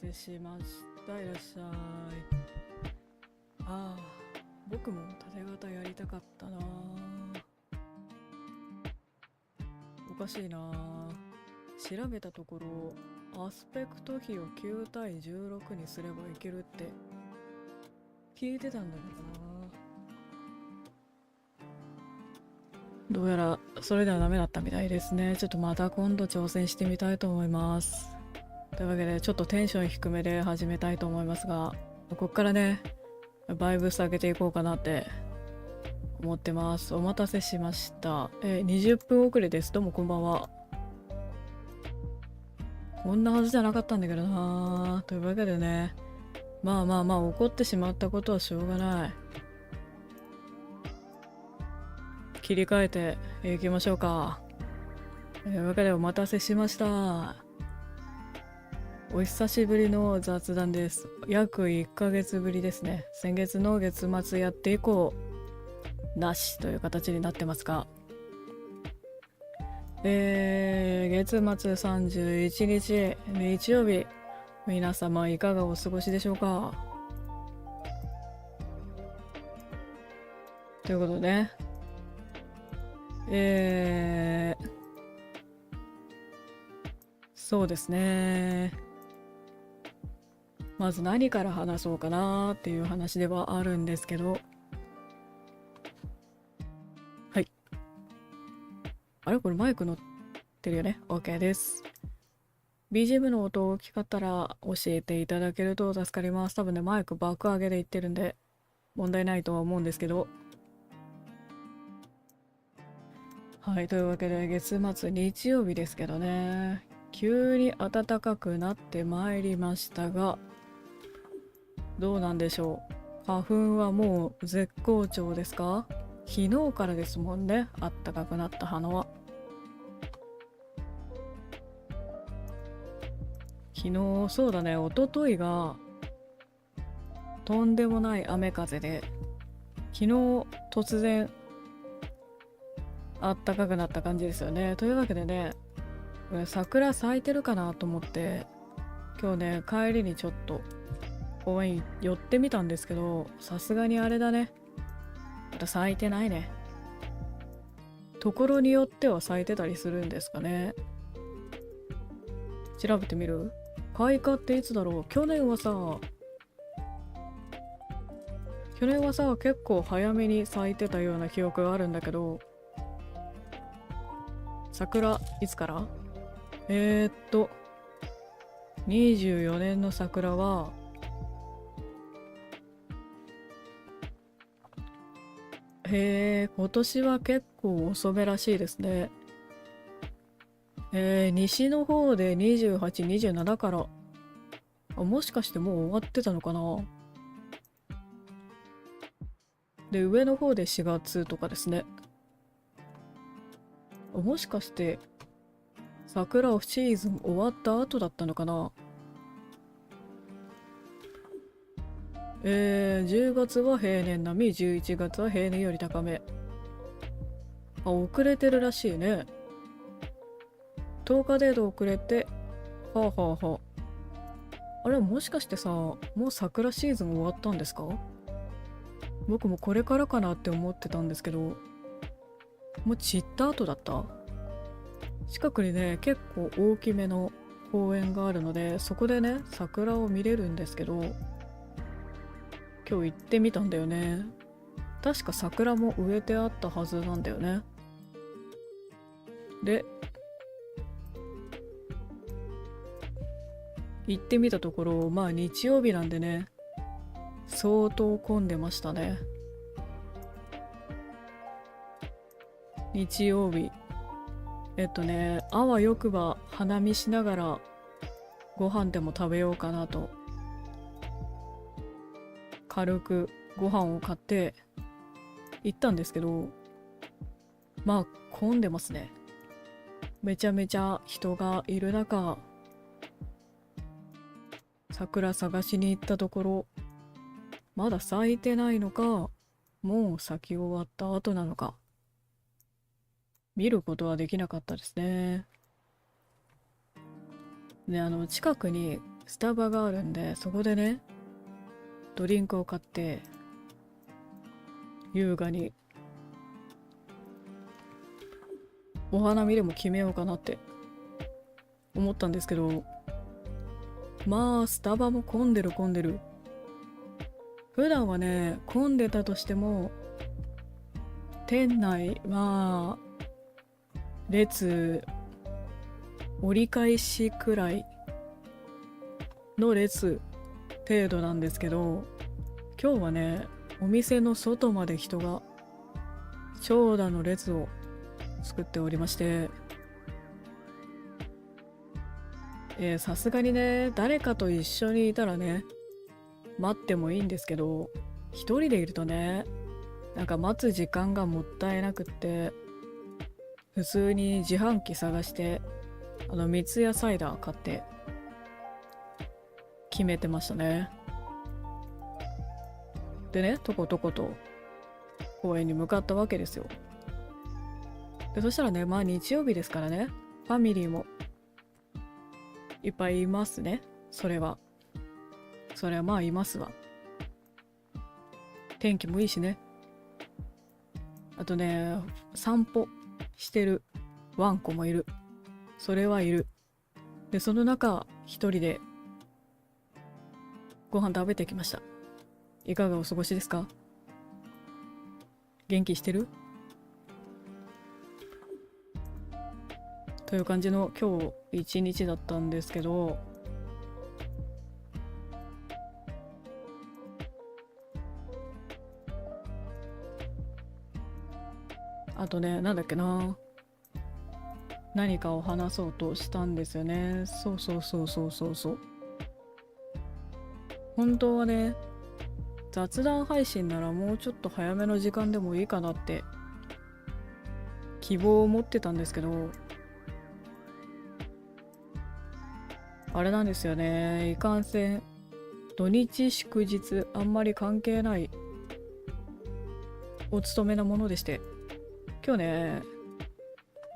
せしました。いらっしゃい。ああ、僕も縦型やりたかったな。おかしいな。調べたところ、アスペクト比を9対16にすればいけるって聞いてたんだけどな。どうやらそれではダメだったみたいですね。ちょっとまた今度挑戦してみたいと思います。というわけでちょっとテンション低めで始めたいと思いますが、こっからねバイブス上げていこうかなって思ってます。お待たせしました。20分遅れです。どうもこんばんは。こんなはずじゃなかったんだけどな。というわけでね、まあ怒ってしまったことはしょうがない。切り替えていきましょうか。というわけでお待たせしました。お久しぶりの雑談です。約1ヶ月ぶりですね。先月の月末やって以降なしという形になってますが、月末31日日曜日、皆様いかがお過ごしでしょうか。ということでね、そうですね、まず何から話そうかなっていう話ではあるんですけど、はい、あれこれマイク乗ってるよね。 OK です。 BGM の音大きかったら教えていただけると助かります。多分ねマイク爆上げで言ってるんで問題ないとは思うんですけど、はい、というわけで月末日曜日ですけどね、急に暖かくなってまいりましたが、どうなんでしょう。花粉はもう絶好調ですか？昨日からですもんね、暖かくなった花は。昨日、そうだね、一昨日がとんでもない雨風で、昨日突然あったかくなった感じですよね。というわけでね、桜咲いてるかなと思って今日ね帰りにちょっと公園寄ってみたんですけど、さすがにあれだね、まだ咲いてないね。ところによっては咲いてたりするんですかね。調べてみる？開花っていつだろう。去年はさ結構早めに咲いてたような記憶があるんだけど、桜いつから？24年の桜は今年は結構遅めらしいですね。西の方で28、27から。もしかしてもう終わってたのかな。で、上の方で4月とかですね。もしかして桜オフシーズン終わった後だったのかな。10月は平年並み、11月は平年より高め。遅れてるらしいね。10日程度遅れて、はあはあはあ。あれもしかしてさ、もう桜シーズン終わったんですか？僕もこれからかなって思ってたんですけど、もう散った後だった。近くにね結構大きめの公園があるので、そこでね桜を見れるんですけど、今日行ってみたんだよね。確か桜も植えてあったはずなんだよね。で行ってみたところ、まあ日曜日なんでね相当混んでましたね。日曜日あわよくば花見しながらご飯でも食べようかなと、軽くご飯を買って行ったんですけど、まあ混んでますね。めちゃめちゃ人がいる中、桜探しに行ったところ、まだ咲いてないのか、もう咲き終わった後なのか、見ることはできなかったですね。で、近くにスタバがあるんで、そこでねドリンクを買って優雅にお花見でも決めようかなって思ったんですけど、まあスタバも混んでる混んでる。普段はね混んでたとしても店内まあ列折り返しくらいの列程度なんですけど、今日はねお店の外まで人が長蛇の列を作っておりまして、さすがにね誰かと一緒にいたらね待ってもいいんですけど、一人でいるとねなんか待つ時間がもったいなくって、普通に自販機探して三ツ矢サイダー買って決めてましたね。でねとことこと公園に向かったわけですよ。でそしたらねまあ日曜日ですからねファミリーもいっぱいいますね。それはまあいますわ。天気もいいしね。あとね散歩してるワンコもいる。それはいる。でその中一人でご飯食べてきました。いかがお過ごしですか？元気してる？という感じの今日一日だったんですけど、あとねなんだっけな、何かを話そうとしたんですよね。そう本当はね雑談配信ならもうちょっと早めの時間でもいいかなって希望を持ってたんですけど、あれなんですよね、いかんせん土日祝日あんまり関係ないお勤めなものでして、今日ね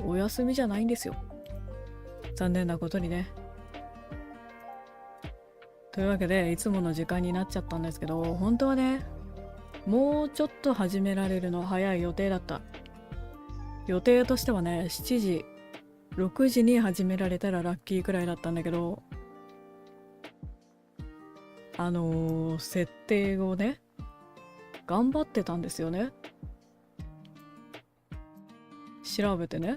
お休みじゃないんですよ、残念なことにね。というわけでいつもの時間になっちゃったんですけど、本当はねもうちょっと始められるの早い予定だった。予定としてはね7時6時に始められたらラッキーくらいだったんだけど、設定をね頑張ってたんですよね。調べてね。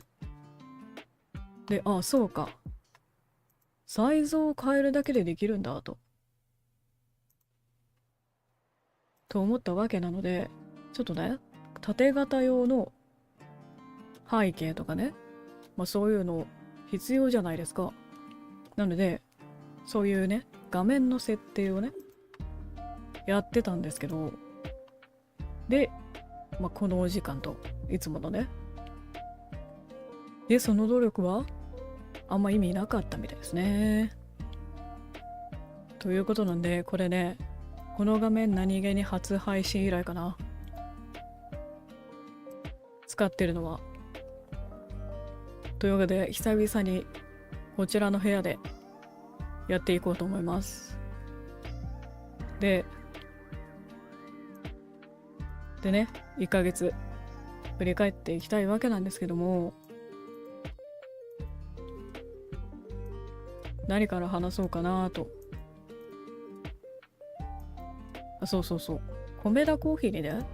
でそうか、サイズを変えるだけでできるんだと思ったわけなので、ちょっとね縦型用の背景とかね、そういうの必要じゃないですか。なのでそういうね画面の設定をねやってたんですけど、で、このお時間といつものね、でその努力はあんま意味なかったみたいですね。ということなんで、これねこの画面何気に初配信以来かな、使ってるのは。というわけで久々にこちらの部屋でやっていこうと思います。でね1ヶ月振り返っていきたいわけなんですけども、何から話そうかなと。そう米田コーヒーにね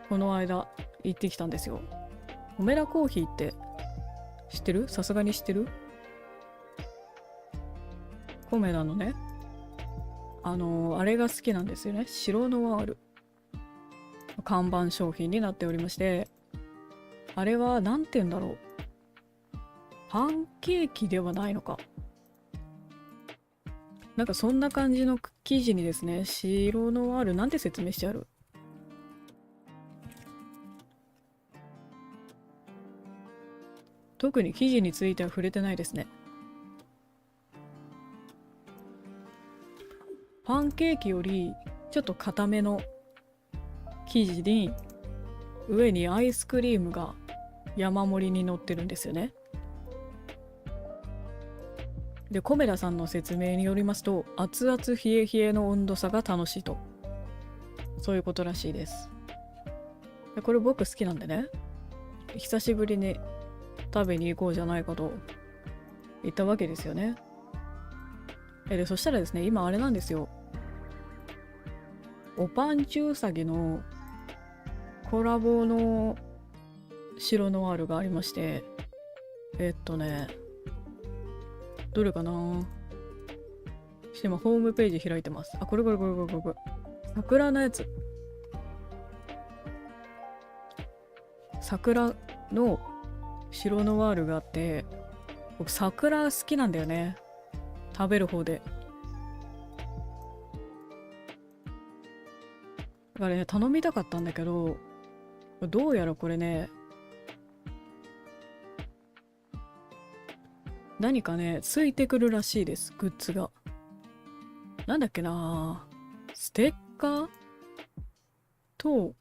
この間行ってきたんですよ。米田コーヒーって知ってる？さすがに知ってる？米田のねあれが好きなんですよね。白ノワール看板商品になっておりまして、あれはなんて言うんだろう、パンケーキではないのか、なんかそんな感じの生地にですね、白ノワールなんて説明してある？特に生地については触れてないですね。パンケーキよりちょっと固めの生地に上にアイスクリームが山盛りに乗ってるんですよね。で、コメダさんの説明によりますと、熱々冷え冷えの温度差が楽しいと。そういうことらしいです。でこれ僕好きなんでね、久しぶりに食べに行こうじゃないかと言ったわけですよね。で、そしたらですね、今あれなんですよ。おぱんちゅうさぎのコラボの白ノワールがありまして、どれかな。今ホームページ開いてます。あ、これ。桜のやつ。桜の白ノワールがあって、僕桜好きなんだよね。食べる方で。だからね、頼みたかったんだけど、どうやらこれね、何かね、ついてくるらしいです、グッズが。なんだっけな、ステッカーと、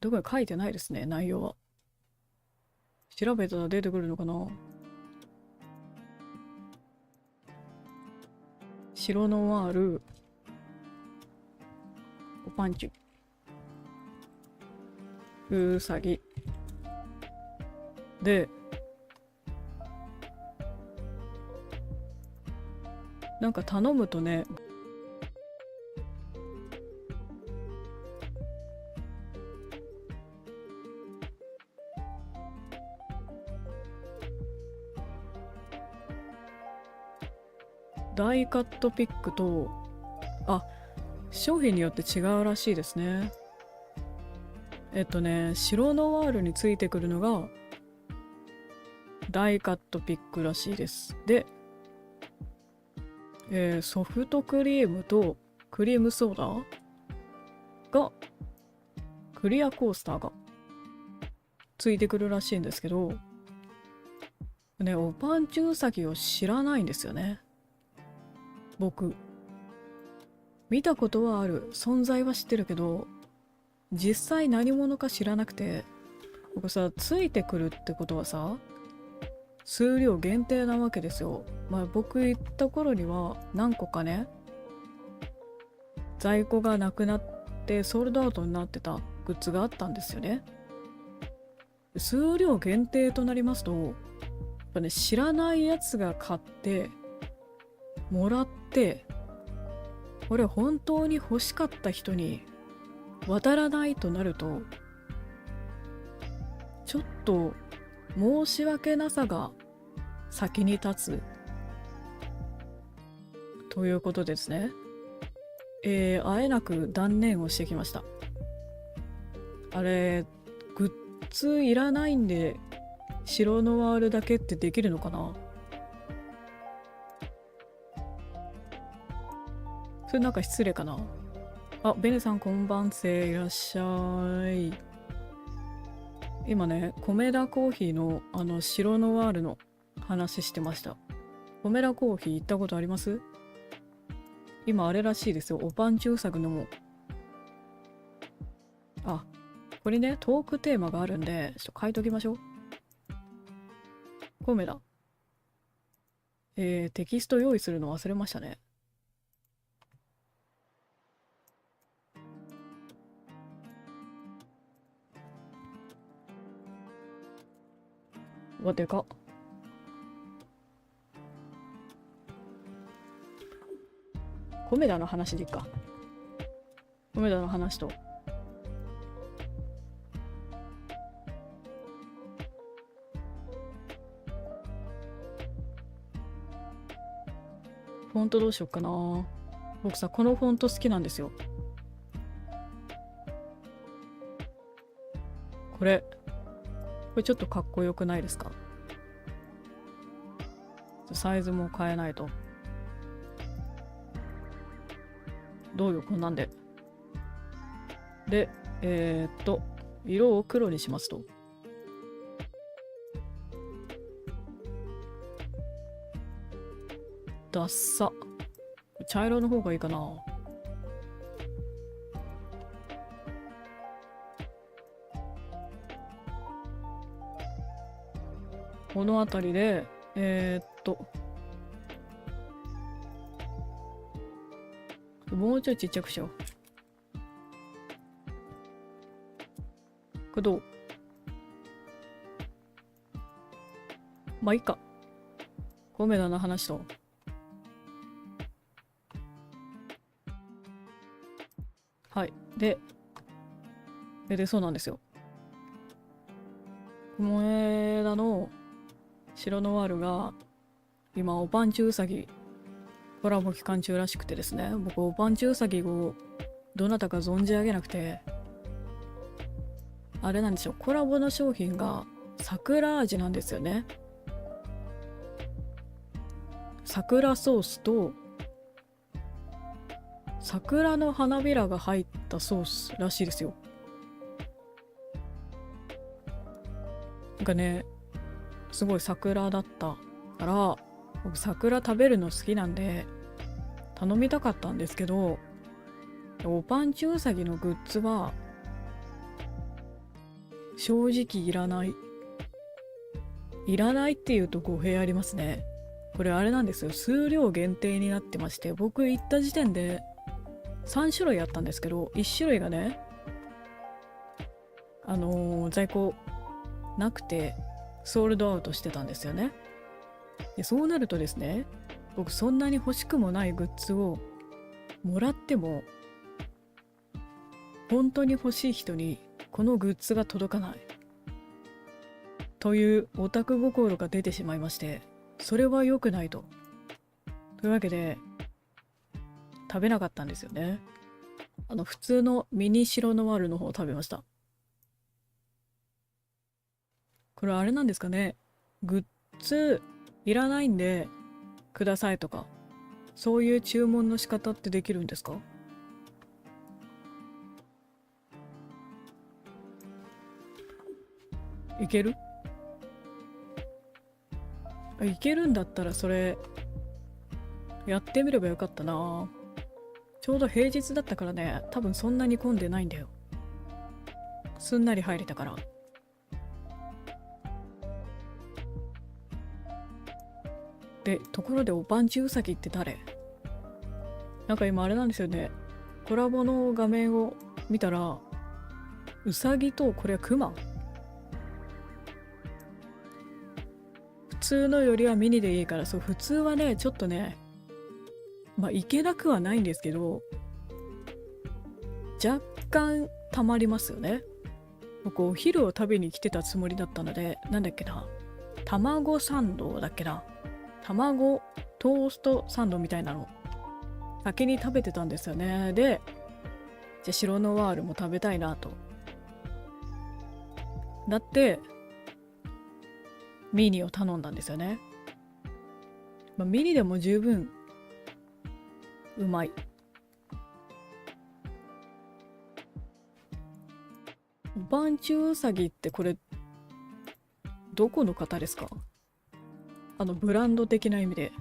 どこに書いてないですね、内容は。調べたら出てくるのかな。白ノワール、おパンチュ、うさぎ。で、なんか頼むとね、ダイカットピックと、商品によって違うらしいですね。白ノワールについてくるのがダイカットピックらしいです。で、ソフトクリームとクリームソーダが、クリアコースターがついてくるらしいんですけど、ね、おぱんちゅうさぎを知らないんですよね。僕。見たことはある。存在は知ってるけど、実際何者か知らなくて、僕さ、ついてくるってことはさ、数量限定なわけですよ。僕行った頃には何個かね、在庫がなくなってソールドアウトになってたグッズがあったんですよね。数量限定となりますと、やっぱね、知らないやつが買ってもらって、これ本当に欲しかった人に渡らないとなると、ちょっと申し訳なさが先に立つということですね。あえなく断念をしてきました。あれ、グッズいらないんで白ノワールだけってできるのかな。それなんか失礼かな。ベネさんこんばんせ、いらっしゃい。今ね、コメダコーヒーの白ノワールの話してました。コメダコーヒー行ったことあります？今あれらしいですよ。おぱんちゅうさぎのも。これね、トークテーマがあるんで、ちょっと書いときましょう。コメダ。テキスト用意するの忘れましたね。でかっ。コメダの話でいっか。コメダの話と。フォントどうしよっかな。僕さ、このフォント好きなんですよ。これちょっとかっこよくないですか？サイズも変えないと。どうよ、こんなんで。で、色を黒にしますと。ダッサ。茶色の方がいいかな。この辺りで、と。もうちょいちっちゃくしよう。これどう？まあいいか。コメダの話と。はい。で、そうなんですよ。モエダの白ノワールが今おぱんちゅうさぎコラボ期間中らしくてですね、僕おぱんちゅうさぎをどなたか存じ上げなくて、あれなんですよ、コラボの商品が桜味なんですよね。桜ソースと桜の花びらが入ったソースらしいですよ。なんかね、すごい桜だったから、僕桜食べるの好きなんで頼みたかったんですけど、おぱんちゅうさぎのグッズは正直いらない。いらないっていうと語弊ありますね。これあれなんですよ、数量限定になってまして、僕行った時点で3種類あったんですけど、1種類がね、在庫なくてソールドアウトしてたんですよね。でそうなるとですね、僕そんなに欲しくもないグッズをもらっても本当に欲しい人にこのグッズが届かないというオタク心が出てしまいまして、それは良くないと。というわけで食べなかったんですよね。普通のミニ白ノワールの方を食べました。これあれなんですかね、グッズいらないんでくださいとか、そういう注文の仕方ってできるんですか？いける？いけるんだったらそれやってみればよかったな。ちょうど平日だったからね、多分そんなに混んでないんだよ。すんなり入れたから。で、ところでおぱんちうさぎって誰？なんか今あれなんですよね。コラボの画面を見たら、うさぎとこれはクマ？普通のよりはミニでいいから、そう、普通はね、ちょっとね、まあいけなくはないんですけど、若干たまりますよね。僕お昼を食べに来てたつもりだったので、なんだっけな、卵サンドだっけな、卵トーストサンドみたいなの先に食べてたんですよね。で、じゃあ白ノワールも食べたいなとなってミニを頼んだんですよね。まあ、ミニでも十分うまい。バンチュウサギってこれどこの方ですか？ブランド的な意味で。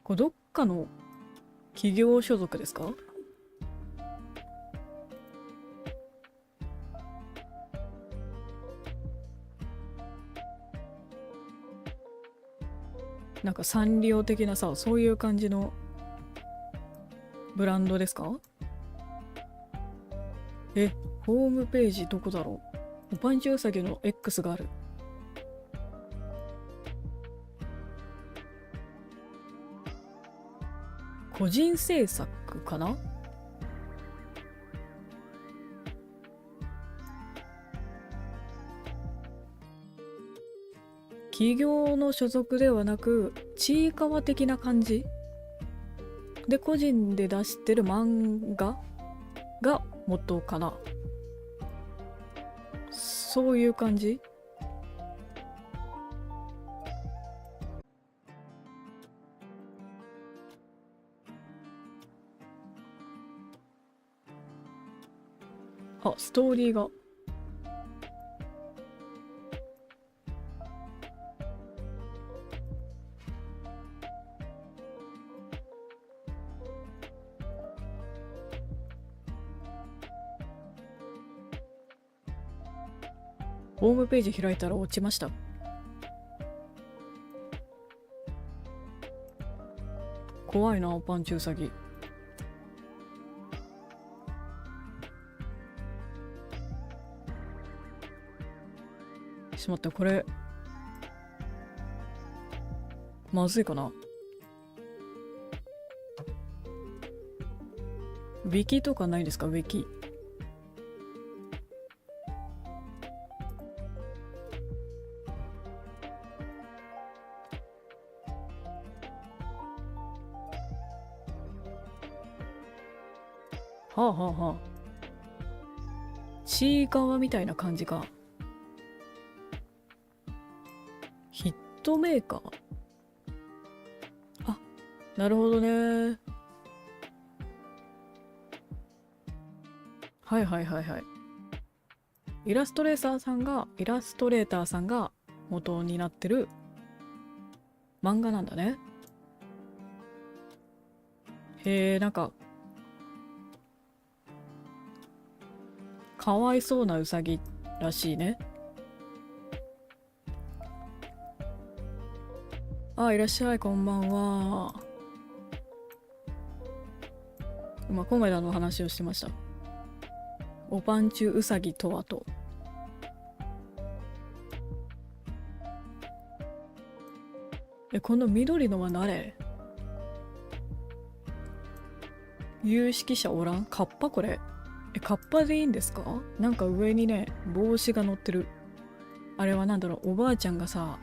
これどっかの企業所属ですか？なんかサンリオ的なさ、そういう感じのブランドですか？ホームページどこだろう？おぱんちゅうさぎの X がある。個人制作かな？企業の所属ではなく、ちいかわ的な感じで個人で出してる漫画が元かな。そういう感じ。あ、ストーリーが。ホームページ開いたら落ちました。怖いな、パンチウサギ。しまった、これまずいかな。ウィキとかないですか？ウィキ。はあはあはあ。ちいかわみたいな感じか。ヒットメーカー。あ、なるほどね。はいはいはいはい。イラストレーターさんが元になってる漫画なんだね。へえ、なんかかわいそうなウサギらしいね。あ、いらっしゃい、こんばんは。今コメダの話をしてました。おパンチュウサギとはと。この緑のは誰？有識者おらん？カッパこれ。カッパでいいんですか？なんか上にね、帽子が乗ってる。あれはなんだろう、おばあちゃんがさ、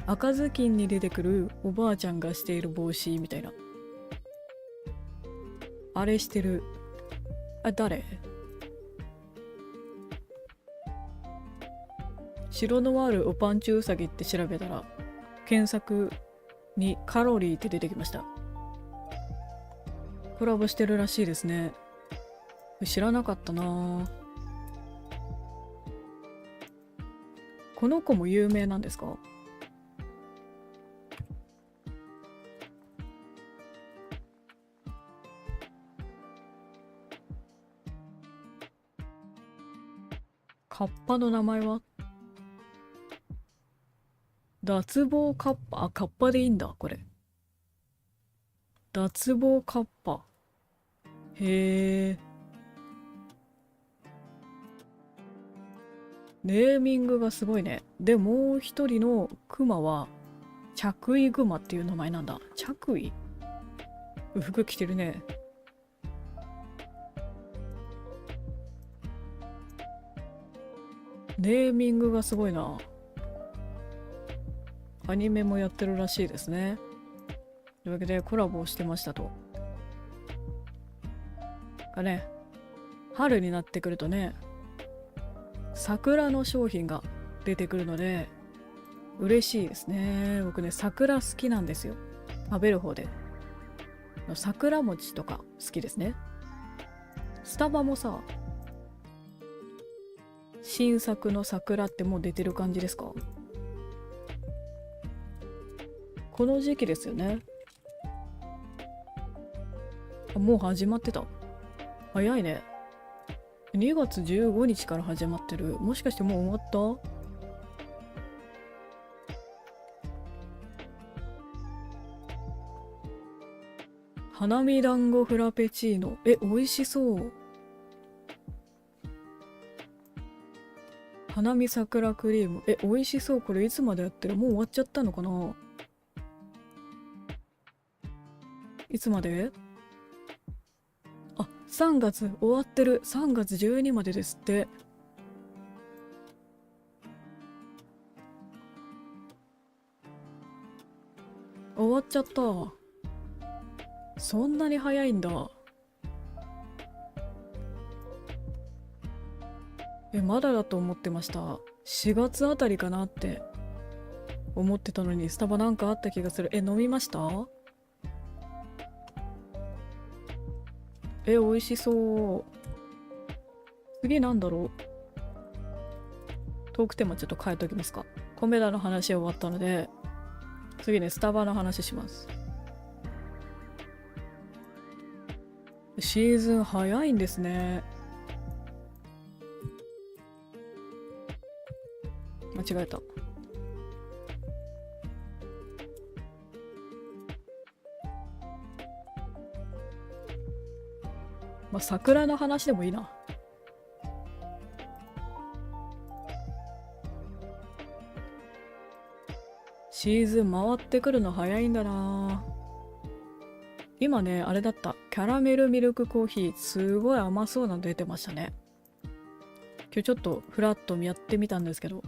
赤ずきんに出てくるおばあちゃんがしている帽子みたいな。あれしてる。あ、誰？白ノワールおパンチュウサギって調べたら、検索にカロリーって出てきました。コラボしてるらしいですね。知らなかったな。この子も有名なんですか？カッパの名前は？脱帽カッパ。あ、カッパでいいんだ、これ。脱帽カッパ。へえ。ネーミングがすごいね。で、もう一人のクマは、着衣グマっていう名前なんだ。着衣？服着てるね。ネーミングがすごいな。アニメもやってるらしいですね。というわけでコラボをしてましたと。ね、春になってくるとね、桜の商品が出てくるので嬉しいですね。僕ね、桜好きなんですよ。食べる方で。桜餅とか好きですね。スタバもさ、新作の桜ってもう出てる感じですか？この時期ですよね。あ、もう始まってた。早いね。2月15日から始まってる。もしかしてもう終わった？花見団子フラペチーノ。美味しそう。花見桜クリーム。美味しそう。これいつまでやってる？もう終わっちゃったのかな？いつまで？あ、3月終わってる。3月12日までですって。終わっちゃった。そんなに早いんだ。まだだと思ってました。4月あたりかなって思ってたのに、スタバなんかあった気がする。飲みました？美味しそう。次なんだろう。トークテーマちょっと変えときますか。コメダの話終わったので、次ね、スタバの話します。シーズン早いんですね。間違えた。まあ、桜の話でもいいな。シーズン回ってくるの早いんだな。今ね、あれだった。キャラメルミルクコーヒー、すごい甘そうなの出てましたね。今日ちょっとフラッとやってみたんですけど、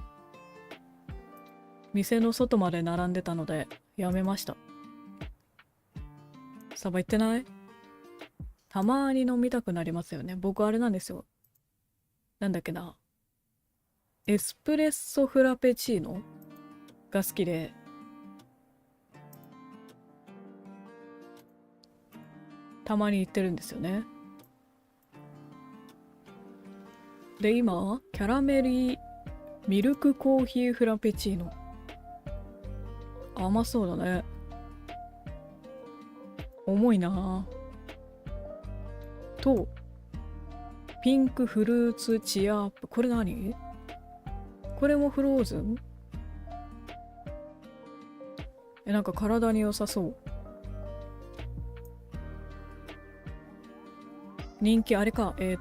店の外まで並んでたので、やめました。スタバ行ってない？たまに飲みたくなりますよね。僕あれなんですよ。なんだっけな。エスプレッソフラペチーノが好きで、たまに行ってるんですよね。で、今、キャラメリミルクコーヒーフラペチーノ。甘そうだね。重いなぁ。と、ピンクフルーツチアップ。これ何？これもフローズン？なんか体に良さそう。人気あれか。エ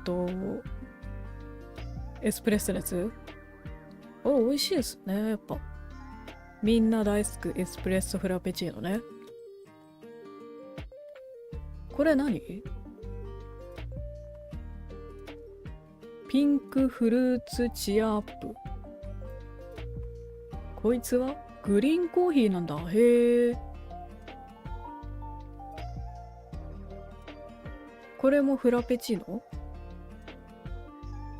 スプレッソのやつ？美味しいですね、やっぱ。みんな大好きエスプレッソフラペチーノね。これ何？ピンクフルーツチアアップ。こいつはグリーンコーヒーなんだ。へえ。これもフラペチーノ？こ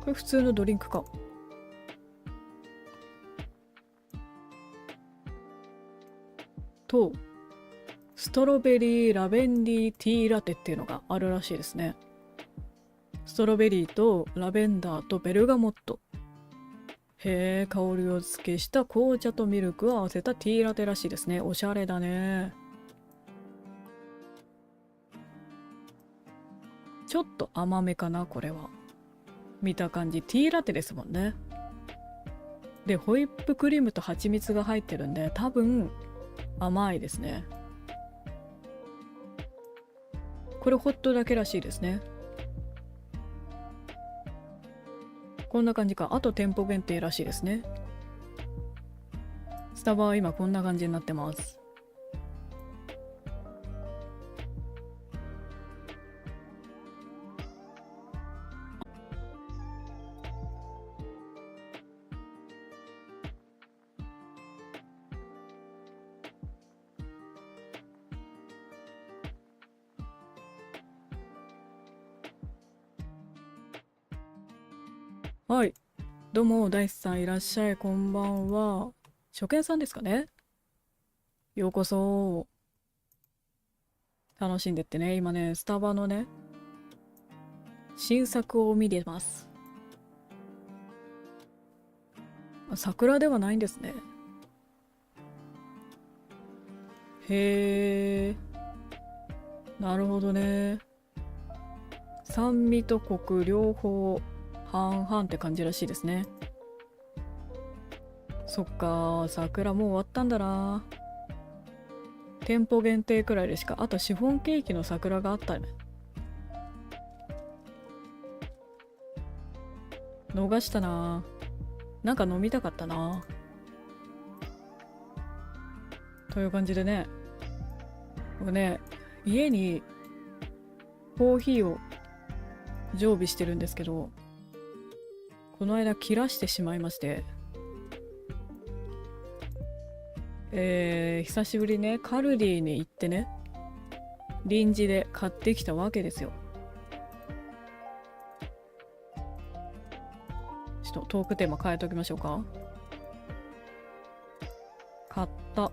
れ普通のドリンクか。と、ストロベリーラベンディティーラテっていうのがあるらしいですね。ストロベリーとラベンダーとベルガモット。へえ、香りを付けした紅茶とミルクを合わせたティーラテらしいですね。おしゃれだね。ちょっと甘めかな、これは。見た感じ、ティーラテですもんね。で、ホイップクリームと蜂蜜が入ってるんで、多分甘いですね。これホットだけらしいですね。こんな感じか。あと店舗限定らしいですね。スタバは今こんな感じになってます。はい。どうも、大地さんいらっしゃい。こんばんは。初見さんですかね？ようこそ。楽しんでってね。今ね、スタバのね、新作を見てます。桜ではないんですね。へえ。なるほどね。酸味とコク両方半々って感じらしいですね。そっか、桜もう終わったんだな。店舗限定くらいでしか。あとシフォンケーキの桜があったね。逃したな。なんか飲みたかったな。という感じでね、僕ね、家にコーヒーを常備してるんですけど、この間切らしてしまいまして、久しぶりね、カルディに行ってね、臨時で買ってきたわけですよ。ちょっとトークテーマ変えておきましょうか。買った。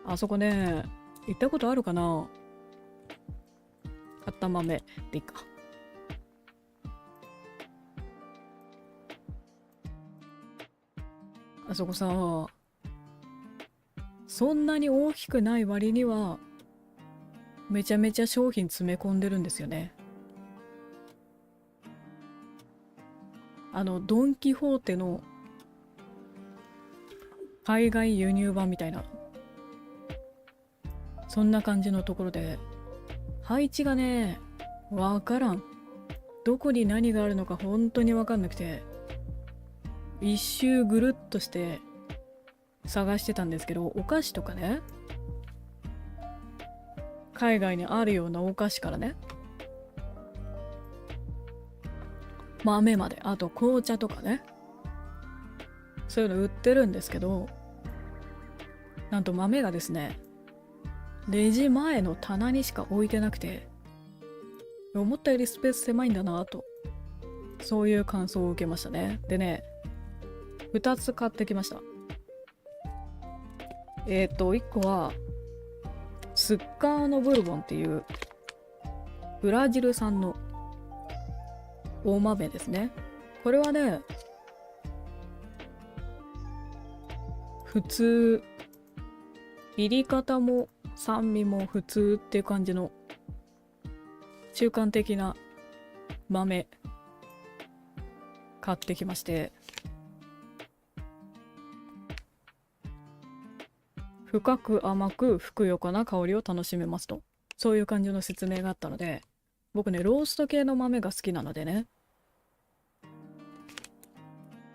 あそこね、行ったことあるかな？買った豆でいいか。あそこさ、そんなに大きくない割には、めちゃめちゃ商品詰め込んでるんですよね。ドン・キホーテの海外輸入版みたいな、そんな感じのところで、配置がね、わからん。どこに何があるのか本当にわかんなくて、一周ぐるっとして探してたんですけど、お菓子とかね、海外にあるようなお菓子からね、豆まで、あと紅茶とかね、そういうの売ってるんですけど、なんと豆がですね、レジ前の棚にしか置いてなくて、思ったよりスペース狭いんだなと、そういう感想を受けましたね。でね、2つ買ってきました。1個はスッカーノブルボンっていうブラジル産の大豆ですね。これはね、普通、入り方も酸味も普通っていう感じの中間的な豆買ってきまして、深く甘くふくよかな香りを楽しめますと、そういう感じの説明があったので、僕ねロースト系の豆が好きなのでね、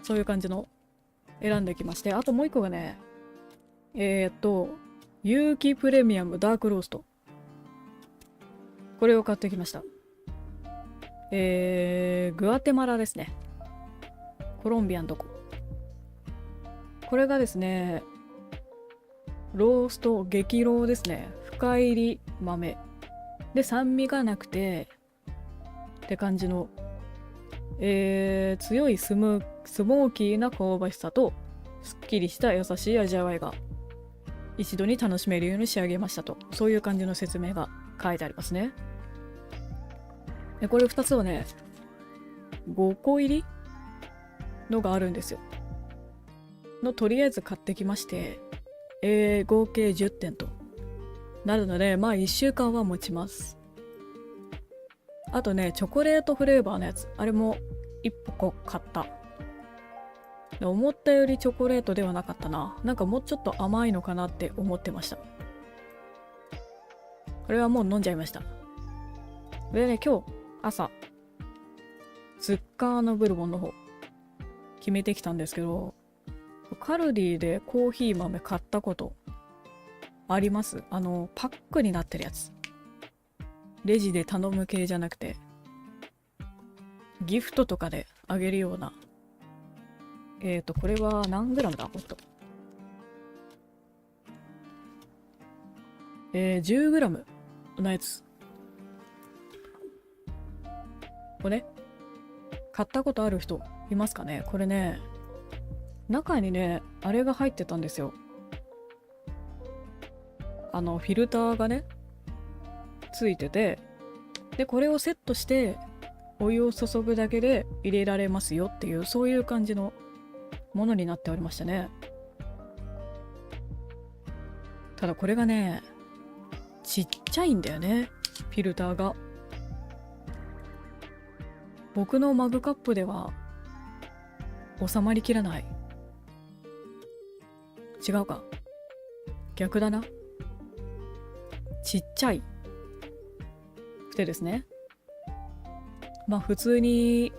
そういう感じの選んできまして、あともう一個がね、有機プレミアムダークロースト、これを買ってきました。グアテマラですね。コロンビアンどこ。これがですね、ロースト激ローですね。深入り豆で、酸味がなくてって感じの、強いスモーキーな香ばしさとすっきりした優しい味わいが一度に楽しめるように仕上げましたと、そういう感じの説明が書いてありますね。でこれ2つをね、5個入りのがあるんですよ。のとりあえず買ってきまして、合計10点となるので、まあ1週間は持ちます。あとね、チョコレートフレーバーのやつ、あれも1個買った。で思ったよりチョコレートではなかったな。なんかもうちょっと甘いのかなって思ってました。これはもう飲んじゃいました。でね、今日朝スッカーノブルボンの方決めてきたんですけど、カルディでコーヒー豆買ったことあります？パックになってるやつ。レジで頼む系じゃなくて、ギフトとかであげるような。これは何グラムだ？ほんと。10グラムのやつ。これ、買ったことある人いますかね？これね、中にね、あれが入ってたんですよ。フィルターがね、ついてて、で、これをセットして、お湯を注ぐだけで入れられますよっていう、そういう感じのものになっておりましたね。ただこれがね、ちっちゃいんだよね、フィルターが。僕のマグカップでは収まりきらない。違うか、逆だな。ちっちゃいくてですね、まあ普通に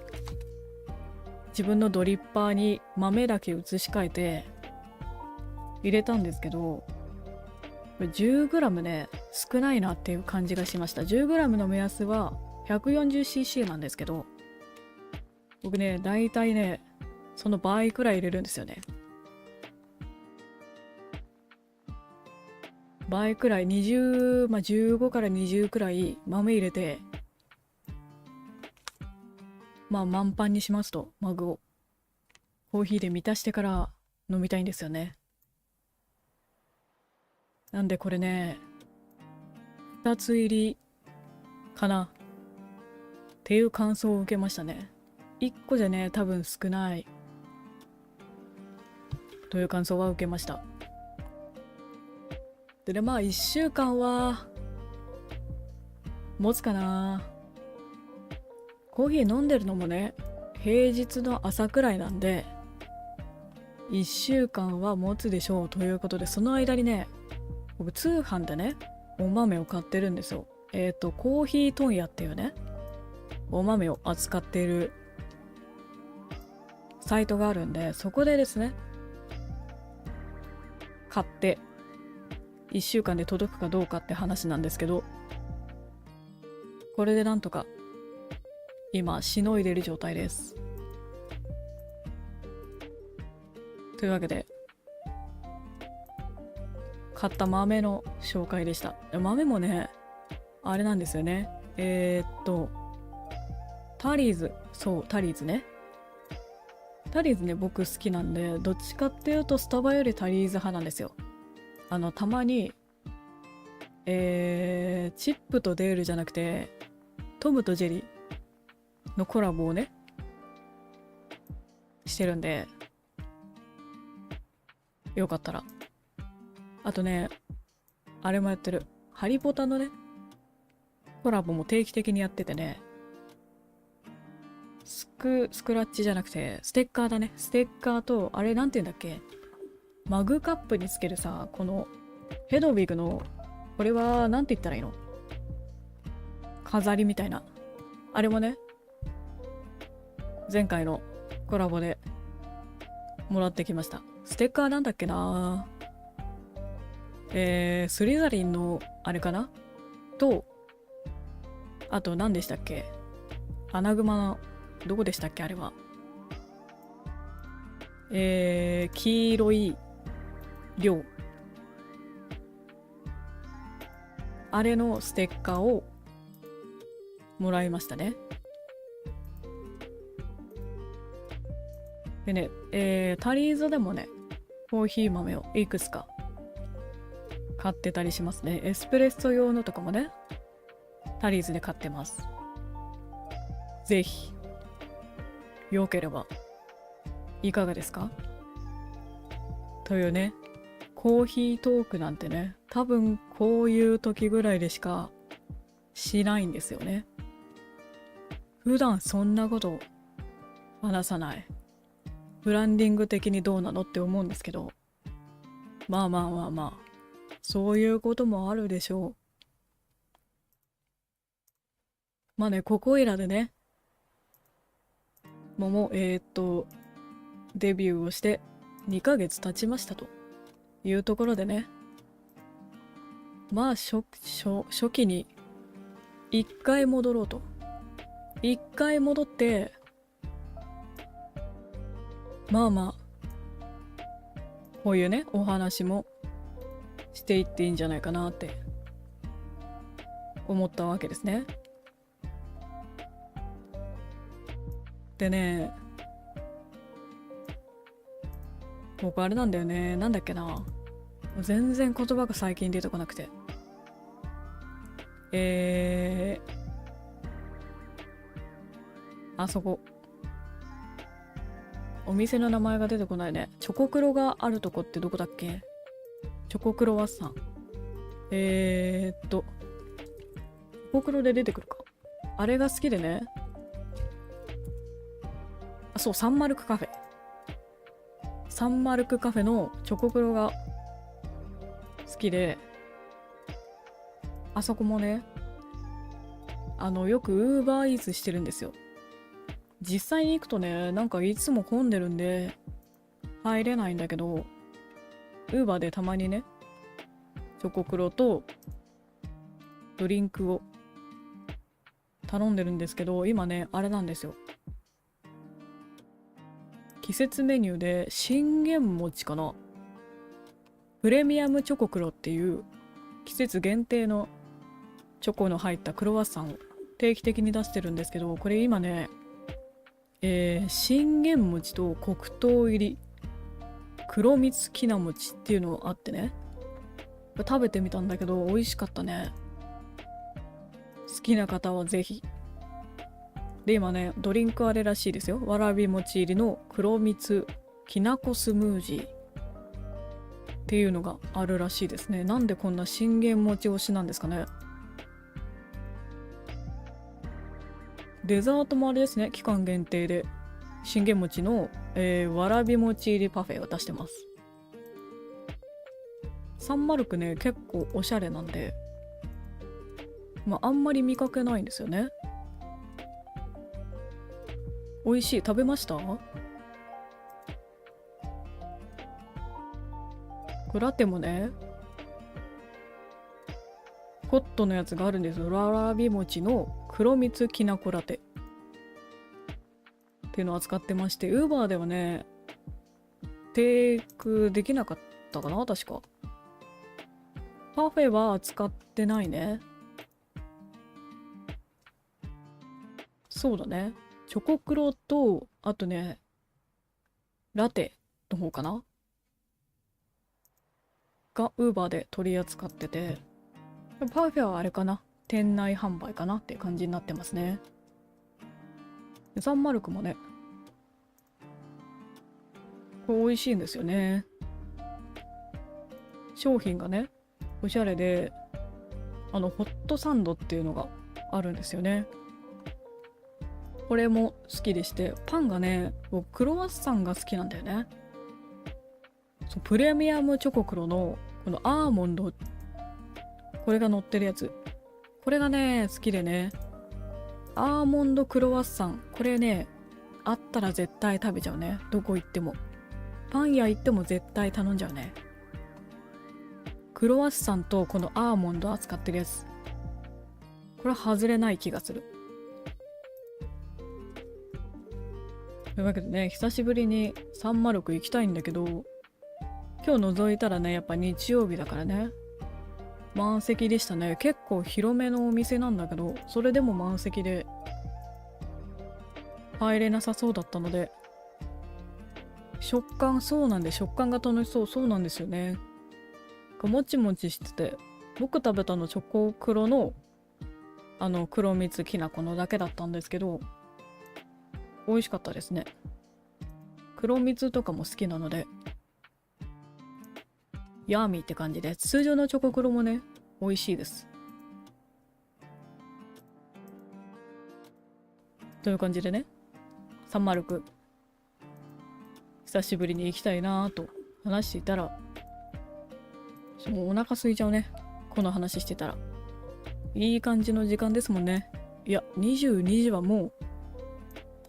自分のドリッパーに豆だけ移し替えて入れたんですけど、10g ね、少ないなっていう感じがしました。10g の目安は 140cc なんですけど、僕ね、だいたいね、その倍くらい入れるんですよね。倍くらい、20、まあ、15から20くらい豆入れて、まあ満帆にしますと、マグをコーヒーで満たしてから飲みたいんですよね。なんでこれね、2つ入りかなっていう感想を受けましたね。1個じゃね、多分少ないという感想は受けました。でね、まあ1週間は持つかな。コーヒー飲んでるのもね、平日の朝くらいなんで1週間は持つでしょうということで、その間にね、僕通販でねお豆を買ってるんですよ。コーヒー問屋っていうねお豆を扱っているサイトがあるんで、そこでですね買って1週間で届くかどうかって話なんですけど、これでなんとか今しのいでる状態です。というわけで買った豆の紹介でした。豆もねあれなんですよね。タリーズ、そうタリーズね。タリーズね僕好きなんで、どっちかっていうとスタバよりタリーズ派なんですよ。たまにチップとデールじゃなくてトムとジェリーのコラボをねしてるんで、よかったら。あとねあれもやってる、ハリポタのねコラボも定期的にやっててね、スクラッチじゃなくてステッカーだね。ステッカーとあれなんて言うんだっけ、マグカップにつけるさ、このヘドウィグのこれはなんて言ったらいいの、飾りみたいな、あれもね前回のコラボでもらってきました。ステッカーなんだっけな、スリザリンのあれかなと、あと何でしたっけ、アナグマのどこでしたっけあれは、黄色い量、あれのステッカーをもらいましたね。でね、タリーズでもねコーヒー豆をいくつか買ってたりしますね。エスプレッソ用のとかもねタリーズで買ってます。ぜひよければいかがですかというね、コーヒートークなんてね多分こういう時ぐらいでしかしないんですよね。普段そんなこと話さない。ブランディング的にどうなのって思うんですけど、まあまあまあまあそういうこともあるでしょう。まあね、ここいらでねもうデビューをして2ヶ月経ちましたというところでね、まあ初期に一回戻ろうと。一回戻ってまあまあこういうねお話もしていっていいんじゃないかなって思ったわけですね。でね、僕あれなんだよね、なんだっけな、全然言葉が最近出てこなくて、あそこお店の名前が出てこないね。チョコクロがあるとこってどこだっけ、チョコクロワッサン、チョコクロで出てくるか、あれが好きでね、あ、そう、サンマルクカフェ、サンマルクカフェのチョコクロが好きで、あそこもねよくウーバーイーツしてるんですよ。実際に行くとねなんかいつも混んでるんで入れないんだけど、ウーバーでたまにねチョコクロとドリンクを頼んでるんですけど、今ねあれなんですよ、季節メニューで信玄餅かな、プレミアムチョコクロっていう季節限定のチョコの入ったクロワッサンを定期的に出してるんですけど、これ今ね信玄餅と黒糖入り黒蜜きな餅っていうのあってね、食べてみたんだけど美味しかったね。好きな方はぜひ。で今ねドリンクあれらしいですよ、わらび餅入りの黒蜜きなこスムージーっていうのがあるらしいですね。なんでこんな信玄餅推しなんですかね。デザートもあれですね、期間限定で信玄餅の、わらび餅入りパフェを出してます。サンマルクね、結構おしゃれなんで、あんまり見かけないんですよね。美味しい。食べました？ラテもね、ホットのやつがあるんですよ。わらび餅の黒蜜きなこラテっていうのを扱ってまして、ウーバーではね、テイクできなかったかな、確か。パフェは扱ってないね。そうだね。チョコクロと、あとね、ラテの方かながウーバーで取り扱ってて、パフェはあれかな、店内販売かなって感じになってますね。サンマルクもね、これ美味しいんですよね。商品がね、おしゃれで、ホットサンドっていうのがあるんですよね。これも好きでして、パンがね、僕クロワッサンが好きなんだよね。そう、プレミアムチョコクロのこのアーモンド、これが乗ってるやつ、これがね好きでね。アーモンドクロワッサン、これねあったら絶対食べちゃうね。どこ行っても、パン屋行っても絶対頼んじゃうね。クロワッサンとこのアーモンド扱ってるやつ、これは外れない気がする。というわけでね、久しぶりにサンマルク行きたいんだけど、今日覗いたらね、やっぱ日曜日だからね、満席でしたね。結構広めのお店なんだけど、それでも満席で入れなさそうだったので、食感、そうなんで、食感が楽しそう。そうなんですよね。もちもちしてて、僕食べたのチョコクロの黒蜜きなこのだけだったんですけど、美味しかったですね。黒蜜とかも好きなのでヤーミーって感じで、通常のチョコクロもね美味しいです。という感じでね、サンマルク久しぶりに行きたいなぁと話していたら、もうお腹空いちゃうね、この話してたら。いい感じの時間ですもんね。いや、22時はもう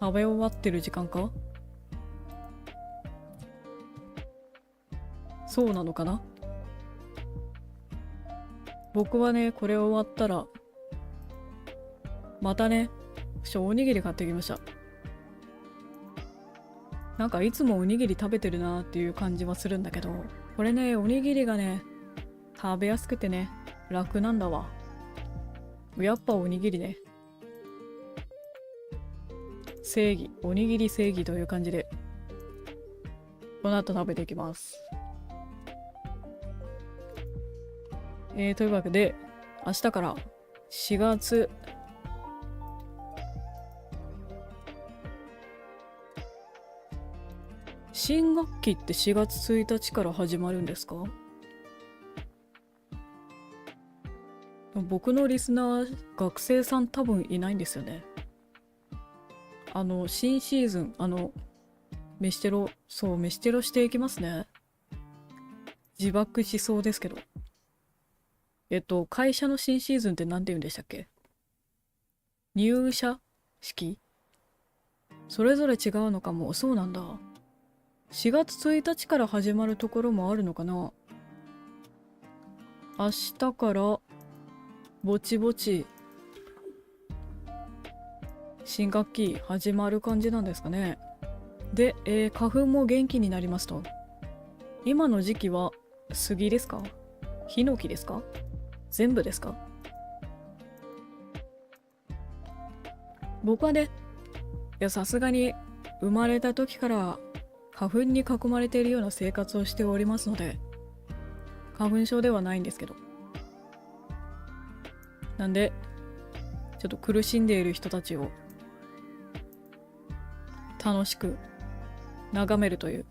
食べ終わってる時間か。そうなのかな。僕はね、これ終わったらまたね、おにぎり買ってきました。なんかいつもおにぎり食べてるなーっていう感じはするんだけど、これね、おにぎりがね食べやすくてね楽なんだわ。やっぱおにぎりね、正義、おにぎり正義という感じでこの後食べていきます。というわけで明日から4月新学期って4月1日から始まるんですか？僕のリスナー学生さん多分いないんですよね。新シーズン、飯テロ、そう、飯テロしていきますね。自爆しそうですけど。会社の新シーズンって何て言うんでしたっけ？入社式？それぞれ違うのかも。そうなんだ。4月1日から始まるところもあるのかな。明日からぼちぼち新学期始まる感じなんですかね。で、花粉も元気になりますと。今の時期は杉ですか？ヒノキですか？全部ですか？僕はね、さすがに生まれた時から花粉に囲まれているような生活をしておりますので、花粉症ではないんですけど。なんで、ちょっと苦しんでいる人たちを楽しく眺めるという、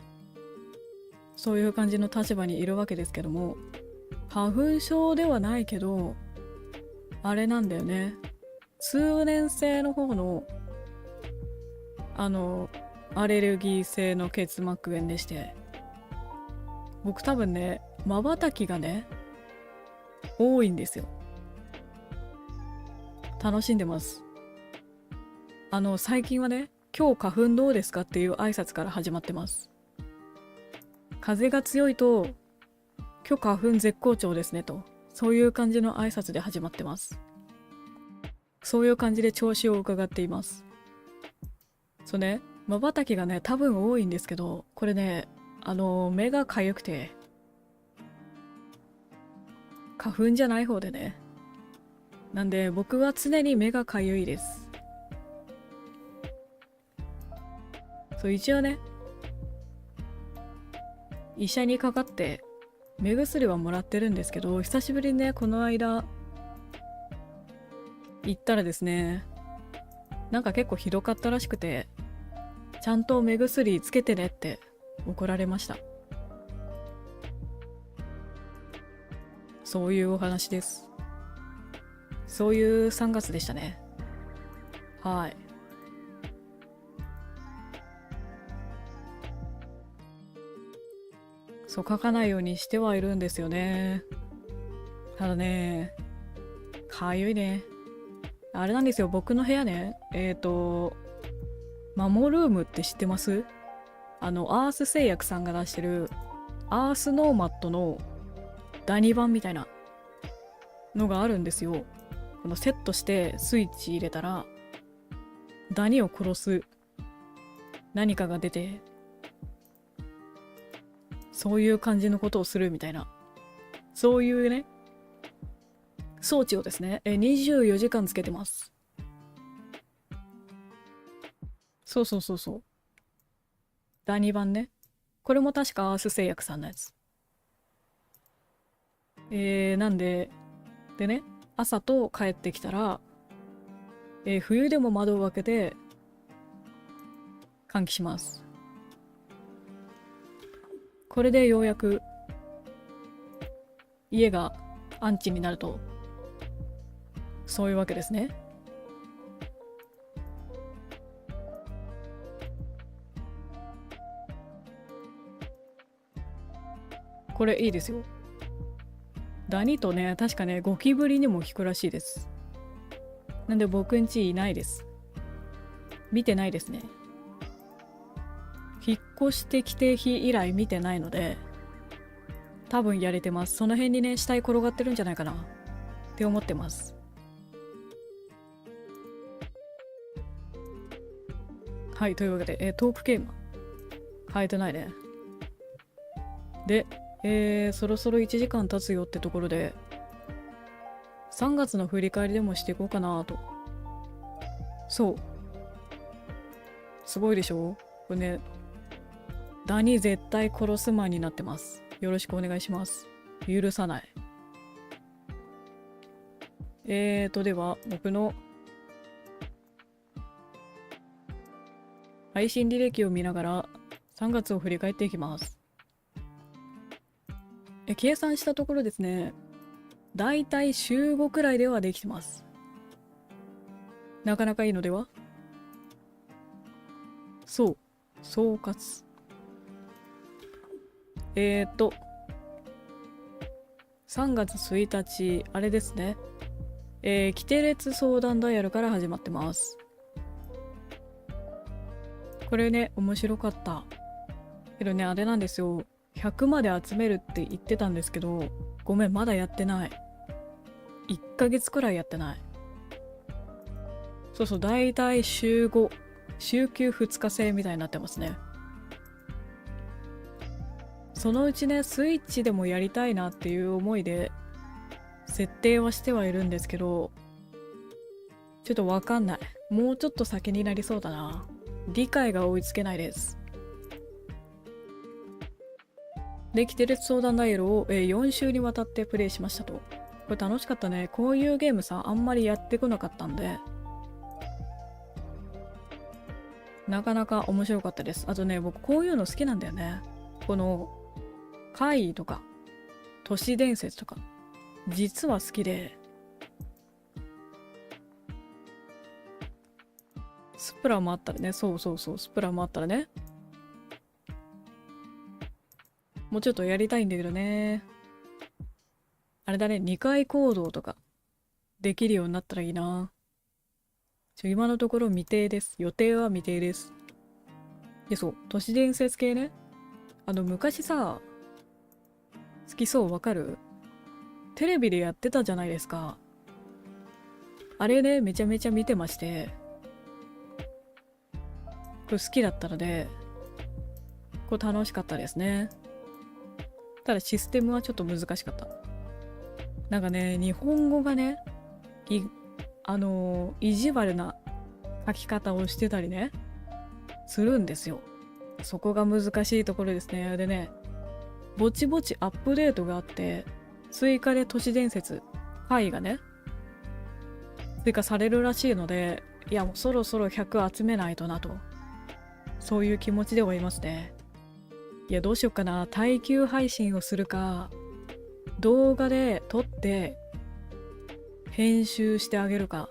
そういう感じの立場にいるわけですけども、花粉症ではないけど、あれなんだよね。通年生の方のアレルギー性の結膜炎でして、僕多分ね、瞬きがね、多いんですよ。楽しんでます。最近はね、今日花粉どうですかっていう挨拶から始まってます。風が強いと、今日花粉絶好調ですねと、そういう感じの挨拶で始まってます。そういう感じで調子を伺っています。そうね、瞬きがね、多分多いんですけど、これね、目がかゆくて、花粉じゃない方でね。なんで、僕は常に目がかゆいです。そう、一応ね、医者にかかって、目薬はもらってるんですけど、久しぶりにね、この間、行ったらですね、なんか結構ひどかったらしくて、ちゃんと目薬つけてねって怒られました。そういうお話です。そういう3月でしたね。はい。そう書かないようにしてはいるんですよね。ただね、かゆいね。あれなんですよ、僕の部屋ね、マモルームって知ってます？アース製薬さんが出してる、アースノーマットの第2版みたいなのがあるんですよ。このセットしてスイッチ入れたら、ダニを殺す何かが出て、そういう感じのことをするみたいな、そういうね、装置をですね、24時間つけてます。そうそうそうそう。第2版ね。これも確かアース製薬さんのやつ。なんで、でね、朝と帰ってきたら、冬でも窓を開けて換気します。これでようやく家が安置になると、そういうわけですね。これいいですよ。ダニとね、確かね、ゴキブリにも効くらしいです。なんで僕ん家いないです。見てないですね。引っ越してきて日以来見てないので、多分やれてます。その辺にね、死体転がってるんじゃないかなって思ってます。はい、というわけで、トークテーマ変えてないね。で、そろそろ1時間経つよってところで、3月の振り返りでもしていこうかなと。そう。すごいでしょこれね、ダニ絶対殺すマンになってます。よろしくお願いします。許さない。では、僕の配信履歴を見ながら3月を振り返っていきます。計算したところですね、だいたい週5くらいではできてます。なかなかいいのでは？そう、総括。3月1日、あれですね。キテレツ相談ダイヤルから始まってます。これね、面白かった。けどね、あれなんですよ。100まで集めるって言ってたんですけど、ごめん、まだやってない。1ヶ月くらいやってない。そうそう、だいたい週5、週休2日制みたいになってますね。そのうちね、スイッチでもやりたいなっていう思いで、設定はしてはいるんですけど、ちょっとわかんない。もうちょっと先になりそうだな。理解が追いつけないです。で、キテレツ相談ダイヤルを、4週にわたってプレイしましたと。これ楽しかったね。こういうゲームさ、あんまりやってこなかったんで、なかなか面白かったです。あとね、僕こういうの好きなんだよね。この、怪異とか、都市伝説とか、実は好きで、スプラもあったらね、そうそうそう、スプラもあったらね。もうちょっとやりたいんだけどね。あれだね、2回行動とかできるようになったらいいな。今のところ未定です。予定は未定です。で、そう、都市伝説系ね。昔さ、好きそうわかる？テレビでやってたじゃないですか。あれね、めちゃめちゃ見てまして、これ好きだったので、これ楽しかったですね。ただシステムはちょっと難しかった。なんかね、日本語がね、意地悪な書き方をしてたりね、するんですよ。そこが難しいところですね。でね、ぼちぼちアップデートがあって、追加で都市伝説、回がね、追加されるらしいので、いやもうそろそろ100集めないとなと。そういう気持ちではいますね。いやどうしよっかな。耐久配信をするか、動画で撮って編集してあげるか。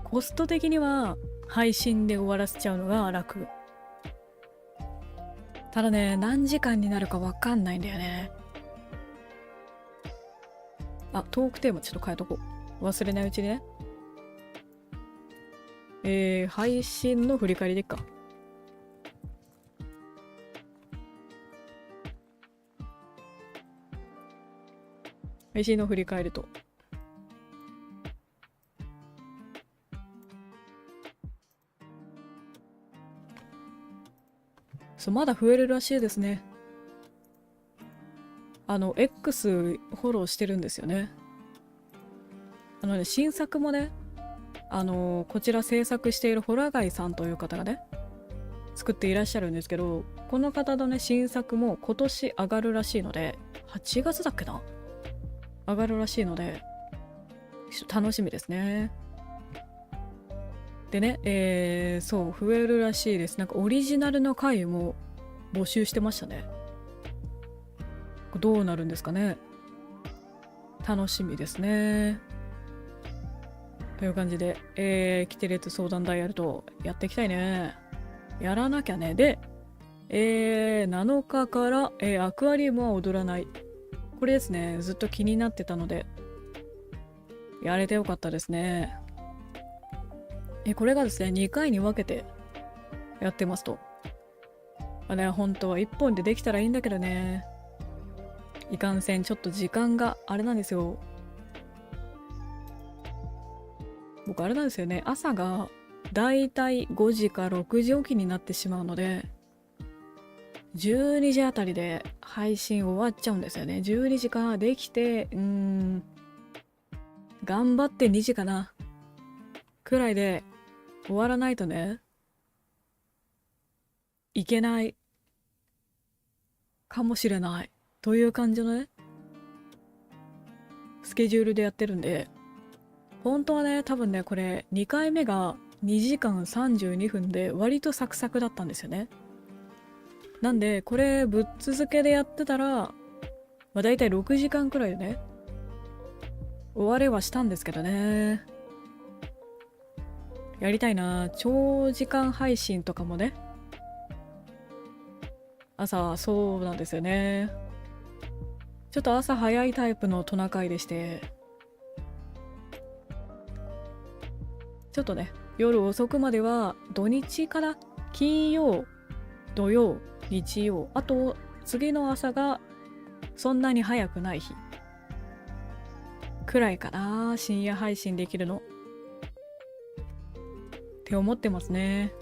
コスト的には配信で終わらせちゃうのが楽。ただね、何時間になるかわかんないんだよね。あ、トークテーマちょっと変えとこう。忘れないうちにね。配信の振り返りでいっか。配信の振り返ると。そう、まだ増えるらしいですね。X フォローしてるんですよね。新作もね、こちら制作しているホラガイさんという方がね、作っていらっしゃるんですけど、この方のね、新作も今年上がるらしいので、8月だっけな？上がるらしいので、楽しみですね。でね、そう、増えるらしいです。なんかオリジナルの回も募集してましたね。どうなるんですかね。楽しみですね。という感じで、キテレツ相談ダイヤルとやっていきたいね。やらなきゃね。で、7日から、アクアリウムは踊らない。これですね。ずっと気になってたので、やれてよかったですね。これがですね、2回に分けてやってますと。本当は1本でできたらいいんだけどね。いかんせん、ちょっと時間があれなんですよ。僕あれなんですよね。朝がだいたい5時か6時起きになってしまうので、12時あたりで配信終わっちゃうんですよね。12時かできて、頑張って2時かな。くらいで終わらないとね、いけないかもしれないという感じのね、スケジュールでやってるんで、本当はね、多分ね、これ2回目が2時間32分で割とサクサクだったんですよね。なんで、これぶっ続けでやってたら、だいたい6時間くらいでね、終われはしたんですけどね。やりたいな。長時間配信とかもね。朝、そうなんですよね。ちょっと朝早いタイプのトナカイでして、ちょっとね、夜遅くまでは土日から金曜、土曜、日曜、あと次の朝がそんなに早くない日くらいかな、深夜配信できるのって思ってますね。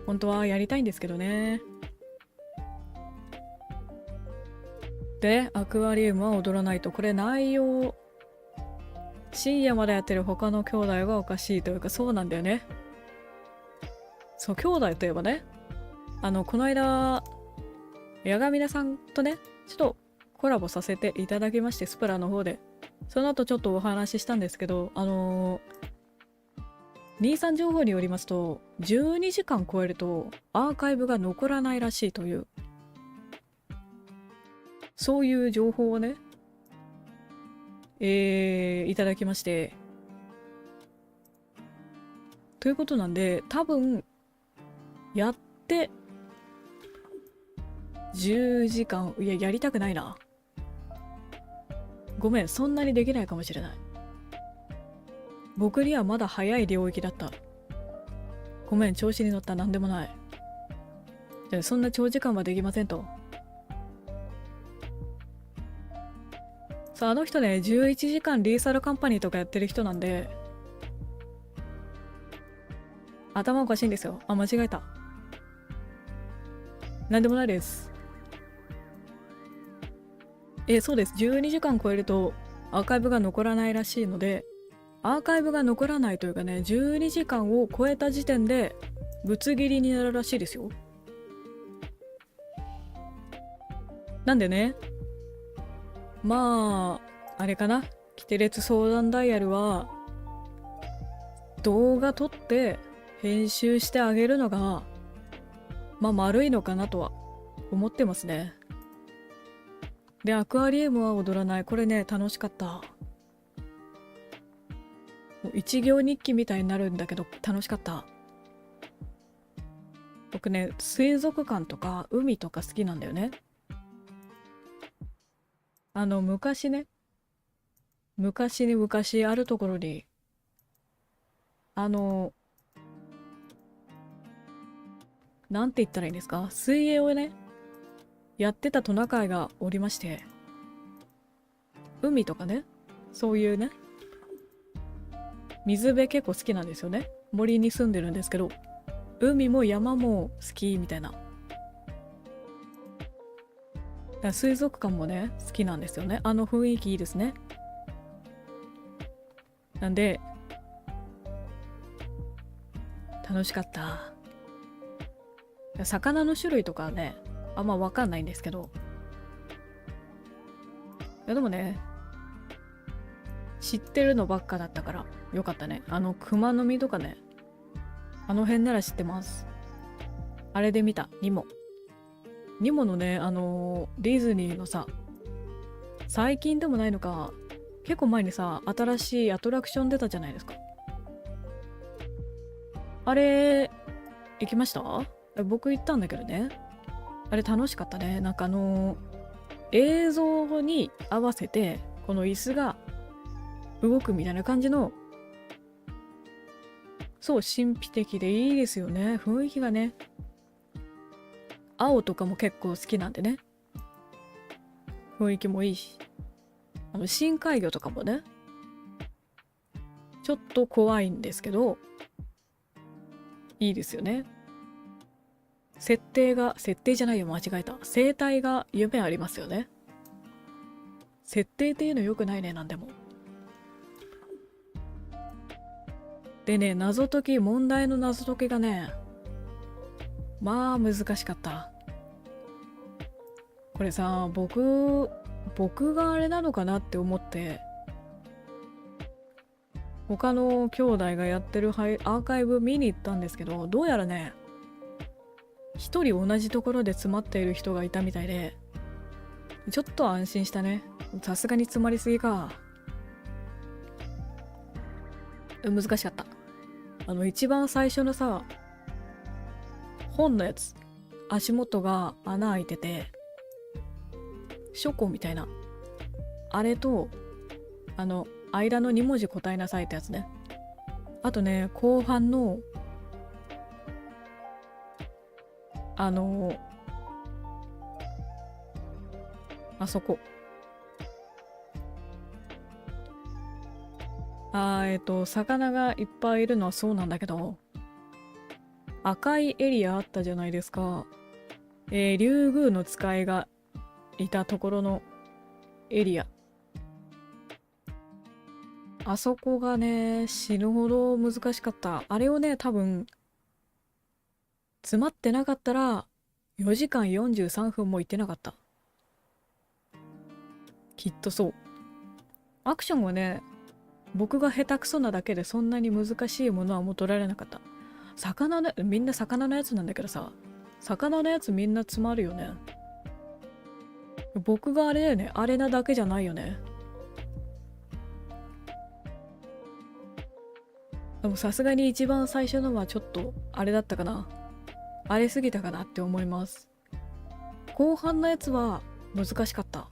本当はやりたいんですけどね。で、アクアリウムは踊らないと、これ内容深夜までやってる他の兄弟がおかしいというか、そうなんだよね。そう、兄弟といえばね、この間ヤガミナさんとね、ちょっとコラボさせていただきまして、スプラの方で。その後ちょっとお話ししたんですけど、兄さん情報によりますと、12時間超えるとアーカイブが残らないらしいという、そういう情報をね、いただきまして、ということなんで、多分やって10時間、いや、やりたくないな。ごめん、そんなにできないかもしれない。僕にはまだ早い領域だった。ごめん、調子に乗った。なんでもない。じゃあそんな長時間はできませんと。さあ、あの人ね、11時間リーサルカンパニーとかやってる人なんで、頭おかしいんですよ。あ、間違えた。なんでもないです。そうです。12時間超えるとアーカイブが残らないらしいので、アーカイブが残らないというかね、12時間を超えた時点でぶつ切りになるらしいですよ。なんでね、まあ、あれかな。キテレツ相談ダイヤルは、動画撮って編集してあげるのが、まあ悪いのかなとは思ってますね。で、アクアリウムは踊らない。これね、楽しかった。もう一行日記みたいになるんだけど、楽しかった。僕ね、水族館とか海とか好きなんだよね。昔ね、昔あるところに、なんて言ったらいいんですか、水泳をね、やってたトナカイがおりまして、海とかね、そういうね、水辺結構好きなんですよね。森に住んでるんですけど、海も山も好きみたいな。だから水族館もね、好きなんですよね。あの雰囲気いいですね。なんで、楽しかった。魚の種類とかね、あんまわかんないんですけど。いやでもね、知ってるのばっかだったからよかったね。熊の実とかね、あの辺なら知ってます。あれで見た、ニモ。ニモのね、ディズニーのさ、最近でもないのか、結構前にさ、新しいアトラクション出たじゃないですか。あれ、行きました？僕行ったんだけどね。あれ楽しかったね。なんか映像に合わせて、この椅子が動くみたいな感じの、そう、神秘的でいいですよね。雰囲気がね。青とかも結構好きなんでね。雰囲気もいいし。深海魚とかもね、ちょっと怖いんですけど、いいですよね。設定じゃないよ、間違えた。生態が夢ありますよね。設定っていうのよくないね、なんでも。でね、問題の謎解きがね、まあ難しかった。これさ、僕があれなのかなって思って、他の兄弟がやってるアーカイブ見に行ったんですけど、どうやらね、一人同じところで詰まっている人がいたみたいで、ちょっと安心したね。さすがに詰まりすぎか。難しかった。一番最初のさ、本のやつ、足元が穴開いてて、書庫みたいな。あれと、間の2文字答えなさいってやつね。あとね、後半の、あそこ。魚がいっぱいいるのはそうなんだけど、赤いエリアあったじゃないですか。竜宮の使いがいたところのエリア。あそこがね、死ぬほど難しかった。あれをね、多分、詰まってなかったら、4時間43分も行ってなかった。きっとそう。アクションはね、僕が下手くそなだけでそんなに難しいものは求められなかった。みんな魚のやつなんだけどさ、魚のやつみんな詰まるよね。僕があれだよね。あれなだけじゃないよね。でもさすがに一番最初のはちょっとあれだったかな。荒れすぎたかなって思います。後半のやつは難しかった。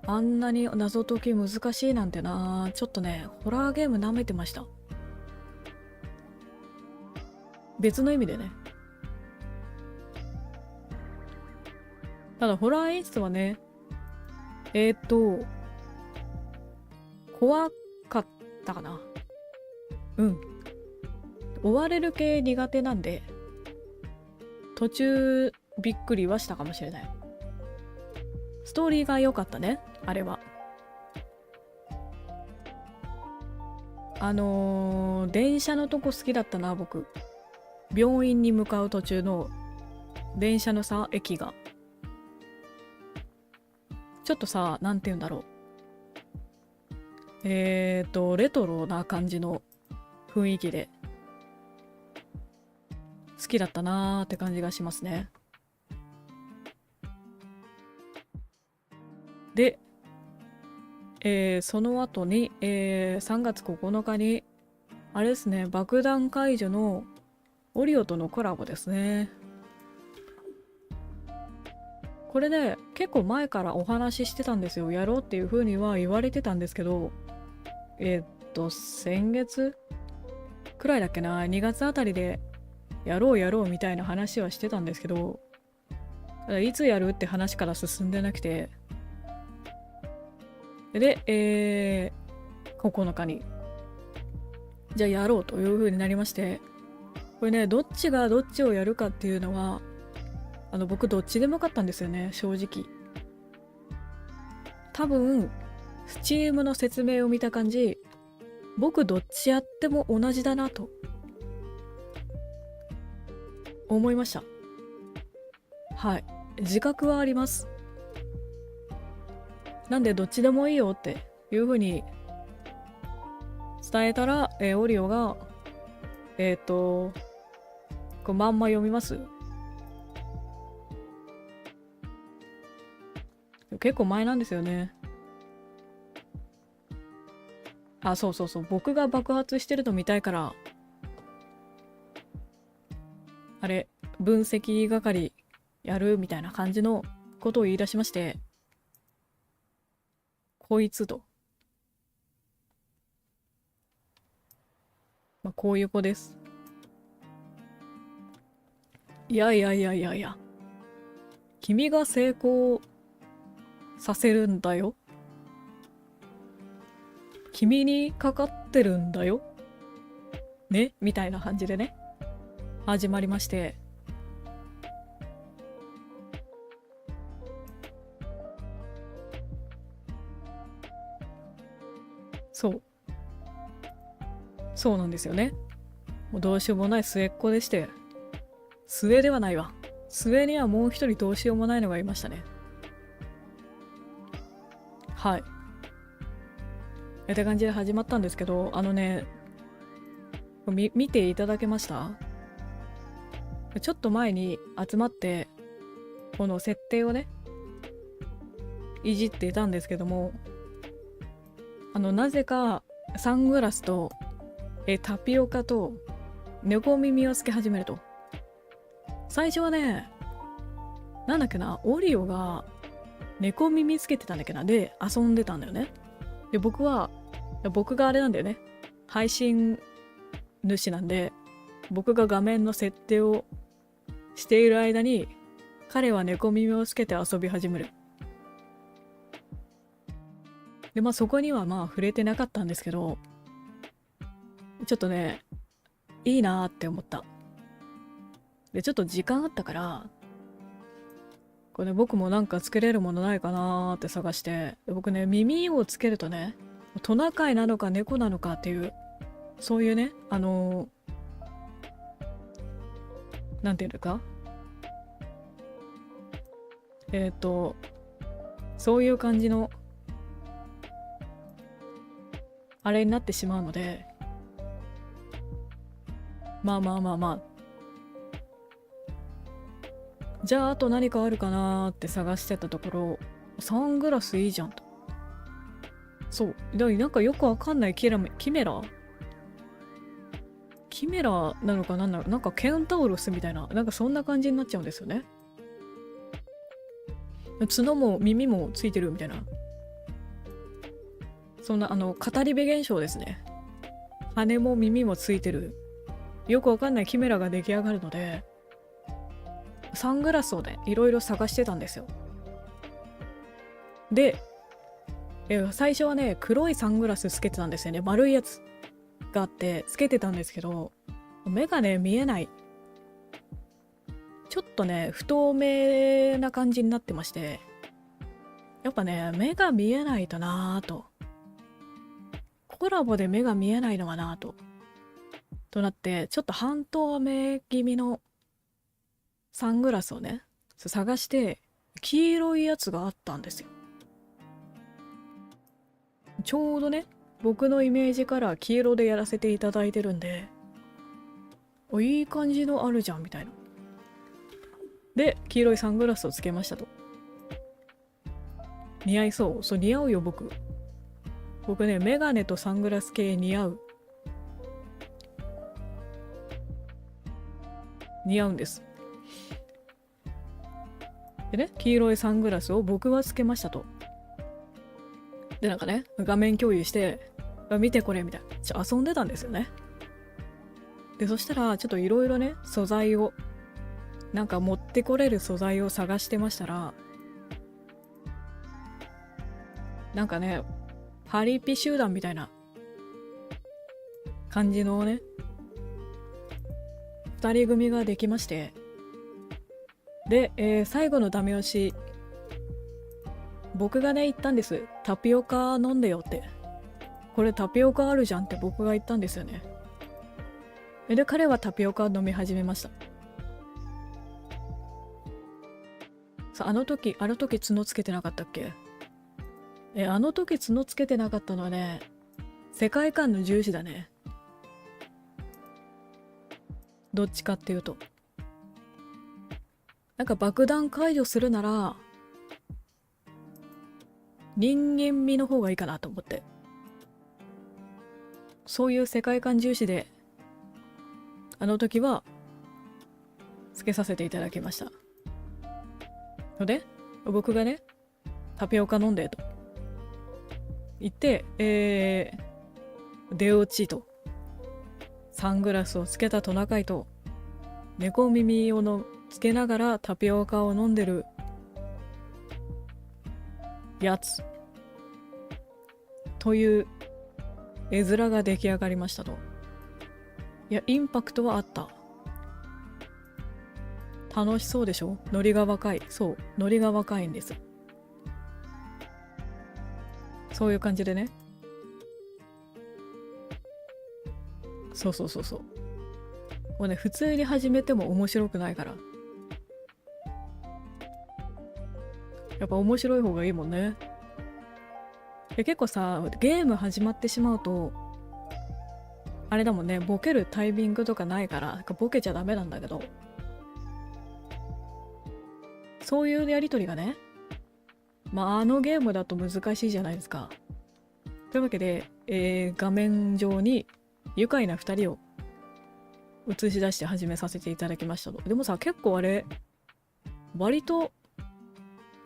あんなに謎解き難しいなんてな。ちょっとね、ホラーゲーム舐めてました。別の意味でね。ただホラー演出はね、怖かったかな。うん。追われる系苦手なんで、途中びっくりはしたかもしれない。ストーリーが良かったね、あれは。電車のとこ好きだったな、僕。病院に向かう途中の電車のさ、駅が。ちょっとさ、なんて言うんだろう。レトロな感じの雰囲気で好きだったなーって感じがしますね。で、その後に、3月9日にあれですね、爆弾解除のオリオとのコラボですね。これね、結構前からお話ししてたんですよ。やろうっていう風には言われてたんですけど、先月くらいだっけな、2月あたりでやろうみたいな話はしてたんですけど、いつやるって話から進んでなくて、で、9日にじゃあやろうという風になりまして、これね、どっちがどっちをやるかっていうのは、僕どっちでもよかったんですよね、正直。多分、Steam の説明を見た感じ、僕どっちやっても同じだなと思いました。はい。自覚はあります。なんでどっちでもいいよっていう風に伝えたら、オリオが、これまんま読みます？結構前なんですよね。あ、そうそうそう。僕が爆発してるの見たいから、あれ、分析係やるみたいな感じのことを言い出しまして、こいつと。まあ、こういう子です。いやいやいやいやいや。君が成功させるんだよ。君にかかってるんだよ。ねみたいな感じでね。始まりまして。そう。そうなんですよね。もうどうしようもない末っ子でして。末ではないわ。末にはもう一人どうしようもないのがいましたね。はい。って感じで始まったんですけど、見ていただけました？ちょっと前に集まって、この設定をね、いじっていたんですけども、なぜかサングラスと、タピオカと猫耳をつけ始めると。最初はね、なんだっけな、オリオが猫耳つけてたんだっけな、で遊んでたんだよね。で、僕があれなんだよね。配信主なんで、僕が画面の設定をしている間に、彼は猫耳をつけて遊び始める。で、まあそこにはまあ触れてなかったんですけど、ちょっとね、いいなーって思った。で、ちょっと時間あったから、これね、僕もなんかつけれるものないかなーって探して、で僕ね、耳をつけるとね、トナカイなのか猫なのかっていう、そういうね、なんていうのか、そういう感じのあれになってしまうので、まあじゃああと何かあるかなーって探してたところ、サングラスいいじゃんと。そう。なんかよくわかんないキメラキメラなのかなんなの、なんかケンタウロスみたいな、なんかそんな感じになっちゃうんですよね。角も耳もついてるみたいな、そんな語り部現象ですね。羽も耳もついてる、よくわかんないキメラが出来上がるので、サングラスをねいろいろ探してたんですよ。で最初はね黒いサングラスつけてたんですよね。丸いやつがあってつけてたんですけど、目がね見えない、ちょっとね不透明な感じになってまして、やっぱね目が見えないとなぁと、コラボで目が見えないのはなぁとなって、ちょっと半透明気味のサングラスをね探して、黄色いやつがあったんですよ。ちょうどね僕のイメージカラー黄色でやらせていただいてるんで、いい感じのあるじゃんみたいな。で黄色いサングラスをつけましたと。似合いそう、そう似合うよ僕ねメガネとサングラス系似合うんです。でね黄色いサングラスを僕はつけましたと。でなんかね画面共有して見てこれみたいな、遊んでたんですよね。でそしたらちょっといろいろね素材をなんか持ってこれる素材を探してましたら、なんかねハリピ集団みたいな感じのね2人組ができまして、で、最後のダメ押し僕がね言ったんです。タピオカ飲んでよって、これタピオカあるじゃんって僕が言ったんですよね。で彼はタピオカ飲み始めました。さあ、あの時角つけてなかったっけ。あの時角つけてなかったのはね世界観の重視だね。どっちかっていうと、なんか爆弾解除するなら人間味の方がいいかなと思って、そういう世界観重視であの時はつけさせていただきましたので、僕がねタピオカ飲んでと言って、出落ちとサングラスをつけたトナカイと猫耳をつけながらタピオカを飲んでるやつという絵面が出来上がりましたと。いやインパクトはあった。楽しそうでしょ。ノリが若い。そうノリが若いんです。そういう感じでね、そうもうね普通に始めても面白くないから、やっぱ面白い方がいいもんね。結構さゲーム始まってしまうとあれだもんね、ボケるタイミングとかないから、ボケちゃダメなんだけど、そういうやりとりがね、あのゲームだと難しいじゃないですか。というわけで、画面上に愉快な2人を映し出して始めさせていただきましたと。でもさ結構あれ割と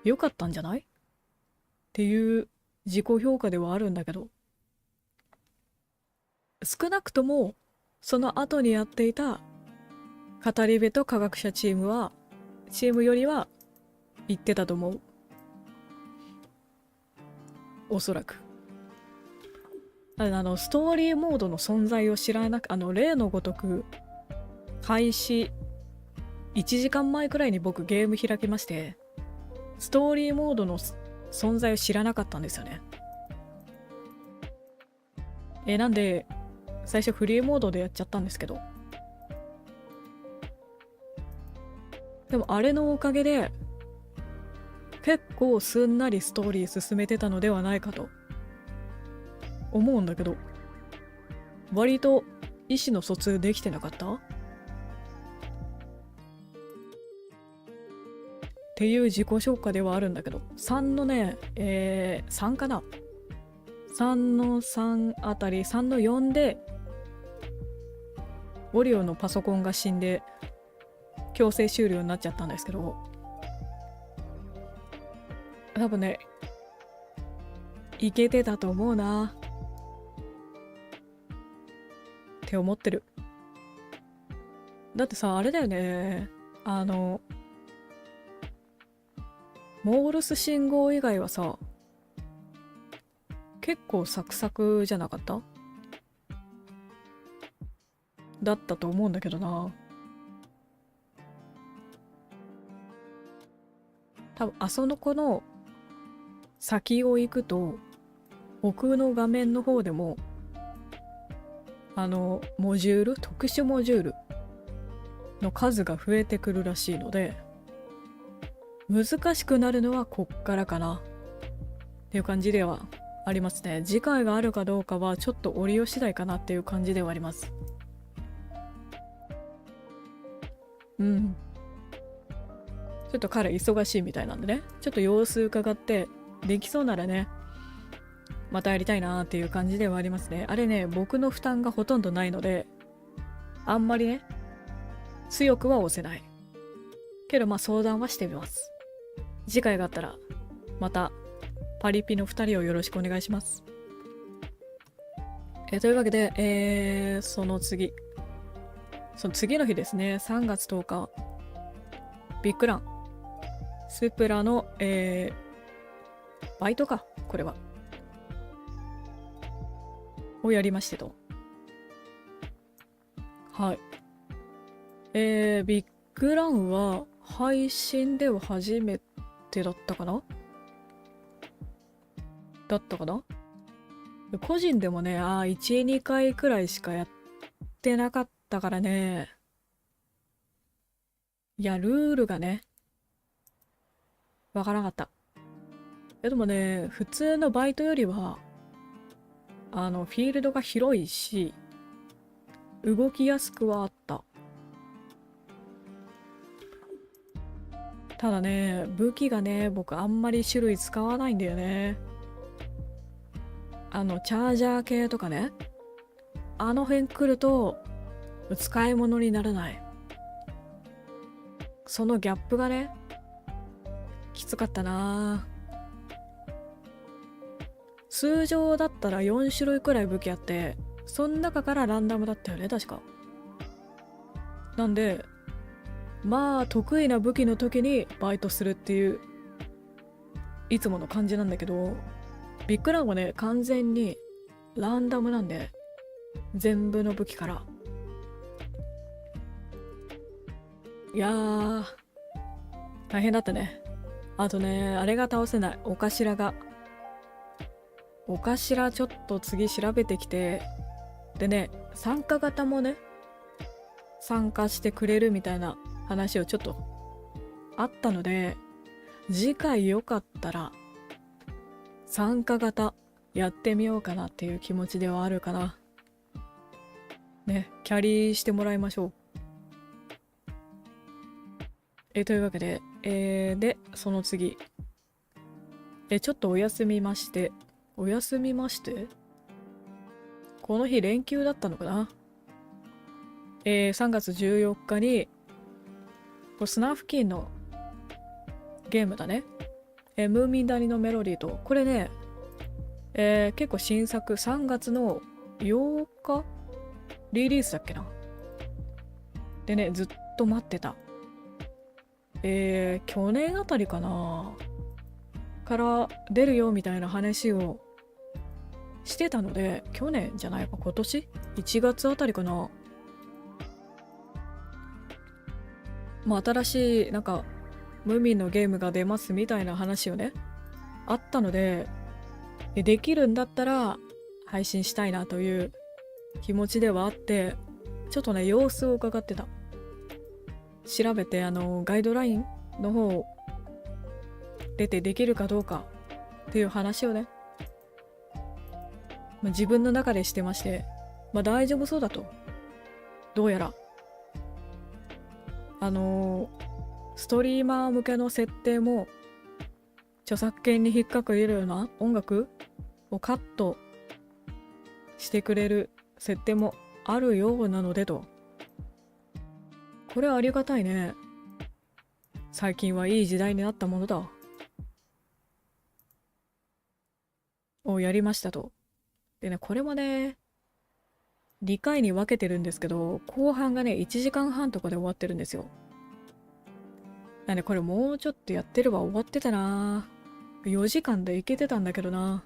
良かったんじゃないっていう自己評価ではあるんだけど、少なくともその後にやっていた語り部と科学者チームよりは言ってたと思う。おそらくストーリーモードの存在を知らなく、例のごとく開始1時間前くらいに僕ゲーム開きまして、ストーリーモードの存在を知らなかったんですよね。なんで最初フリーモードでやっちゃったんですけど、でもあれのおかげで結構すんなりストーリー進めてたのではないかと思うんだけど、割と意思の疎通できてなかったっていう自己紹介ではあるんだけど、3のね、3かな、3の3あたり3の4でオリオのパソコンが死んで強制終了になっちゃったんですけど、多分ねいけてたと思うなって思ってる。だってさ、あれだよね、モールス信号以外はさ結構サクサクじゃなかっただったと思うんだけどな。多分あそこの先を行くと奥の画面の方でもモジュール、特殊モジュールの数が増えてくるらしいので、難しくなるのはこっからかなっていう感じではありますね。次回があるかどうかはちょっと折りよ次第かなっていう感じではあります。うん。ちょっと彼忙しいみたいなんでね、ちょっと様子伺ってできそうならねまたやりたいなーっていう感じではありますね。あれね、僕の負担がほとんどないのであんまりね強くは押せないけど、まあ相談はしてみます。次回があったらまたパリピの2人をよろしくお願いします。というわけで、その次の日ですね、3月10日ビッグランスプラの、バイトか、これはをやりましてと。はい。ビッグランは配信では初めてだったかな個人でもね、1、2回くらいしかやってなかったからね。いや、ルールがね、わからなかった。でもね、普通のバイトよりは、フィールドが広いし、動きやすくはあった。ただね、武器がね、僕あんまり種類使わないんだよね。チャージャー系とかね、あの辺来ると使い物にならない。そのギャップがね、きつかったな。通常だったら4種類くらい武器あって、その中からランダムだったよね、確か。なんで、まあ得意な武器の時にバイトするっていういつもの感じなんだけど、ビッグランはね完全にランダムなんで、全部の武器から。いやー大変だったね。あとね、あれが倒せない、お頭が。お頭ちょっと次調べてきて、でね、参加型もね参加してくれるみたいな話をちょっとあったので、次回よかったら参加型やってみようかなっていう気持ちではあるかな。ね、キャリーしてもらいましょう。というわけで、で、その次。ちょっとお休みまして、この日連休だったのかな。3月14日に、スナフキンのゲームだね。ムーミン谷のメロディーと、これね、結構新作、3月の8日リリースだっけな。でね、ずっと待ってた。去年あたりかなから出るよみたいな話をしてたので、去年じゃないか、今年1月あたりかな。まあ新しいなんかムーミンのゲームが出ますみたいな話をねあったので、できるんだったら配信したいなという気持ちではあって、ちょっとね様子を伺ってた。調べてガイドラインの方を出てできるかどうかっていう話をね、自分の中でしてまして、大丈夫そうだと。どうやらストリーマー向けの設定も著作権に引っかかるような音楽をカットしてくれる設定もあるようなのでとこれはありがたいね。最近はいい時代になったものだ。をやりましたと。でね、これもね、2回に分けてるんですけど、後半がね、1時間半とかで終わってるんですよ。なんでこれもうちょっとやってれば終わってたな。4時間でいけてたんだけどな。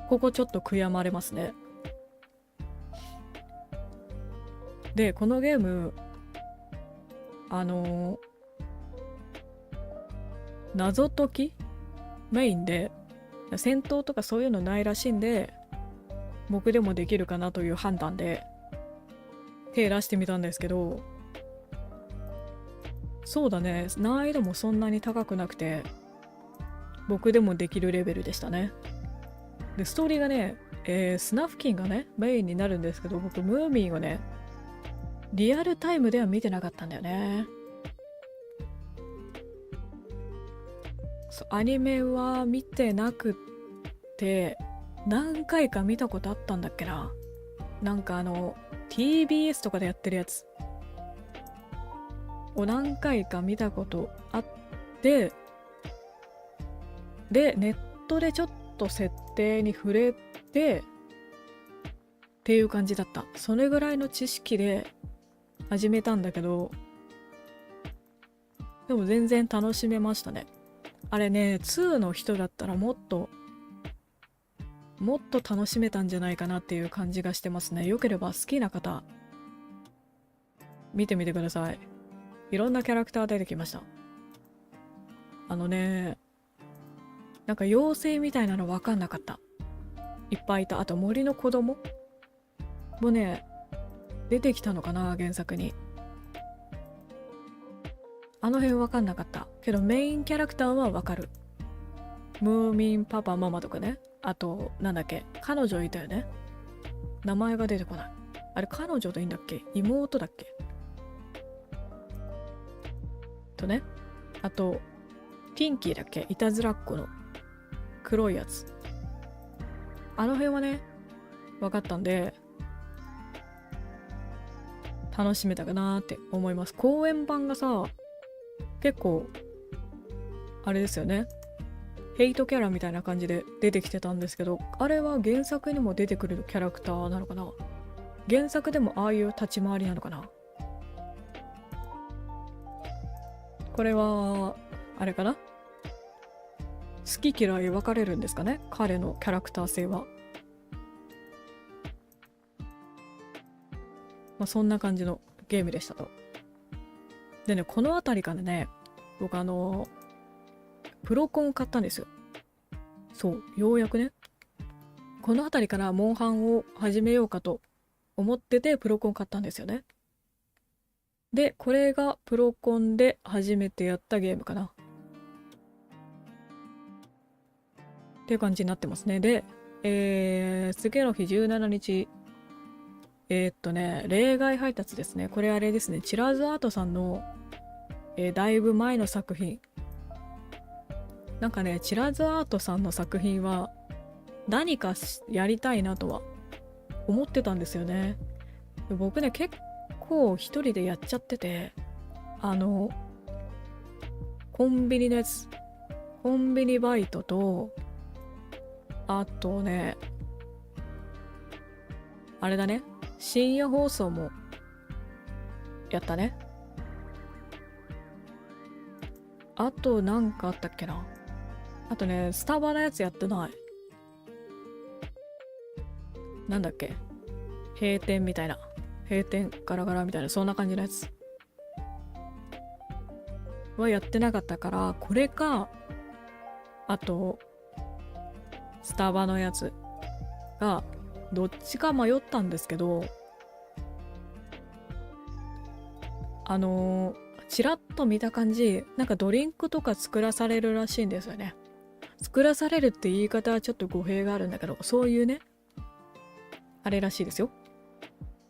ここちょっと悔やまれますね。で、このゲーム、謎解きメインで、戦闘とかそういうのないらしいんで、僕でもできるかなという判断で手出してみたんですけど、そうだね、難易度もそんなに高くなくて僕でもできるレベルでしたね。でストーリーがね、スナフキンがねメインになるんですけど、僕ムーミンをねリアルタイムでは見てなかったんだよね。アニメは見てなくって何回か見たことあったんだっけな。なんかTBS とかでやってるやつを何回か見たことあって、でネットでちょっと設定に触れてっていう感じだった。それぐらいの知識で始めたんだけど、でも全然楽しめましたね。あれね、2の人だったらもっと楽しめたんじゃないかなっていう感じがしてますね。よければ好きな方見てみてください。いろんなキャラクター出てきました。なんか妖精みたいなの分かんなかった。いっぱいいた。あと森の子供もね出てきたのかな、原作に。あの辺分かんなかったけどメインキャラクターは分かる。ムーミンパパママとかね。あとなんだっけ、彼女いたよね。名前が出てこない。あれ彼女でいいんだっけ、妹だっけとね。あとピンキーだっけ、いたずらっ子の黒いやつ。あの辺はね分かったんで楽しめたかなって思います。公演版がさ結構あれですよね、ヘイトキャラみたいな感じで出てきてたんですけど、あれは原作にも出てくるキャラクターなのかな。原作でもああいう立ち回りなのかな。これはあれかな、好き嫌い分かれるんですかね、彼のキャラクター性は。まあそんな感じのゲームでしたと。でね、この辺りからね、僕プロコンを買ったんですよ。そう、ようやくね。この辺りからモンハンを始めようかと思っててプロコン買ったんですよね。で、これがプロコンで初めてやったゲームかな。っていう感じになってますね。で、次の日17日、例外配達ですね。これあれですね。チラーズアートさんの、だいぶ前の作品。なんかね、チラーズアートさんの作品は何かやりたいなとは思ってたんですよね。で僕ね、結構一人でやっちゃってて、コンビニのやつ、コンビニバイトと、あとね、あれだね、深夜放送もやったね。あとなんかあったっけな。あとね、スタバのやつやってない。なんだっけ、閉店みたいな。閉店ガラガラみたいな、そんな感じのやつはやってなかったから、これか、あと、スタバのやつが、どっちか迷ったんですけど、ちらっと見た感じ、なんかドリンクとか作らされるらしいんですよね。作らされるって言い方はちょっと語弊があるんだけど、そういうね、あれらしいですよ。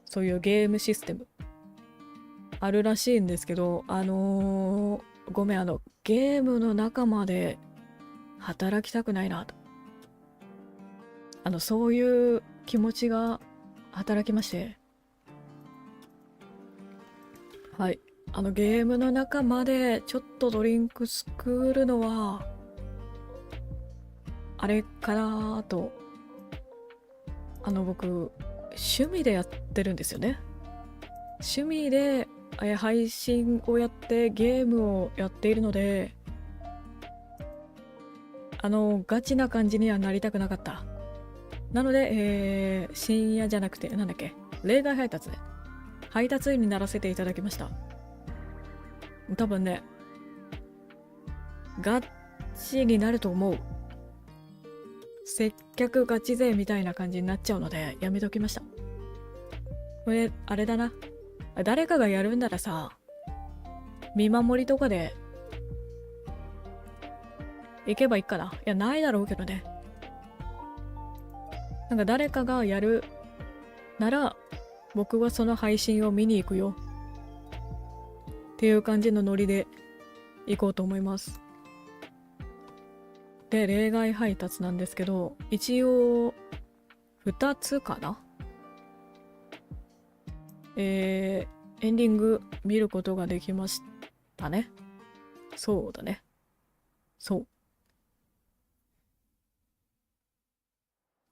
そういうゲームシステムあるらしいんですけど、ごめん、ゲームの中まで働きたくないなと。そういう気持ちが働きまして、はい。ゲームの中までちょっとドリンク作るのは、あれかなと。僕、趣味でやってるんですよね。趣味で配信をやってゲームをやっているので、ガチな感じにはなりたくなかった。なので、深夜じゃなくて、なんだっけ、例外配達で、配達員にならせていただきました。多分ね、ガチになると思う。接客ガチ勢みたいな感じになっちゃうので、やめときました。これ、あれだな。誰かがやるんならさ、見守りとかで、行けばいいかな。いや、ないだろうけどね。なんか誰かがやるなら、僕はその配信を見に行くよ。っていう感じのノリで行こうと思います。で、例外配達なんですけど、一応、2つかな。エンディング見ることができましたね。そうだね。そう。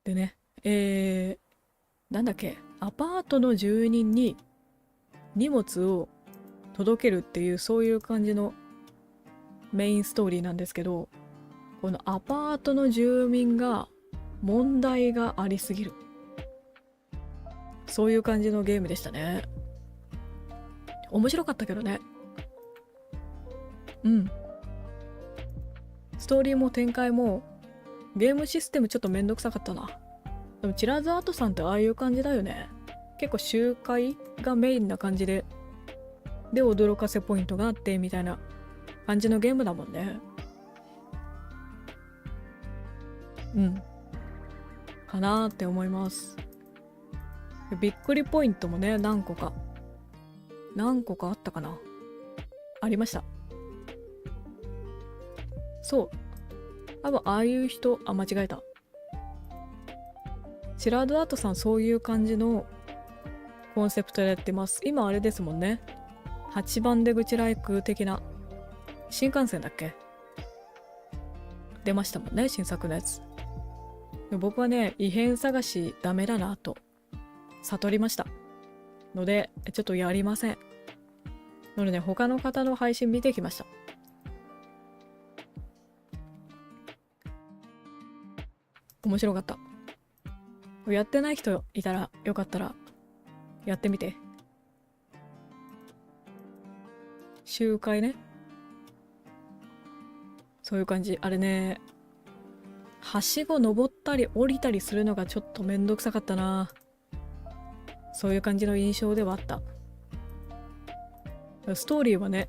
でね、なんだっけ、アパートの住人に荷物を届けるっていう、そういう感じのメインストーリーなんですけど、このアパートの住民が問題がありすぎる。そういう感じのゲームでしたね。面白かったけどね。うん。ストーリーも展開も、ゲームシステムちょっとめんどくさかったな。でもチラーズアートさんってああいう感じだよね。結構周回がメインな感じで、で驚かせポイントがあってみたいな感じのゲームだもんね。うん。かなーって思います。びっくりポイントもね、何個かあったかな。ありました。そう。多分ああいう人、間違えた。チラードアートさんそういう感じのコンセプトでやってます。今あれですもんね。8番出口ライク的な。新幹線だっけ出ましたもんね、新作のやつ。僕はね、異変探しダメだなと悟りました。ので、ちょっとやりません。のでね、他の方の配信見てきました。面白かった。やってない人いたらよかったらやってみて。周回ね。そういう感じ。あれね、はしご登ったり降りたりするのがちょっとめんどくさかったな。そういう感じの印象ではあった。ストーリーはね、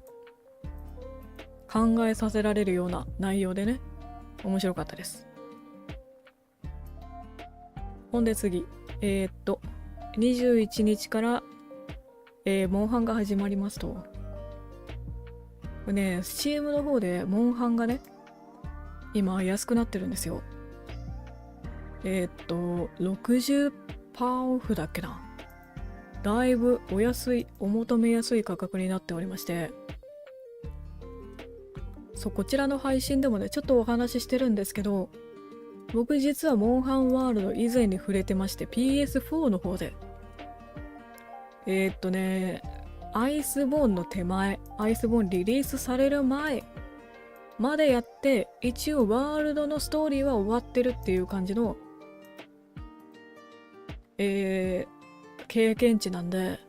考えさせられるような内容でね、面白かったです。ほんで次、21日から、モンハンが始まりますと。これね、Steam の方でモンハンがね、今安くなってるんですよ。60% オフだっけな。だいぶお安い、お求めやすい価格になっておりまして、そう、こちらの配信でもね、ちょっとお話ししてるんですけど、僕実はモンハンワールド以前に触れてまして、PS4 の方で。アイスボーンの手前、アイスボーンリリースされる前までやって、一応ワールドのストーリーは終わってるっていう感じの、経験値なんで、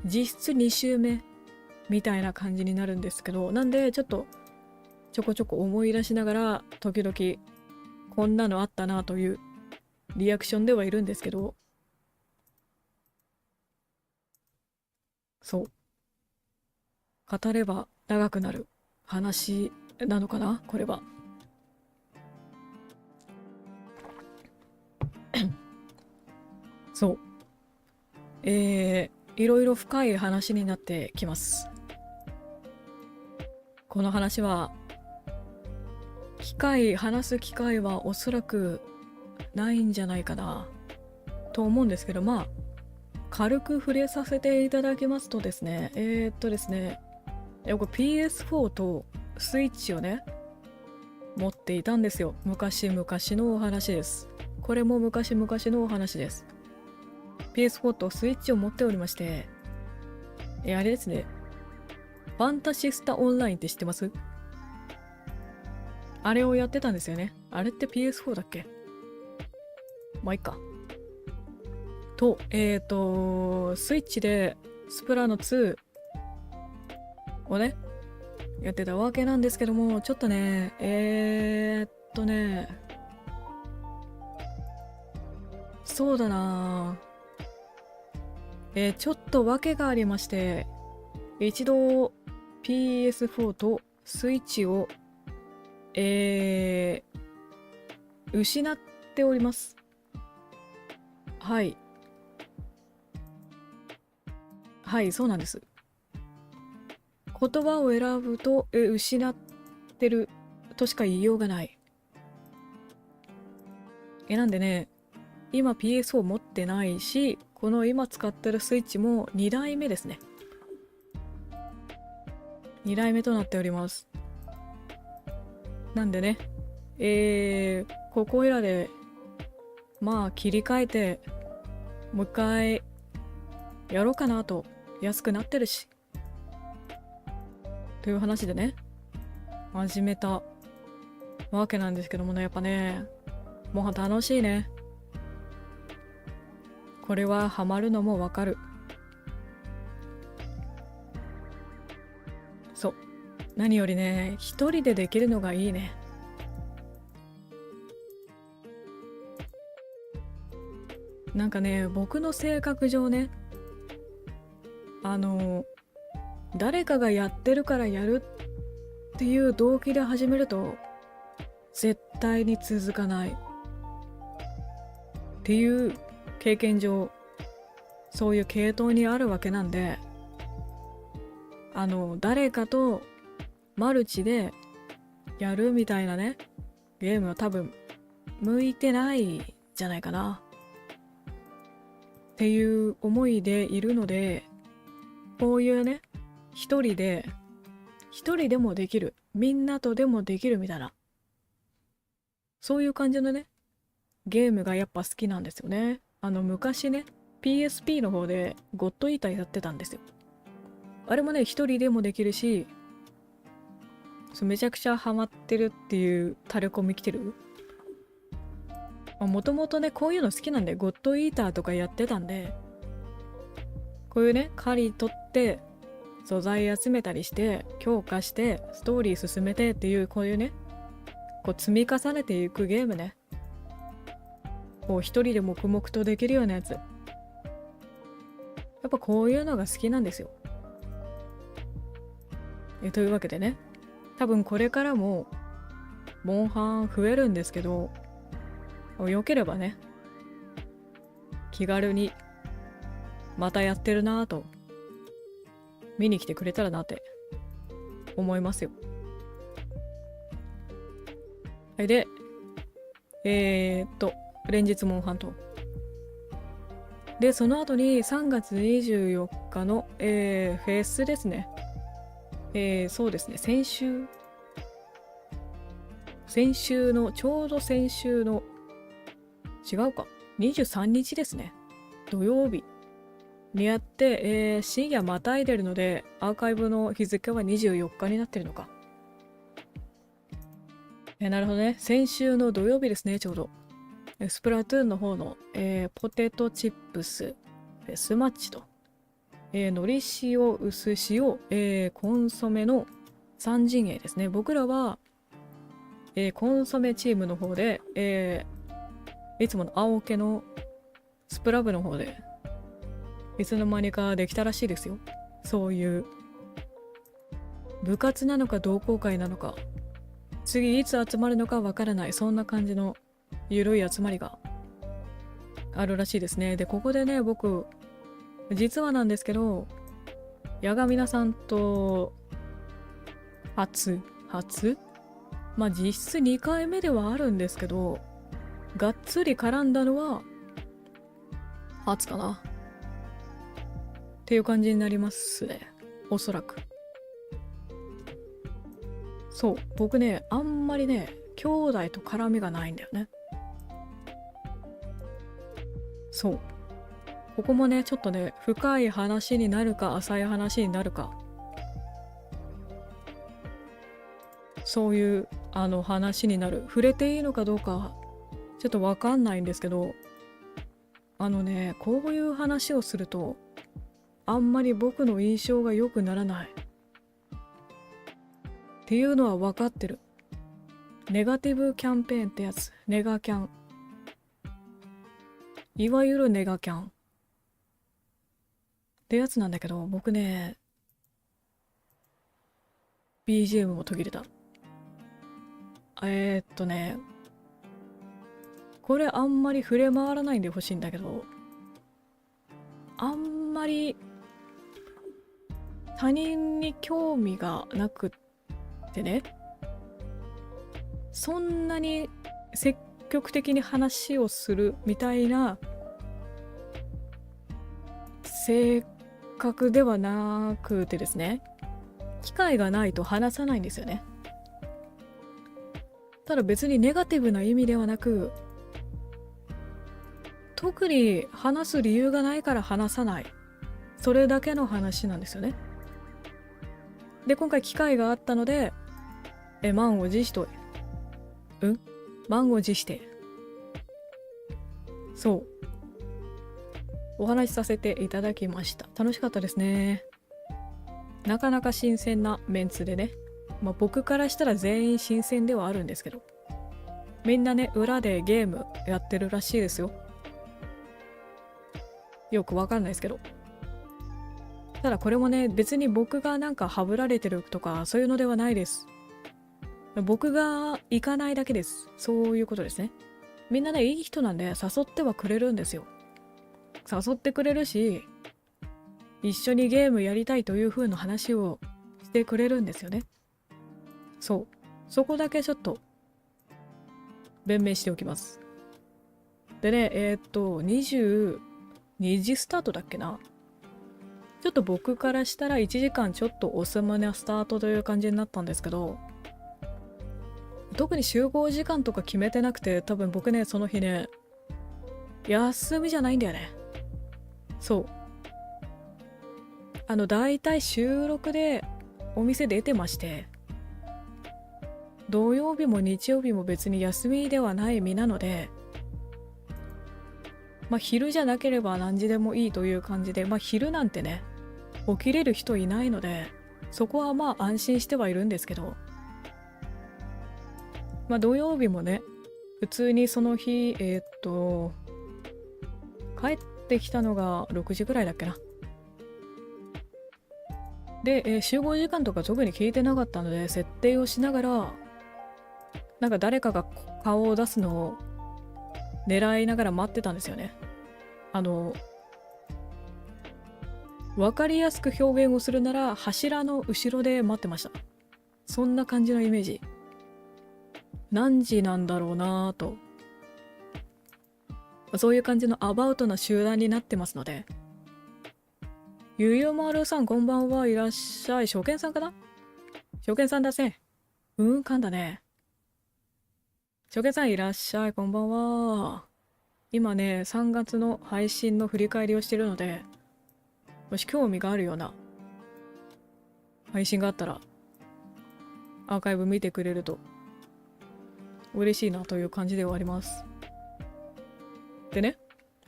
実質2周目みたいな感じになるんですけど、なんでちょっとちょこちょこ思い出しながら、時々こんなのあったなというリアクションではいるんですけど、そう。語れば長くなる話なのかなこれは。そう。いろいろ深い話になってきます。この話は、話す機会はおそらくないんじゃないかなと思うんですけど、まあ、軽く触れさせていただきますとですね、ですね、僕 PS4 とスイッチをね、持っていたんですよ。昔々のお話です。これも昔々のお話です。PS4 とスイッチを持っておりまして、あれですね、ファンタシスタオンラインって知ってます？あれをやってたんですよね。あれって PS4 だっけ？まあいいか。と、スイッチでスプラの2をね、やってたわけなんですけども、ちょっとね、そうだなちょっと訳がありまして、一度 PS4 とスイッチを、失っております。はい。はい、そうなんです。言葉を選ぶと、失ってるとしか言いようがない。なんでね、今 PS4 持ってないし、この今使ってるスイッチも2代目ですね。2代目となっております。なんでね、ここいらで、まあ切り替えて、もう一回やろうかなと。安くなってるし。という話でね、始めたわけなんですけどもね、やっぱね、もう楽しいね。これはハマるのもわかる。そう。何よりね、一人でできるのがいいね。なんかね、僕の性格上ね、誰かがやってるからやるっていう動機で始めると、絶対に続かない。っていう経験上、そういう系統にあるわけなんで、誰かとマルチでやるみたいなね、ゲームは多分向いてないじゃないかな。っていう思いでいるので、こういうね、一人でもできる、みんなとでもできるみたいな、そういう感じのね、ゲームがやっぱ好きなんですよね。昔ね、PSP の方でゴッドイーターやってたんですよ。あれもね、一人でもできるし、めちゃくちゃハマってるっていうタレコミ来てる。もともとね、こういうの好きなんで、ゴッドイーターとかやってたんで、こういうね、狩り取って、素材集めたりして、強化して、ストーリー進めてっていう、こういうね、こう積み重ねていくゲームね。こう一人で黙々とできるようなやつ。やっぱこういうのが好きなんですよ。というわけでね、多分これからも、モンハン増えるんですけど、よければね、気軽に、またやってるなぁと、見に来てくれたらなって思いますよ。で、連日モンハンと。で、その後に3月24日の、フェスですね。そうですね、先週の、ちょうど先週の、違うか、23日ですね。土曜日にやって、深夜またいでるので、アーカイブの日付は24日になってるのか。なるほどね。先週の土曜日ですね、ちょうど。スプラトゥーンの方の、ポテトチップスフェスマッチと、海苔塩、薄塩、コンソメの3陣営ですね。僕らは、コンソメチームの方で、いつもの青系のスプラ部の方で、いつの間にかできたらしいですよ。そういう、部活なのか同好会なのか、次いつ集まるのかわからない、そんな感じのゆるい集まりがあるらしいですね。で、ここでね、僕、実はなんですけど、八神さんと初まあ実質2回目ではあるんですけど、がっつり絡んだのは初かな。ていう感じになりますね。おそらく。そう、僕ね、あんまりね、兄弟と絡みがないんだよね。そう。ここもね、ちょっとね、深い話になるか、浅い話になるか。そういう話になる。触れていいのかどうか、ちょっとわかんないんですけど、こういう話をすると、あんまり僕の印象が良くならない。っていうのは分かってる。ネガティブキャンペーンってやつ。ネガキャン。いわゆるネガキャン。ってやつなんだけど、僕ね、BGM も途切れた。これあんまり触れ回らないんでほしいんだけど、あんまり他人に興味がなくってね、そんなに積極的に話をするみたいな性格ではなくてですね、機会がないと話さないんですよね。ただ別にネガティブな意味ではなく、特に話す理由がないから話さない。それだけの話なんですよね。で、今回機会があったので、満を持して、満を持して、そう、お話しさせていただきました。楽しかったですね。なかなか新鮮なメンツでね。僕からしたら全員新鮮ではあるんですけど。みんなね、裏でゲームやってるらしいですよ。よくわかんないですけど。ただこれもね、別に僕がなんかハブられてるとかそういうのではないです。僕が行かないだけです。そういうことですね。みんなね、いい人なんで誘ってはくれるんですよ。誘ってくれるし、一緒にゲームやりたいという風な話をしてくれるんですよね。そう。そこだけちょっと弁明しておきます。でね、22時スタートだっけな。ちょっと僕からしたら1時間ちょっと遅めなスタートという感じになったんですけど、特に集合時間とか決めてなくて、多分僕ね、その日ね、休みじゃないんだよね。そう。だいたい収録でお店出てまして、土曜日も日曜日も別に休みではない身なので、昼じゃなければ何時でもいいという感じで、昼なんてね、起きれる人いないので、そこは安心してはいるんですけど、土曜日もね、普通にその日、帰ってきたのが6時ぐらいだっけな。で、集合時間とか特に聞いてなかったので、設定をしながら、なんか誰かが顔を出すのを狙いながら待ってたんですよね。わかりやすく表現をするなら、柱の後ろで待ってました。そんな感じのイメージ。何時なんだろうなぁと。そういう感じのアバウトな集団になってますので。ゆゆまるさんこんばんはいらっしゃい。初見さんかな？初見さんだぜ。噛んだね。初見さんいらっしゃい。こんばんは。今ね、3月の配信の振り返りをしてるので、もし興味があるような配信があったら、アーカイブ見てくれると嬉しいなという感じではあります。でね、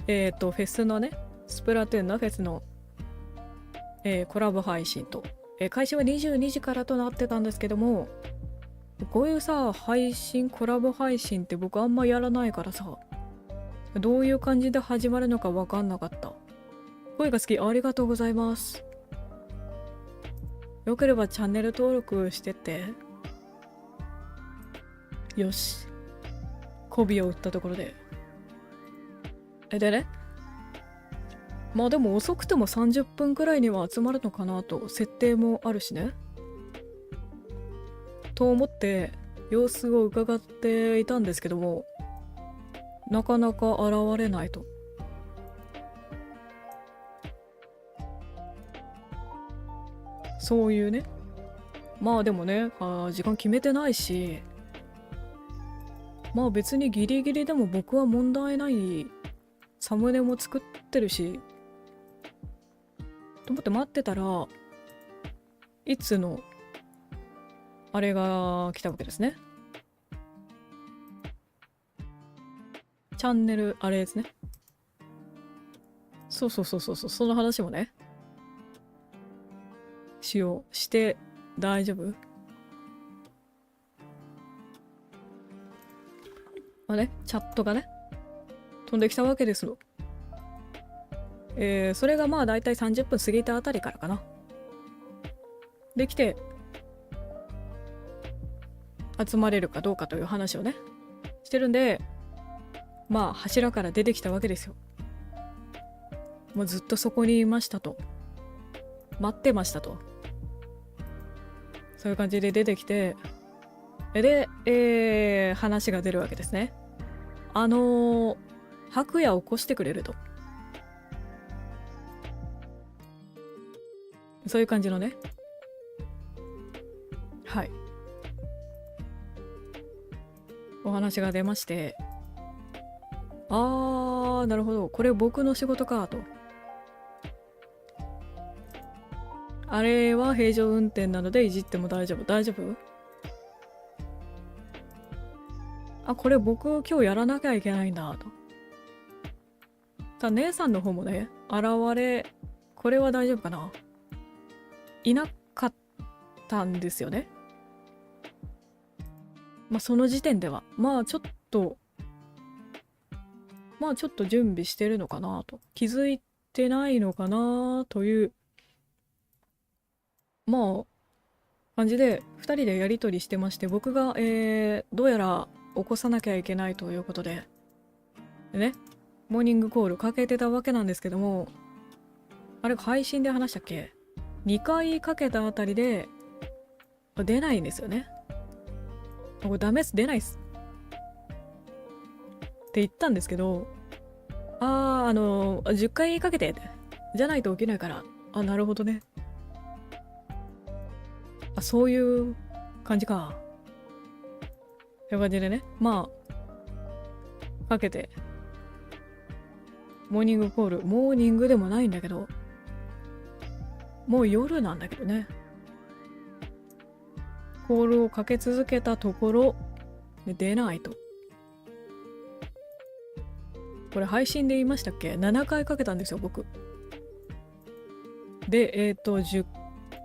フェスのね、スプラトゥーンのフェスの、コラボ配信と、開始は22時からとなってたんですけども、こういうさ、配信、コラボ配信って僕あんまやらないからさ、どういう感じで始まるのか分かんなかった。声が好き、ありがとうございます。よければチャンネル登録してって。よし。媚びを打ったところで。でね。でも遅くても30分くらいには集まるのかなと、設定もあるしね。と思って様子を伺っていたんですけども、なかなか現れないと。そういうね。まあでもね、時間決めてないし、まあ別にギリギリでも僕は問題ないサムネも作ってるし、と思って待ってたら、いつのあれが来たわけですね。チャンネルあれですね。そうそうそうそう、その話もね、して大丈夫？まあね、チャットがね、飛んできたわけですよ。それがまあだいたい30分過ぎたあたりからかな。できて、集まれるかどうかという話をね、してるんで、まあ柱から出てきたわけですよ。もうずっとそこにいましたと。待ってましたと。そういう感じで出てきて、で、話が出るわけですね。白夜を起こしてくれると。そういう感じのね。はい。お話が出まして、なるほど。これ僕の仕事かと。あれは平常運転なのでいじっても大丈夫。大丈夫？これ僕今日やらなきゃいけないんだと。さあ姉さんの方もね、これは大丈夫かな？いなかったんですよね。まあその時点では。まあちょっと準備してるのかなと。気づいてないのかなという、まあ、感じで2人でやり取りしてまして、僕が、どうやら起こさなきゃいけないということで、ね、モーニングコールかけてたわけなんですけども、あれ配信で話したっけ？ 2 回かけたあたりで、出ないんですよね。これダメっす、出ないっす。って言ったんですけど、10回かけて、じゃないと起きないから。なるほどね。そういう感じか。という感じでね、まあ、かけて、モーニングコール、モーニングでもないんだけど、もう夜なんだけどね。コールをかけ続けたところ、出ないと。これ配信で言いましたっけ？ 7 回かけたんですよ、僕。で、10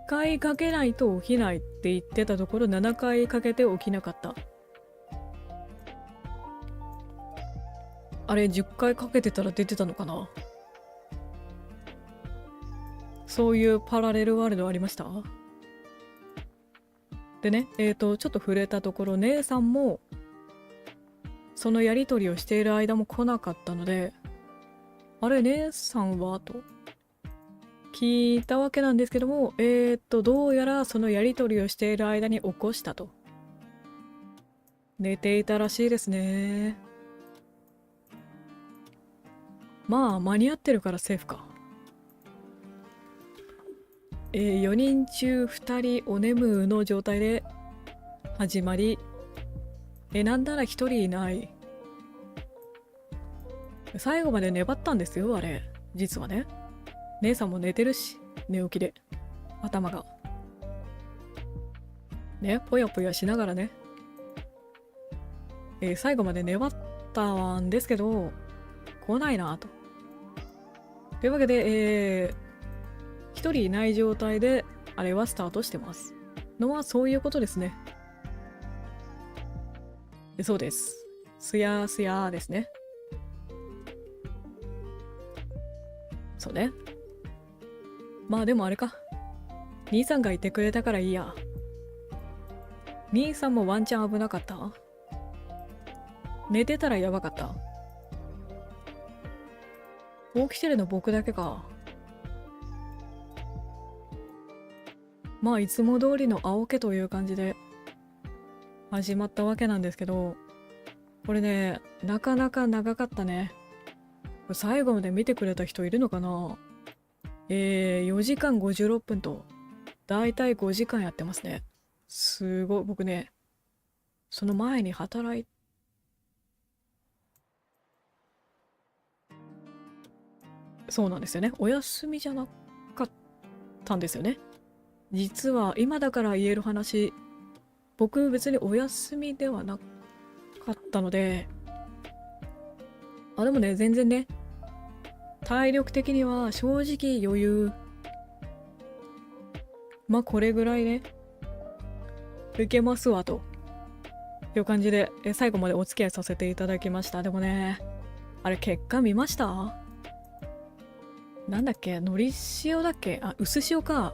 回かけないと起きないって言ってたところ、7回かけて起きなかった。あれ、10回かけてたら出てたのかな？そういうパラレルワールドありました？でね、ちょっと触れたところ、姉さんも、そのやりとりをしている間も来なかったので、あれ、姉さんはと聞いたわけなんですけども、どうやらそのやりとりをしている間に起こしたと。寝ていたらしいですね。まあ、間に合ってるからセーフか。4人中2人お眠の状態で始まり、なんなら1人いない。最後まで粘ったんですよ、あれ。実はね。姉さんも寝てるし、寝起きで。頭が。ね、ぽやぽやしながらね。最後まで粘ったんですけど、来ないなと。というわけで、一人いない状態で、あれはスタートしてます。のは、そういうことですね。そうです。すやすやですね。そうね。まあでもあれか。兄さんがいてくれたからいいや。兄さんもワンチャン危なかった？寝てたらやばかった？起きてるの僕だけか。まあいつも通りの青気という感じで始まったわけなんですけど、これね、なかなか長かったね。最後まで見てくれた人いるのかな？4時間56分とだいたい5時間やってますね。すごい。僕ね、その前にそうなんですよね。お休みじゃなかったんですよね。実は今だから言える話、僕別にお休みではなかったので、でもね、全然ね、体力的には正直余裕。まあこれぐらいね、いけますわという感じで、最後までお付き合いさせていただきました。でもね、あれ結果見ました？なんだっけ、のり塩だっけ、薄塩か。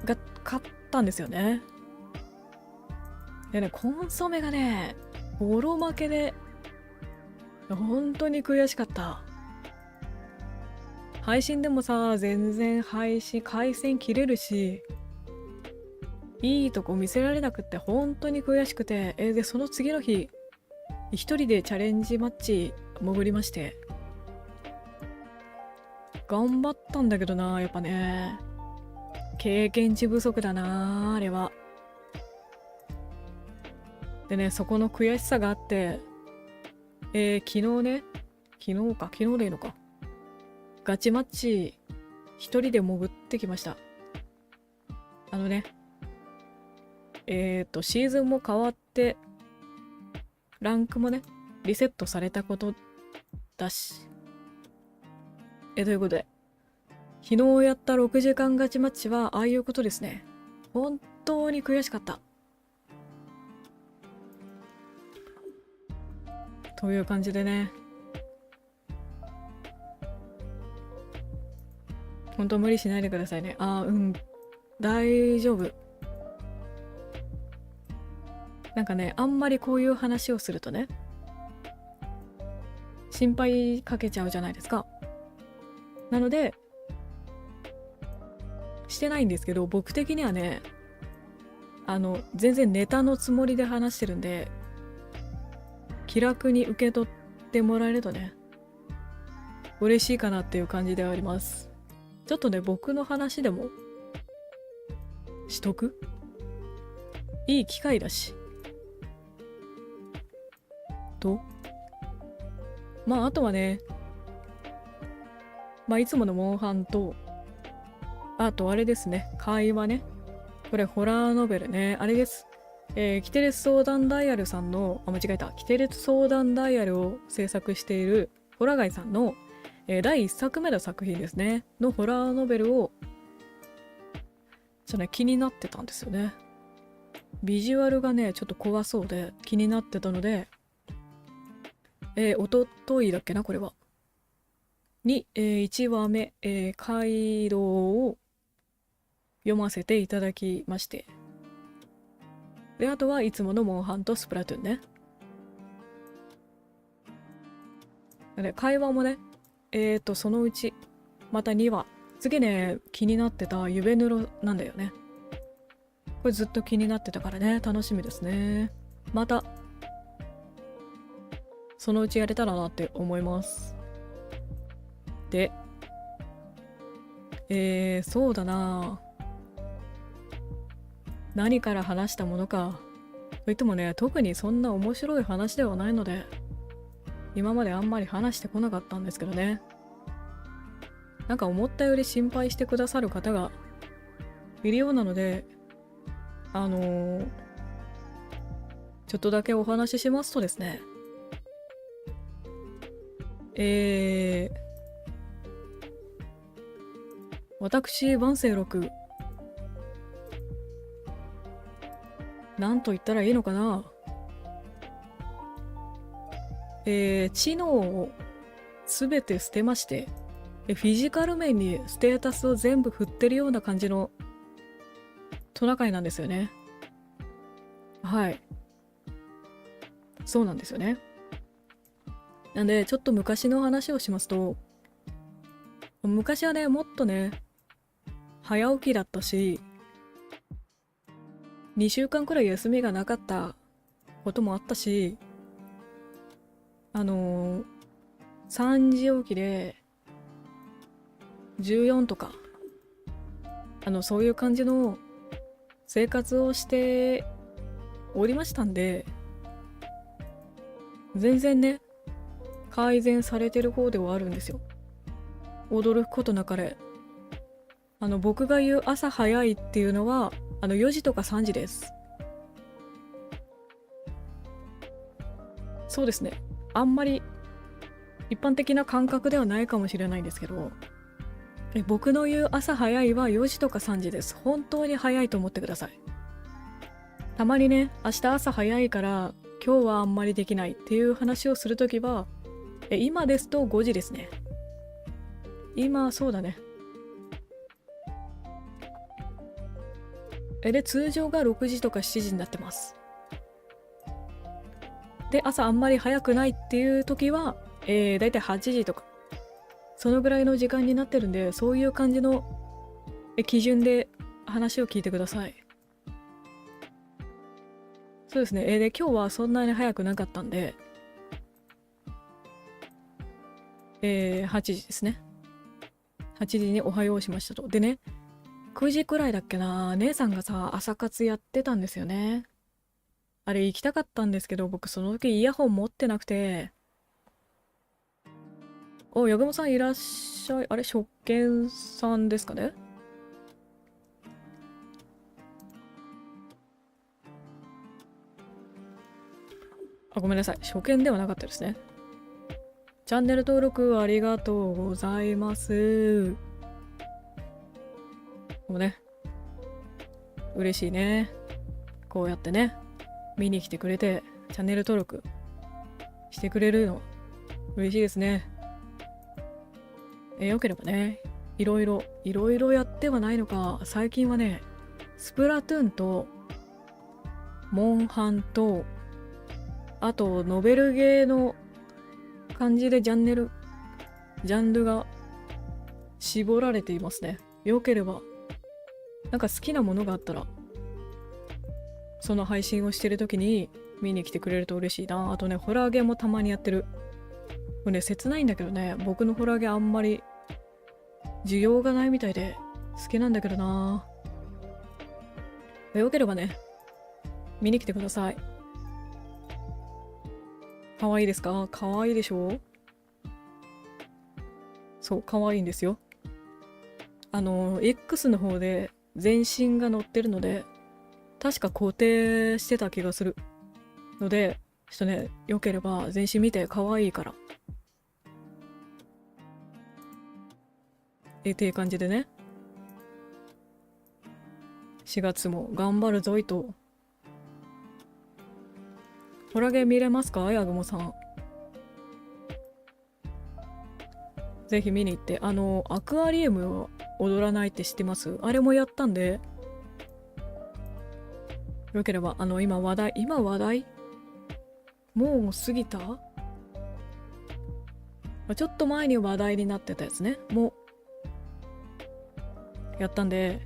が買ったんですよね。でね、コンソメがね、ボロ負けで、本当に悔しかった。配信でもさ、全然回線切れるし、いいとこ見せられなくって本当に悔しくて、で、その次の日、一人でチャレンジマッチ潜りまして、頑張ったんだけどな、やっぱね、経験値不足だな、あれは。でね、そこの悔しさがあって、昨日ね、昨日でいいのか。ガチマッチ、一人で潜ってきました。シーズンも変わって、ランクもね、リセットされたことだし。ということで、昨日やった6時間ガチマッチは、ああいうことですね。本当に悔しかった。という感じでね。本当無理しないでくださいね。大丈夫。なんかね、あんまりこういう話をするとね、心配かけちゃうじゃないですか。なので、してないんですけど、僕的にはね、全然ネタのつもりで話してるんで、気楽に受け取ってもらえるとね、嬉しいかなっていう感じではあります。ちょっとね、僕の話でもしとく？いい機会だし。あとはね、いつものモンハンと、あとあれですね、会話ね。これホラーノベルね、あれです。キテレツ相談ダイヤルさんの、間違えた。キテレツ相談ダイヤルを制作しているホラガイさんの、第1作目の作品ですね。のホラーノベルを、気になってたんですよね。ビジュアルがね、ちょっと怖そうで気になってたので、おとといだっけな、これは。に、1話目、カイドウを読ませていただきまして。で、あとはいつものモンハンとスプラトゥーンね。で、会話もね、そのうち、また2話。次ね、気になってたユベヌロなんだよね。これずっと気になってたからね、楽しみですね。また、そのうちやれたらなって思います。で、そうだな。何から話したものか。といってもね、特にそんな面白い話ではないので、今まであんまり話してこなかったんですけどね。なんか思ったより心配してくださる方がいるようなので、ちょっとだけお話ししますとですね、私、万世六、なんと言ったらいいのかな。知能をすべて捨てまして、フィジカル面にステータスを全部振ってるような感じのトナカイなんですよね。はい。そうなんですよね。なんで、ちょっと昔の話をしますと、昔はね、もっとね、早起きだったし、2週間くらい休みがなかったこともあったし、3時起きで14とかそういう感じの生活をしておりましたんで、全然ね、改善されてる方ではあるんですよ。驚くことなかれ。僕が言う朝早いっていうのは、4時とか3時です。そうですね。あんまり一般的な感覚ではないかもしれないんですけど、僕の言う朝早いは4時とか3時です。本当に早いと思ってください。たまにね、明日朝早いから今日はあんまりできないっていう話をするときは、今ですと5時ですね。今、そうだね。で、通常が6時とか7時になってます。で、朝あんまり早くないっていう時は、だいたい8時とか、そのぐらいの時間になってるんで、そういう感じの基準で話を聞いてください。そうですね。で、今日はそんなに早くなかったんで、8時ですね。8時におはようしましたと。でね、9時くらいだっけな、姉さんがさ、朝活やってたんですよね。あれ行きたかったんですけど、僕その時イヤホン持ってなくて、八雲さんいらっしゃい、あれ、食券さんですかね。ごめんなさい。初見ではなかったですね。チャンネル登録ありがとうございます。もうね、嬉しいね。こうやってね、見に来てくれて、チャンネル登録してくれるの、嬉しいですね。よければね、いろいろやってはないのか、最近はね、スプラトゥーンと、モンハンと、あと、ノベルゲーの感じでジャンルが絞られていますね。よければ、なんか好きなものがあったら、その配信をしてる時に見に来てくれると嬉しいな。あとね、ホラーゲーもたまにやってる。これね、切ないんだけどね、僕のホラーゲーあんまり需要がないみたいで好きなんだけどな。よければね、見に来てください。かわいいですか？かわいいでしょ？そう、かわいいんですよ。X の方で全身が載ってるので、確か固定してた気がするので、ちょっとね、よければ全身見てかわいいから。っていう感じでね、4月も頑張るぞいと。ホラゲー見れますか？ヤグモさん。ぜひ見に行って、アクアリウムを踊らないって知ってます？あれもやったんで、よければ、今話題もう過ぎた？ちょっと前に話題になってたやつね。もう、やったんで、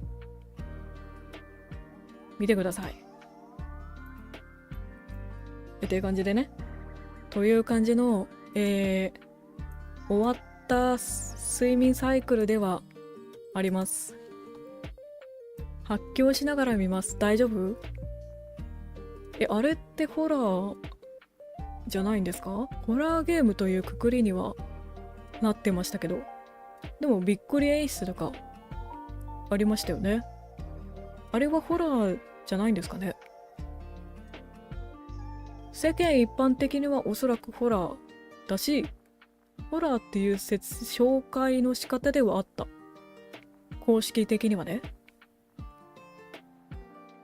見てください。っていう感じでね。という感じの、終わった睡眠サイクルではあります。発狂しながら見ます。大丈夫？あれってホラーじゃないんですか？ホラーゲームというくくりにはなってましたけど。でもびっくり演出とかありましたよね。あれはホラーじゃないんですかね。世間一般的にはおそらくホラーだし、ホラーっていう紹介の仕方ではあった。公式的にはね。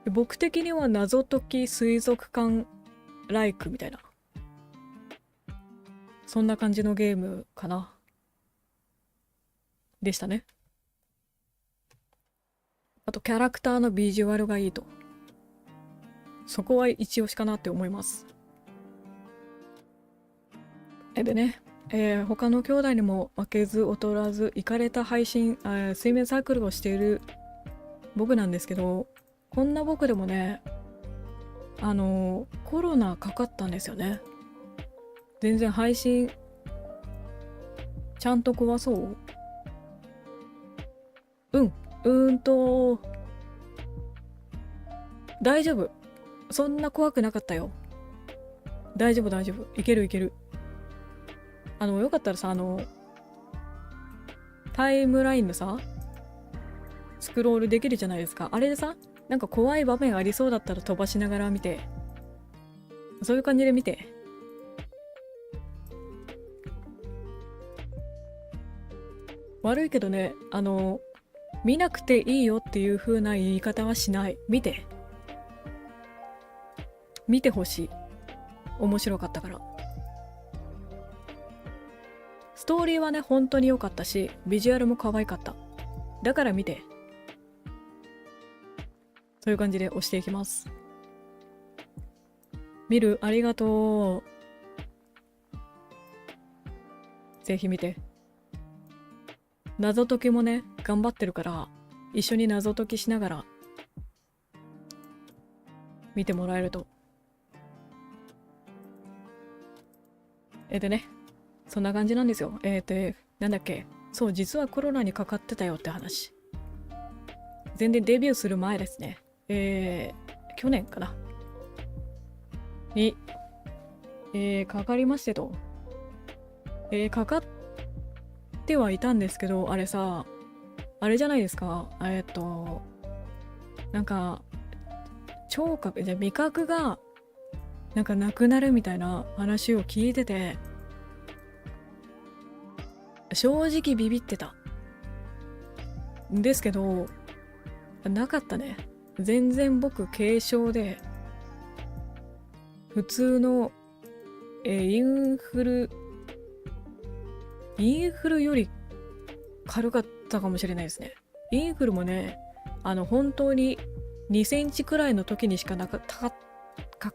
僕的には謎解き水族館ライクみたいな。そんな感じのゲームかな。でしたね。あとキャラクターのビジュアルがいいと。そこは一押しかなって思います。でね、他の兄弟にも負けず劣らずイカれた睡眠サークルをしている僕なんですけど、こんな僕でもね、コロナかかったんですよね。全然配信ちゃんと壊そう。大丈夫。そんな怖くなかったよ。大丈夫大丈夫。いけるいける。よかったらさ、タイムラインのさ、スクロールできるじゃないですか。あれでさ、なんか怖い場面ありそうだったら飛ばしながら見て、そういう感じで見て。悪いけどね、見なくていいよっていう風な言い方はしない。見て。見てほしい。面白かったから。ストーリーはね、本当に良かったし、ビジュアルも可愛かった。だから見て。そういう感じで押していきます。見る、ありがとう。ぜひ見て。謎解きもね、頑張ってるから、一緒に謎解きしながら見てもらえると。でね、そんな感じなんですよ。なんだっけ。そう、実はコロナにかかってたよって話。全然デビューする前ですね。去年かな。に、かかりましてと。かかってはいたんですけど、あれさ、あれじゃないですか。なんか、聴覚、じゃ味覚が、なんかなくなるみたいな話を聞いてて、正直ビビってた。ですけど、なかったね。全然僕軽症で、普通の、インフルより軽かったかもしれないですね。インフルもね、本当に2センチくらいの時にしかかか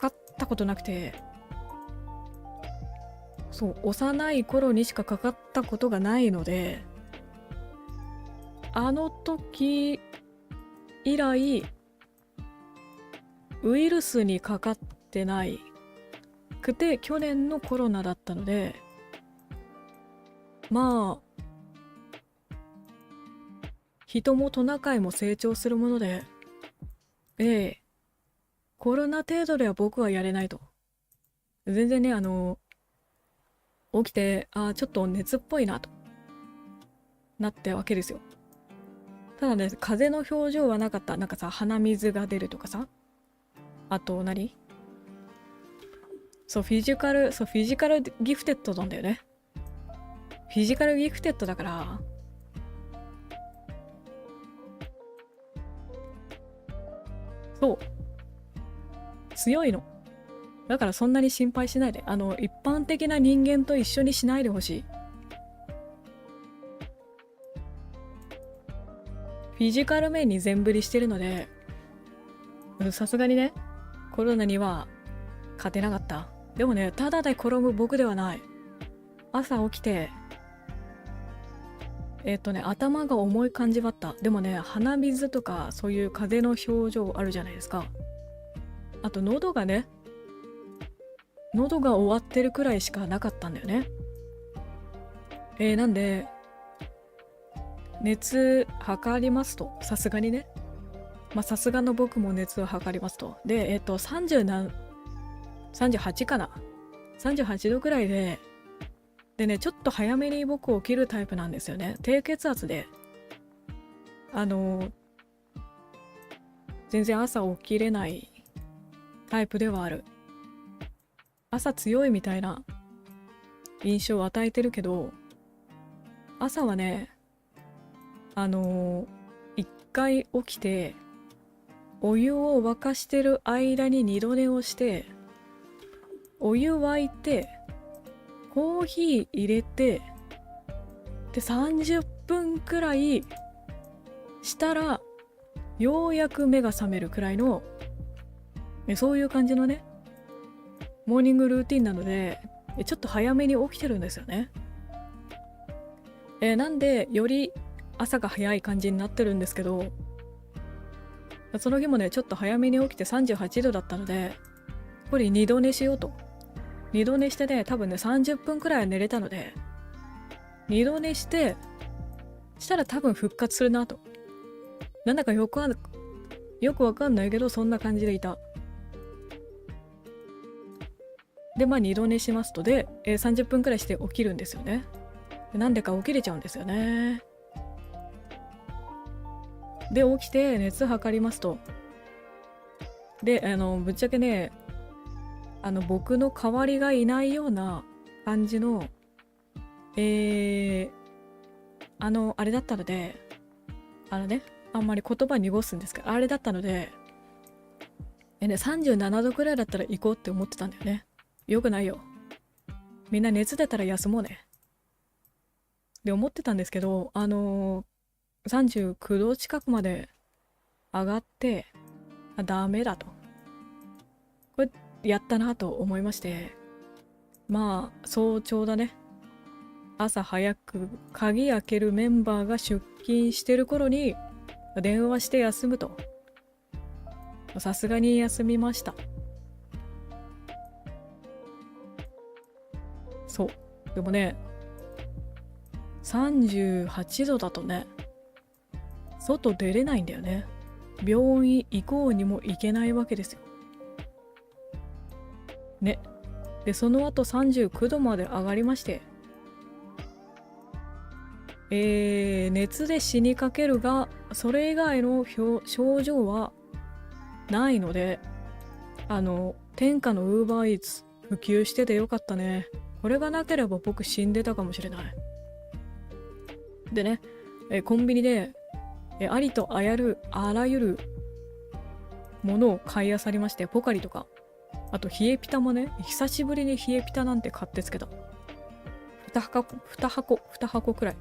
ったことなくて、そう、幼い頃にしかかかったことがないので、あの時以来、ウイルスにかかってないくて、去年のコロナだったので、まあ、人もトナカイも成長するもので、コロナ程度では僕はやれないと。全然ね、起きて、ちょっと熱っぽいなとなってわけですよ。ただね、風邪の表情はなかった。なんかさ、鼻水が出るとかさ。あとそう、フィジカルギフテッドなんだよね。フィジカルギフテッドだから、そう。強いの。だからそんなに心配しないで。一般的な人間と一緒にしないでほしい。フィジカル面に全振りしてるので、さすがにね、コロナには勝てなかった。でもね、ただで転ぶ僕ではない。朝起きて、頭が重い感じだった。でもね、鼻水とかそういう風邪の表情あるじゃないですか。あと喉が終わってるくらいしかなかったんだよね。なんで、熱測りますと、さすがにね。まあさすがの僕も熱を測りますと。で、38かな。38度くらいで、ね、ちょっと早めに僕起きるタイプなんですよね。低血圧で。全然朝起きれないタイプではある。朝強いみたいな印象を与えてるけど、朝はね、一回起きて、お湯を沸かしてる間に二度寝をして、お湯沸いて、コーヒー入れて、で、30分くらいしたら、ようやく目が覚めるくらいの、そういう感じのね、モーニングルーティンなので、ちょっと早めに起きてるんですよね。なんで、より朝が早い感じになってるんですけど、その日もね、ちょっと早めに起きて38度だったので、これ二度寝しようと。二度寝してね、多分ね、30分くらいは寝れたので、二度寝して、したら多分復活するなと。なんだかよくわかんないけど、そんな感じでいた。で、まあ二度寝しますと、で、30分くらいして起きるんですよね。なんでか起きれちゃうんですよね。で、起きて熱測りますと。で、ぶっちゃけね、僕の代わりがいないような感じの、あれだったので、あんまり言葉濁すんですけど、あれだったので、37度くらいだったら行こうって思ってたんだよね。よくないよ。みんな熱出たら休もうね。で、思ってたんですけど、39度近くまで上がって、ダメだと。これ、やったなと思いまして、まあ、早朝だね。朝早く鍵開けるメンバーが出勤してる頃に電話して休むと。さすがに休みました。そう。でもね、38度だとね、外出れないんだよね。病院行こうにも行けないわけですよ。ね。で、その後39度まで上がりまして、熱で死にかけるが、それ以外の症状はないので、天下のウーバーイーツ普及しててよかったね。これがなければ僕死んでたかもしれない。でね、コンビニで、ありとあらゆるものを買い漁りまして、ポカリとか、あと冷えピタもね、久しぶりに冷えピタなんて買ってつけた。2箱くらい。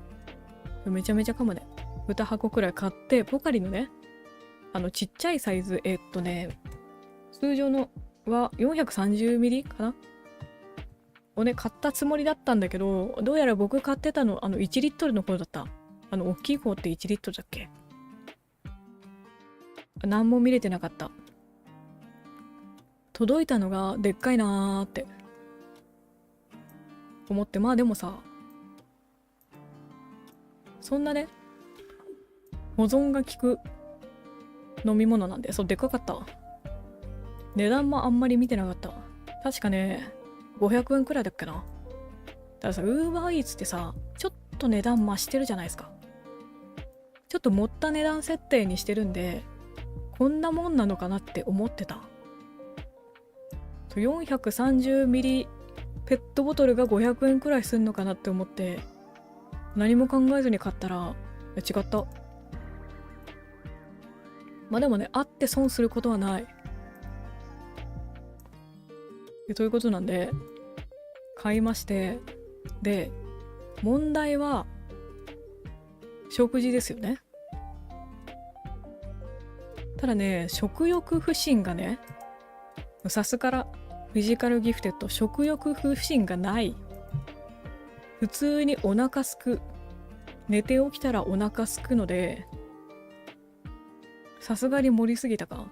めちゃめちゃかもね。2箱くらい買って、ポカリのね、ちっちゃいサイズ、通常のは430ミリかなをね、買ったつもりだったんだけど、どうやら僕買ってたの、1リットルの方だった。大きい方って1リットルだっけ？何も見れてなかった。届いたのがでっかいなーって思って、まあでもさ、そんなね、保存が効く飲み物なんで、そう、でっかかったわ。値段もあんまり見てなかったわ。確かね、500円くらいだっけな。たださ、ウーバーイーツってさ、ちょっと値段増してるじゃないですか。ちょっと盛った値段設定にしてるんで、こんなもんなのかなって思ってた。430ミリペットボトルが500円くらいすんのかなって思って、何も考えずに買ったら、違った。まあでもね、あって損することはない。ということなんで、買いまして、で、問題は、食事ですよね。ただね、食欲不振がね、さすがフィジカルギフテッド、食欲不振がない。普通にお腹すく。寝て起きたらお腹すくので、さすがに盛りすぎたか。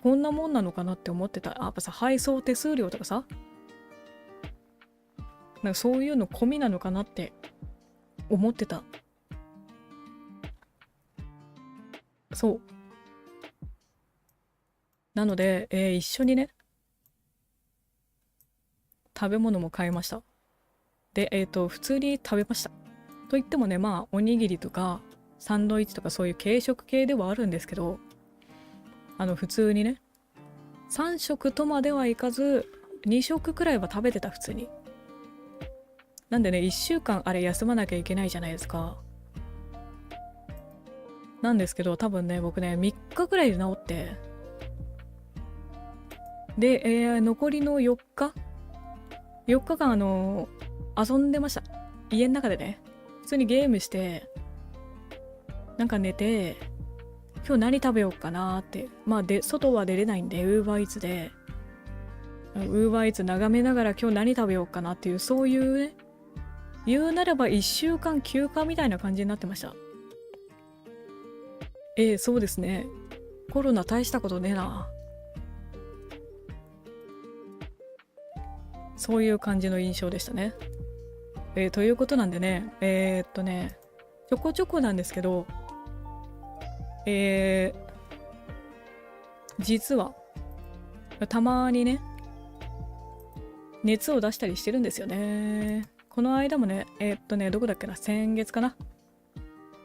こんなもんなのかなって思ってた。やっぱさ、配送手数料とかさ、なんかそういうの込みなのかなって思ってた。そう。なので、一緒にね、食べ物も買いました。で、普通に食べました。といってもね、まあ、おにぎりとか、サンドイッチとかそういう軽食系ではあるんですけど、普通にね、3食とまではいかず、2食くらいは食べてた、普通に。なんでね、1週間あれ休まなきゃいけないじゃないですか。なんですけど、多分ね、僕ね、3日くらいで治って、で、残りの4日間遊んでました。家の中でね。普通にゲームして、なんか寝て、今日何食べようかなーって。まあで、外は出れないんで、ウーバーイーツで、ウーバーイーツ眺めながら今日何食べようかなっていう、そういうね、言うなれば1週間休暇みたいな感じになってました。そうですね。コロナ大したことねえな。そういう感じの印象でしたね。ということなんでね、ちょこちょこなんですけど、実はたまにね熱を出したりしてるんですよね。この間もねどこだっけな、先月かな、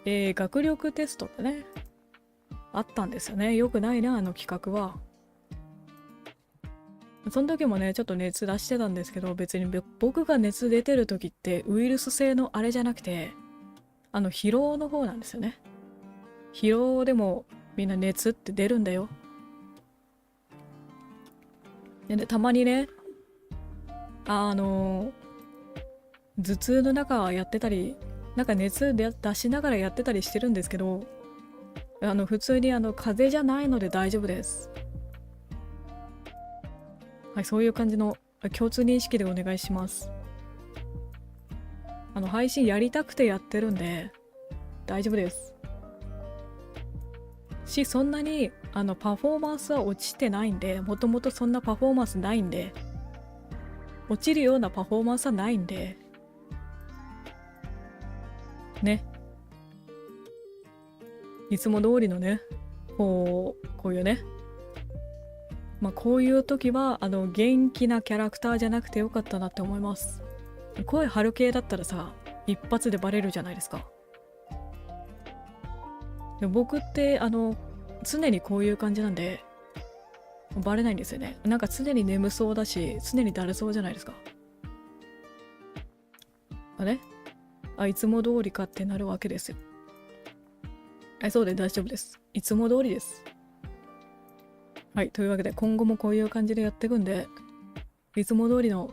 学力テストってねあったんですよね。よくないな、あの企画は。その時もねちょっと熱出してたんですけど、別に僕が熱出てる時ってウイルス性のあれじゃなくて、疲労の方なんですよね。疲労でもみんな熱って出るんだよ。でね、たまにね頭痛の中やってたり、なんか熱で出しながらやってたりしてるんですけど、普通に風邪じゃないので大丈夫です。はい、そういう感じの共通認識でお願いします。配信やりたくてやってるんで大丈夫ですし、そんなにパフォーマンスは落ちてないんで、もともとそんなパフォーマンスないんで、落ちるようなパフォーマンスはないんでね、いつも通りのねこういうね、こういう時は元気なキャラクターじゃなくてよかったなって思います。声張る系だったらさ一発でバレるじゃないですか。で僕って常にこういう感じなんでバレないんですよね。なんか常に眠そうだし常にだるそうじゃないですか。いつも通りかってなるわけですよ。そうで大丈夫です。いつも通りです。はい、というわけで今後もこういう感じでやっていくんで、いつも通りの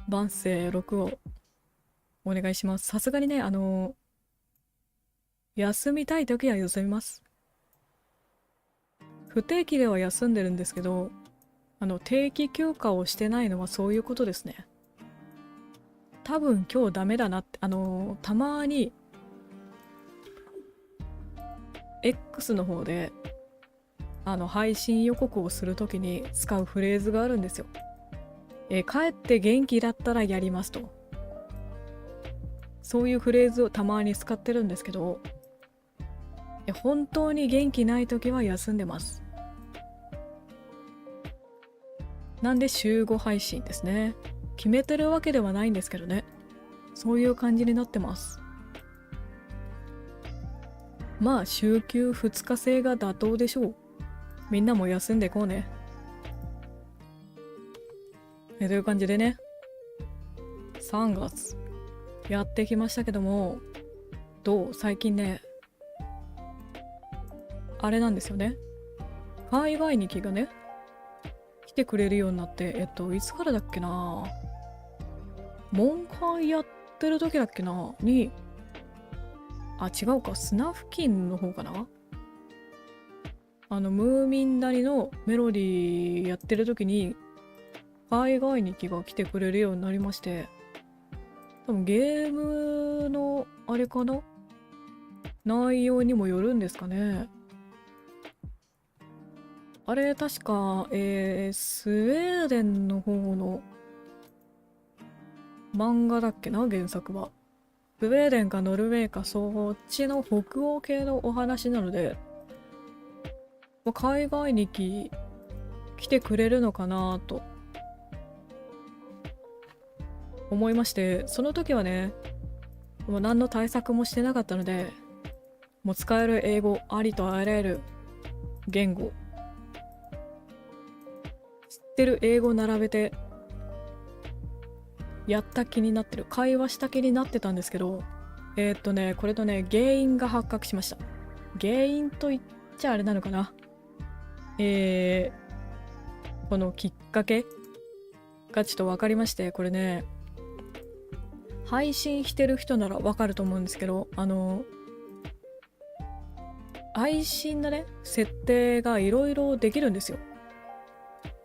番声6をお願いします。さすがにね休みたい時は休みます。不定期では休んでるんですけど、定期休暇をしてないのはそういうことですね。多分今日ダメだなって、たまに X の方で配信予告をするときに使うフレーズがあるんですよ。帰って元気だったらやりますと。そういうフレーズをたまに使ってるんですけど、本当に元気ないときは休んでます。なんで週5配信ですね。決めてるわけではないんですけどね。そういう感じになってます。まあ週休2日制が妥当でしょう。みんなも休んでこうね。という感じでね、3月やってきましたけども、最近ねあれなんですよね。海外に気がね来てくれるようになって、いつからだっけな、モンハンやってる時だっけなに、違うか、スナフキンの方かな、ムーミン谷のメロディーやってる時に海外に気が来てくれるようになりまして、多分ゲームのあれかな、内容にもよるんですかね。あれ確か、スウェーデンの方の漫画だっけな、原作は。スウェーデンかノルウェーかそっちの北欧系のお話なので、海外に来てくれるのかなと思いまして、その時はねもう何の対策もしてなかったので、もう使える英語ありとあらゆる言語、知ってる英語並べてやった気になってる、会話した気になってたんですけど、これとね原因が発覚しました。原因と言っちゃあれなのかな、このきっかけがちょっと分かりまして、これね配信してる人なら分かると思うんですけど、配信のね設定がいろいろできるんですよ。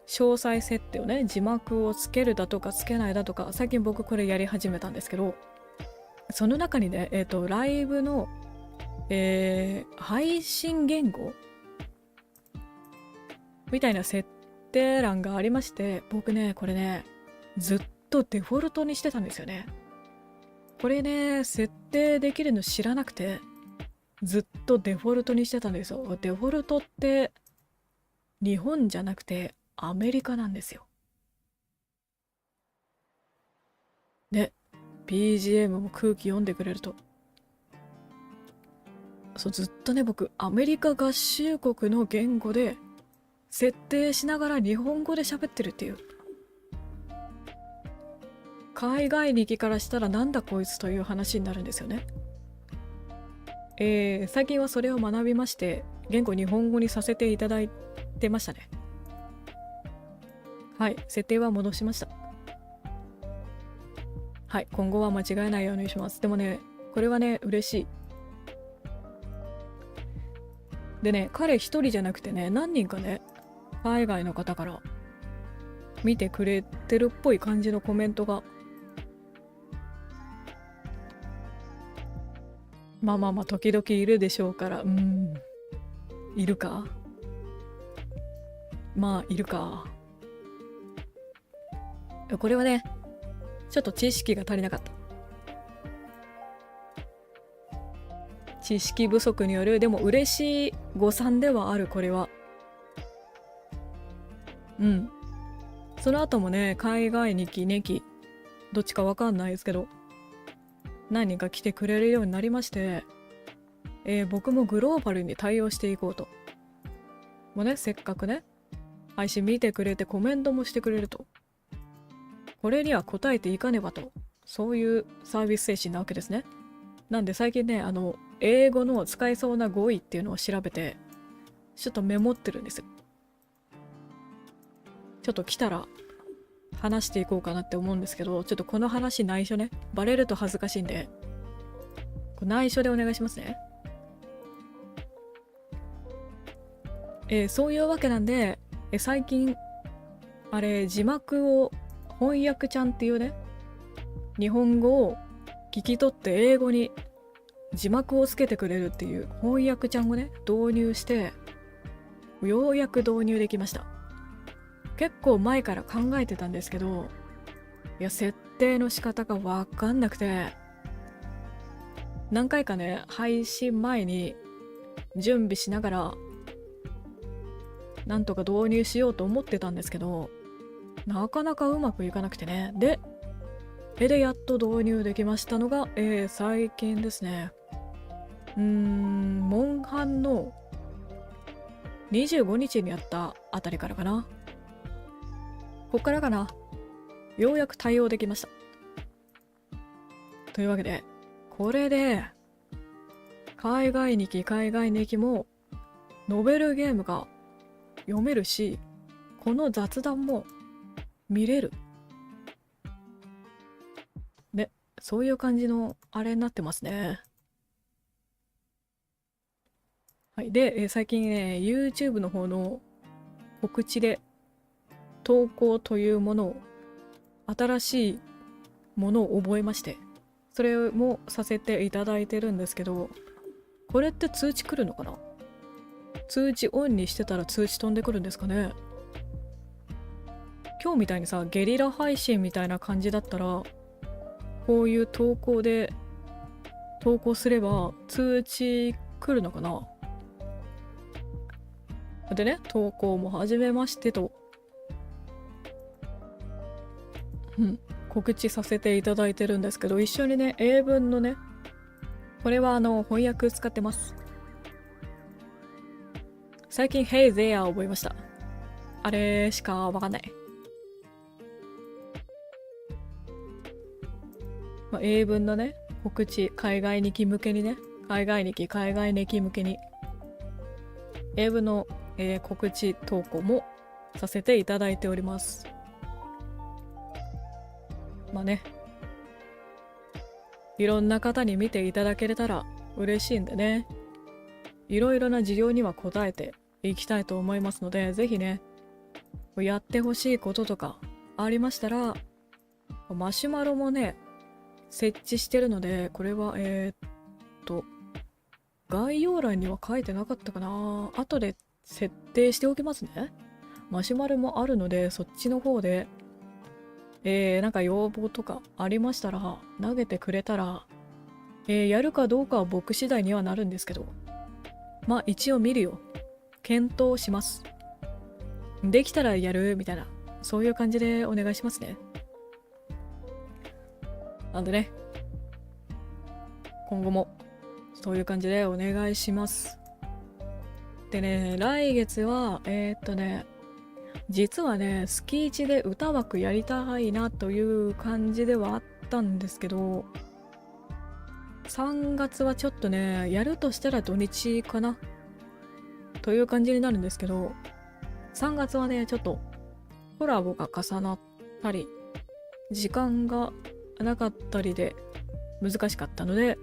詳細設定をね、字幕をつけるだとかつけないだとか、最近僕これやり始めたんですけど、その中にねライブの、配信言語みたいな設定欄がありまして、僕ねこれねずっとデフォルトにしてたんですよね。これね設定できるの知らなくて、ずっとデフォルトにしてたんですよ。デフォルトって日本じゃなくてアメリカなんですよ。で、BGM も空気読んでくれると。そう、ずっとね、僕、アメリカ合衆国の言語で設定しながら日本語で喋ってるっていう。海外力からしたらなんだこいつという話になるんですよね。最近はそれを学びまして、言語日本語にさせていただいてましたね。はい、設定は戻しました。はい、今後は間違えないようにします。でもね、これはね、嬉しい。でね、彼一人じゃなくてね、何人かね、海外の方から見てくれてるっぽい感じのコメントが、まあまあまあ、時々いるでしょうから、いるか、まあ、いるか。これはね、ちょっと知識が足りなかった。知識不足による、でも嬉しい誤算ではある、これは。その後もね、海外にネキ、どっちかわかんないですけど、何人か来てくれるようになりまして、僕もグローバルに対応していこうと。もうね、せっかくね、配信見てくれてコメントもしてくれると。これには応えていかねばと。そういうサービス精神なわけですね。なんで最近ね、英語の使えそうな語彙っていうのを調べて、ちょっとメモってるんですよ。ちょっと来たら話していこうかなって思うんですけど、ちょっとこの話内緒ね、バレると恥ずかしいんで、内緒でお願いしますね。そういうわけなんで、最近、あれ、字幕を翻訳ちゃんっていうね、日本語を聞き取って英語に字幕をつけてくれるっていう翻訳ちゃんをね、導入して、ようやく導入できました。結構前から考えてたんですけど、いや、設定の仕方がわかんなくて、何回かね、配信前に準備しながら、なんとか導入しようと思ってたんですけど、なかなかうまくいかなくてね。でやっと導入できましたのが、最近ですね。モンハンの25日にやったあたりからかな。こっからかな。ようやく対応できました。というわけで、これで、海外日記も、ノベルゲームが読めるし、この雑談も見れる。ね、そういう感じのあれになってますね。はい。で、最近ね、YouTube の方の告知で、投稿というものを、新しいものを覚えまして、それもさせていただいてるんですけど、これって通知来るのかな？通知オンにしてたら通知飛んでくるんですかね？今日みたいにさ、ゲリラ配信みたいな感じだったら、こういう投稿で投稿すれば通知来るのかな？でね、投稿も始めましてと、告知させていただいてるんですけど、一緒にね、英文のね、これは翻訳使ってます。最近 Hey there 覚えました。あれしかわかんない。英文のね、告知、海外日記向けにね、海外日記向けに、英文の、告知投稿もさせていただいております。まあね、いろんな方に見ていただけれたら嬉しいんでね、いろいろな事情には答えていきたいと思いますので、ぜひね、やってほしいこととかありましたら、マシュマロもね、設置してるので、これは概要欄には書いてなかったかな。後で設定しておきますね。マシュマロもあるので、そっちの方でなんか要望とかありましたら投げてくれたらやるかどうかは僕次第にはなるんですけど、まあ一応見るよ。検討します。できたらやるみたいな、そういう感じでお願いしますね。なんでね、今後もそういう感じでお願いします。でね、来月は実はね、月1で歌枠やりたいなという感じではあったんですけど、3月はちょっとね、やるとしたら土日かなという感じになるんですけど、3月はね、ちょっとコラボが重なったり、時間がなかったりで難しかったので、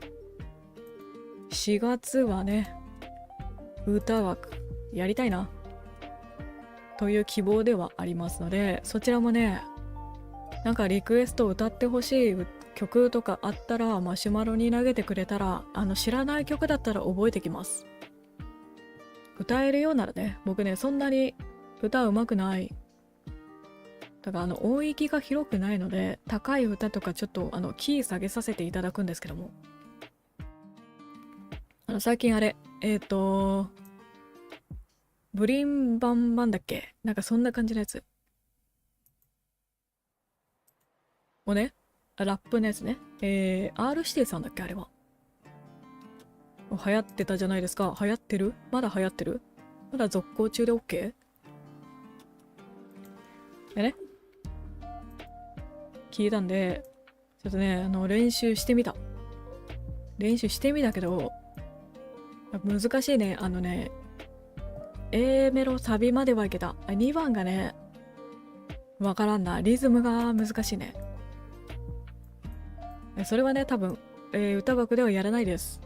4月はね、歌枠やりたいなという希望ではありますので、そちらもね、なんかリクエスト歌ってほしい曲とかあったらマシュマロに投げてくれたら、知らない曲だったら覚えてきます。歌えるようならね、僕ねそんなに歌うまくない。だから音域が広くないので、高い歌とかちょっとキー下げさせていただくんですけども、最近あれブリンバンバンだっけ、なんかそんな感じのやつをね、ラップのやつね、R 指定さんだっけあれは。流行ってたじゃないですか。流行ってる？まだ流行ってる？まだ続行中で OK？ でね、聞いたんで、ちょっとね、練習してみた。練習してみたけど、難しいね。A メロサビまではいけた。2番がね、わからんな。リズムが難しいね。それはね、多分、歌枠ではやらないです。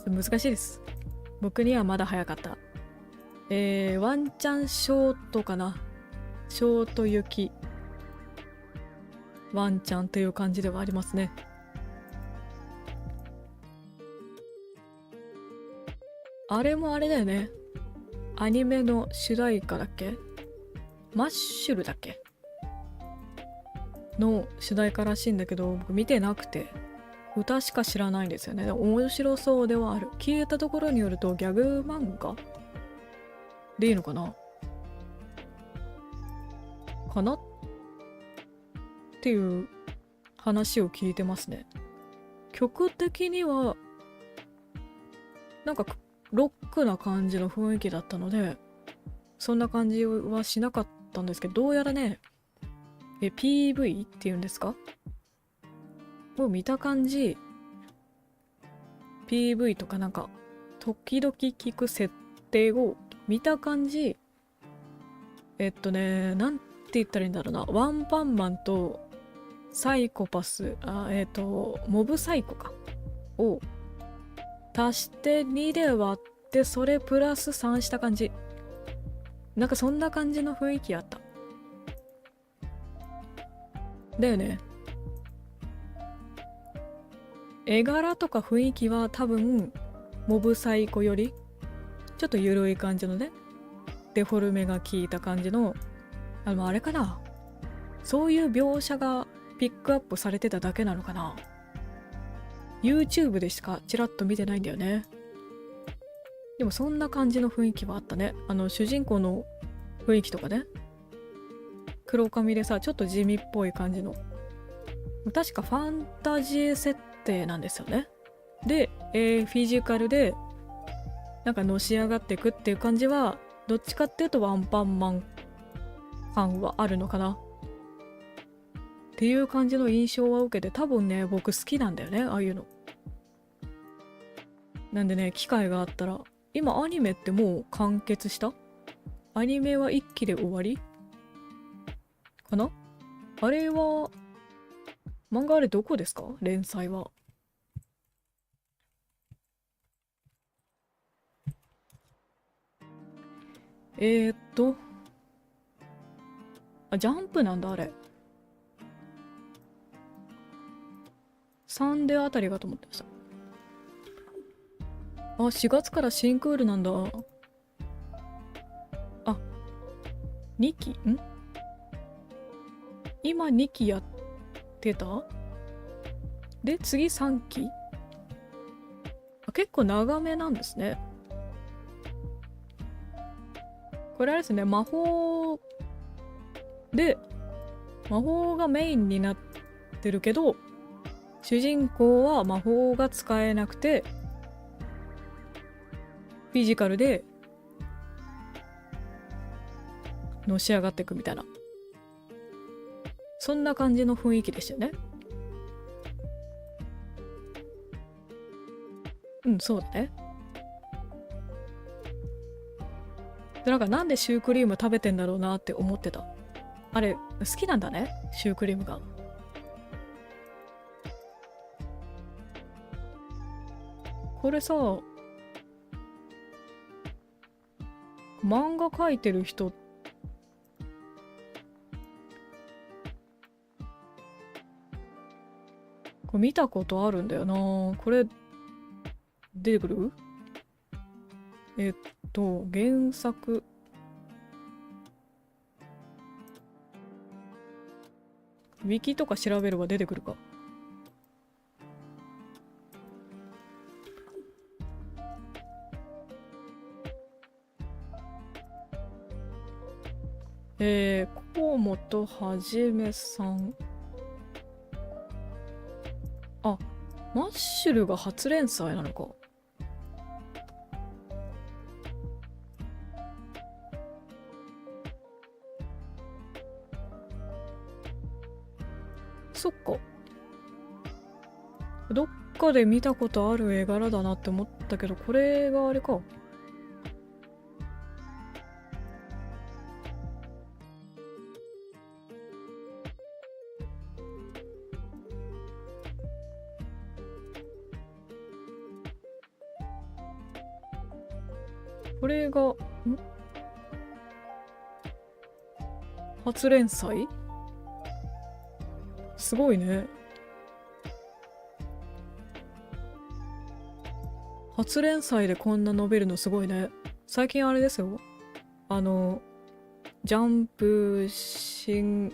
難しいです。僕にはまだ早かった。ワンチャンショートかな。ショート行き。ワンチャンという感じではありますね。あれもあれだよね。アニメの主題歌だっけ？マッシュルだっけの主題歌らしいんだけど、僕見てなくて、歌しか知らないんですよね。面白そうではある。聞いたところによるとギャグ漫画でいいのかなかなっていう話を聞いてますね。曲的にはなんかロックな感じの雰囲気だったので、そんな感じはしなかったんですけど、どうやらね、PV っていうんですか、もう見た感じ PV とかなんか時々聞く設定を見た感じ、なんて言ったらいいんだろうな、ワンパンマンとサイコパス、モブサイコかを足して2で割ってそれプラス3した感じ、なんかそんな感じの雰囲気あっただよね。絵柄とか雰囲気は多分モブサイコよりちょっと緩い感じのね、デフォルメが効いた感じの、あれかな、そういう描写がピックアップされてただけなのかな。 YouTube でしかちらっと見てないんだよね。でもそんな感じの雰囲気はあったね。主人公の雰囲気とかね、黒髪でさ、ちょっと地味っぽい感じの、確かファンタジー設定なんですよね。で、フィジカルでなんかのし上がっていくっていう感じは、どっちかっていうとワンパンマン感はあるのかなっていう感じの印象は受けて、多分ね僕好きなんだよね、ああいうの。なんでね、機会があったら、今アニメってもう完結した？アニメは1期で終わりかな。あれは漫画、あれどこですか、連載は。えー、っとジャンプなんだあれ。サンデーあたりかと思ってました。4月から新クールなんだ。2期今2期やってたで、次3期結構長めなんですね。これあれですね、魔法がメインになってるけど、主人公は魔法が使えなくて、フィジカルでのし上がっていくみたいな、そんな感じの雰囲気でしたよね。うん、そうだね。で、なんでシュークリーム食べてんだろうなって思ってた。あれ、好きなんだね、シュークリームが。これさ、漫画描いてる人、これ見たことあるんだよな。これ、出てくる？原作。ウィキとか調べれば出てくるか。河本はじめさん。あ、マッシュルが初連載なのか。そっか。どっかで見たことある絵柄だなって思ったけど、これがあれか。これが、初連載？すごいね。初連載でこんな伸びるのすごいね。最近あれですよ。ジャンプ新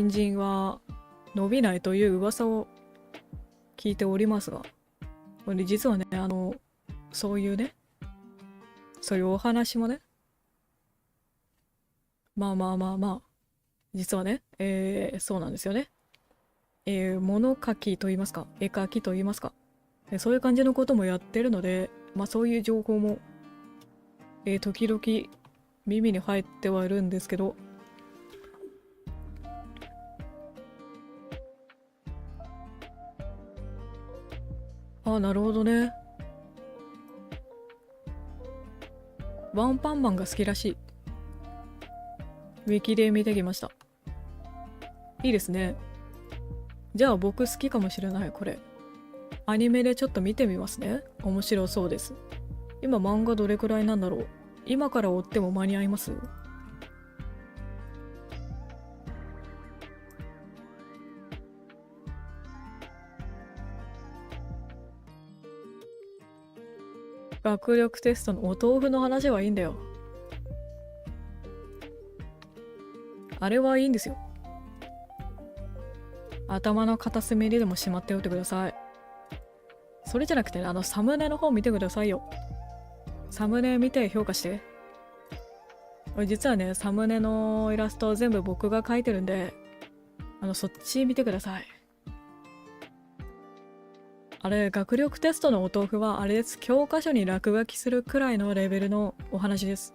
人は伸びないという噂を聞いておりますが、これ実はね、そういうお話もね、まあ、実はね、そうなんですよね。物書きと言いますか、絵描きと言いますか、そういう感じのこともやってるので、そういう情報も、時々耳に入ってはいるんですけど、なるほどね。ワンパンマンが好きらしい。ウィキで見てきました。いいですね。じゃあ僕好きかもしれない、これ。アニメでちょっと見てみますね。面白そうです。今漫画どれくらいなんだろう。今から追っても間に合います？学力テストのお豆腐の話はいいんだよ。あれはいいんですよ。頭の片隅にでもしまっておいてください。それじゃなくてね、サムネの方見てくださいよ。サムネ見て評価して。これ実はね、サムネのイラストは全部僕が描いてるんで、そっち見てください。あれ、学力テストのお豆腐はあれです。教科書に落書きするくらいのレベルのお話です。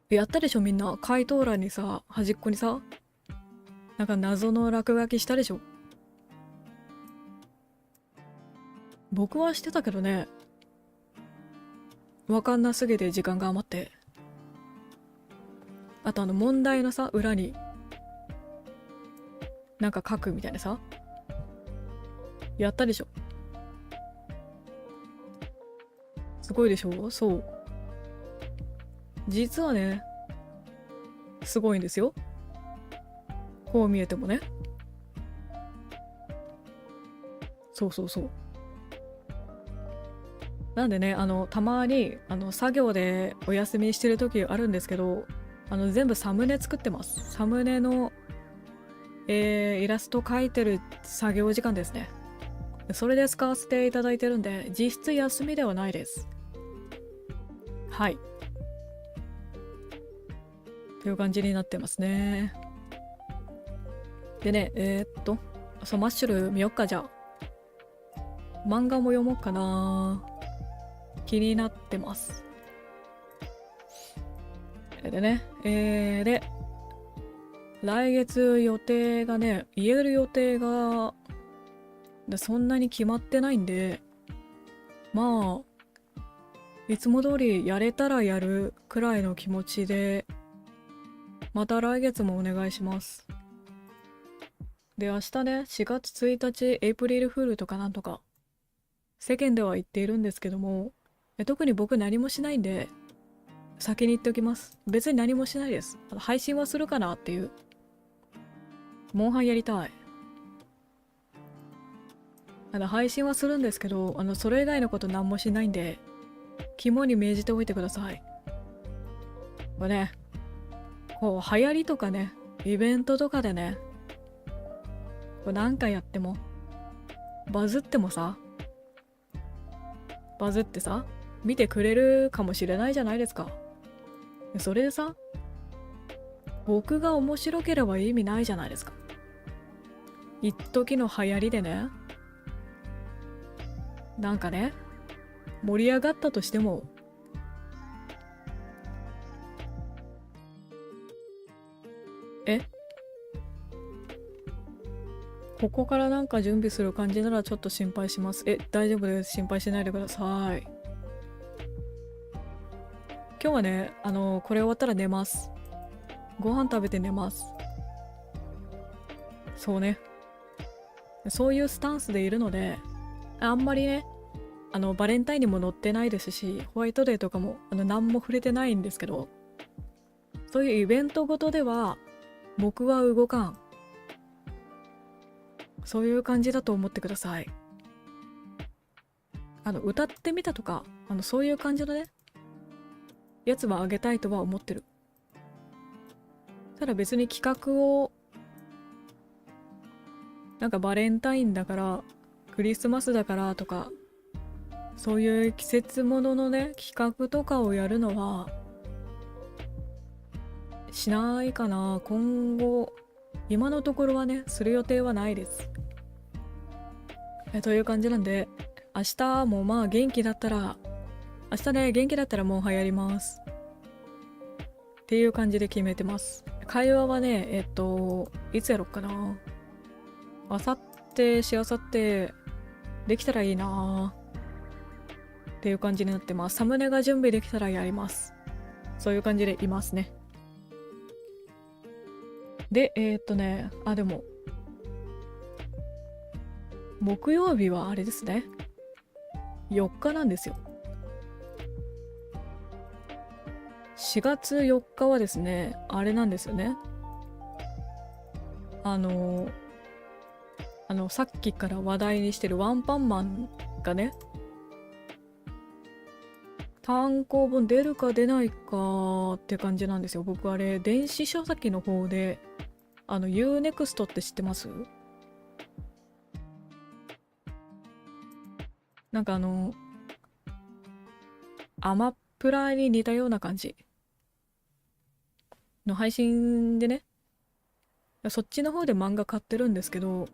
やったでしょみんな。回答欄にさ、端っこにさ、なんか謎の落書きしたでしょ。僕はしてたけどね。わかんなすぎて時間が余って。あと問題のさ、裏になんか書くみたいなさ。やったでしょ。すごいでしょ。そう。実はね、すごいんですよ。こう見えてもね。そうそうそう。なんでね、たまに作業でお休みしてる時あるんですけど、全部サムネ作ってます。サムネの、イラスト描いてる作業時間ですね。それで使わせていただいてるんで、実質休みではないです。はい。という感じになってますね。でね、そう、マッシュル見よっか、じゃあ。漫画も読もうかな。気になってます。でね、で、来月予定がね、言える予定が、そんなに決まってないんで、まあ、いつも通りやれたらやるくらいの気持ちで、また来月もお願いします。で、明日ね、4月1日、エイプリルフールとかなんとか、世間では言っているんですけども、特に僕何もしないんで、先に言っておきます。別に何もしないです。配信はするかなっていう。モンハンやりたい。配信はするんですけど、それ以外のこと何もしないんで、肝に銘じておいてください。これね、こう、流行りとかね、イベントとかでね、こう何回やっても、バズってもさ、バズってさ、見てくれるかもしれないじゃないですか。それでさ、僕が面白ければ意味ないじゃないですか。一時の流行りでね、なんかね、盛り上がったとしても、ここからなんか準備する感じならちょっと心配します。大丈夫です。心配しないでください。今日はね、これ終わったら寝ます。ご飯食べて寝ます。そうね。そういうスタンスでいるので、あんまりね、バレンタインにも載ってないですし、ホワイトデーとかも何も触れてないんですけど、そういうイベントごとでは僕は動かん。そういう感じだと思ってください。歌ってみたとか、そういう感じのね、やつはあげたいとは思ってる。ただ別に企画を、なんかバレンタインだから、クリスマスだからとか、そういう季節もののね、企画とかをやるのは、しないかな。今後、今のところはね、する予定はないです。という感じなんで、明日もまあ元気だったら、明日ね、元気だったらもう流行ります。っていう感じで決めてます。会話はね、いつやろっかな。あさって、しあさって、できたらいいなっていう感じになってます。サムネが準備できたらやります。そういう感じでいますね。で、でも、木曜日はあれですね。4日なんですよ。4月4日はですね、あれなんですよね。さっきから話題にしてるワンパンマンがね、単行本出るか出ないかって感じなんですよ。僕あれ、電子書籍の方で、Unext って知ってます？なんかアマプラに似たような感じの配信でね、そっちの方で漫画買ってるんですけど、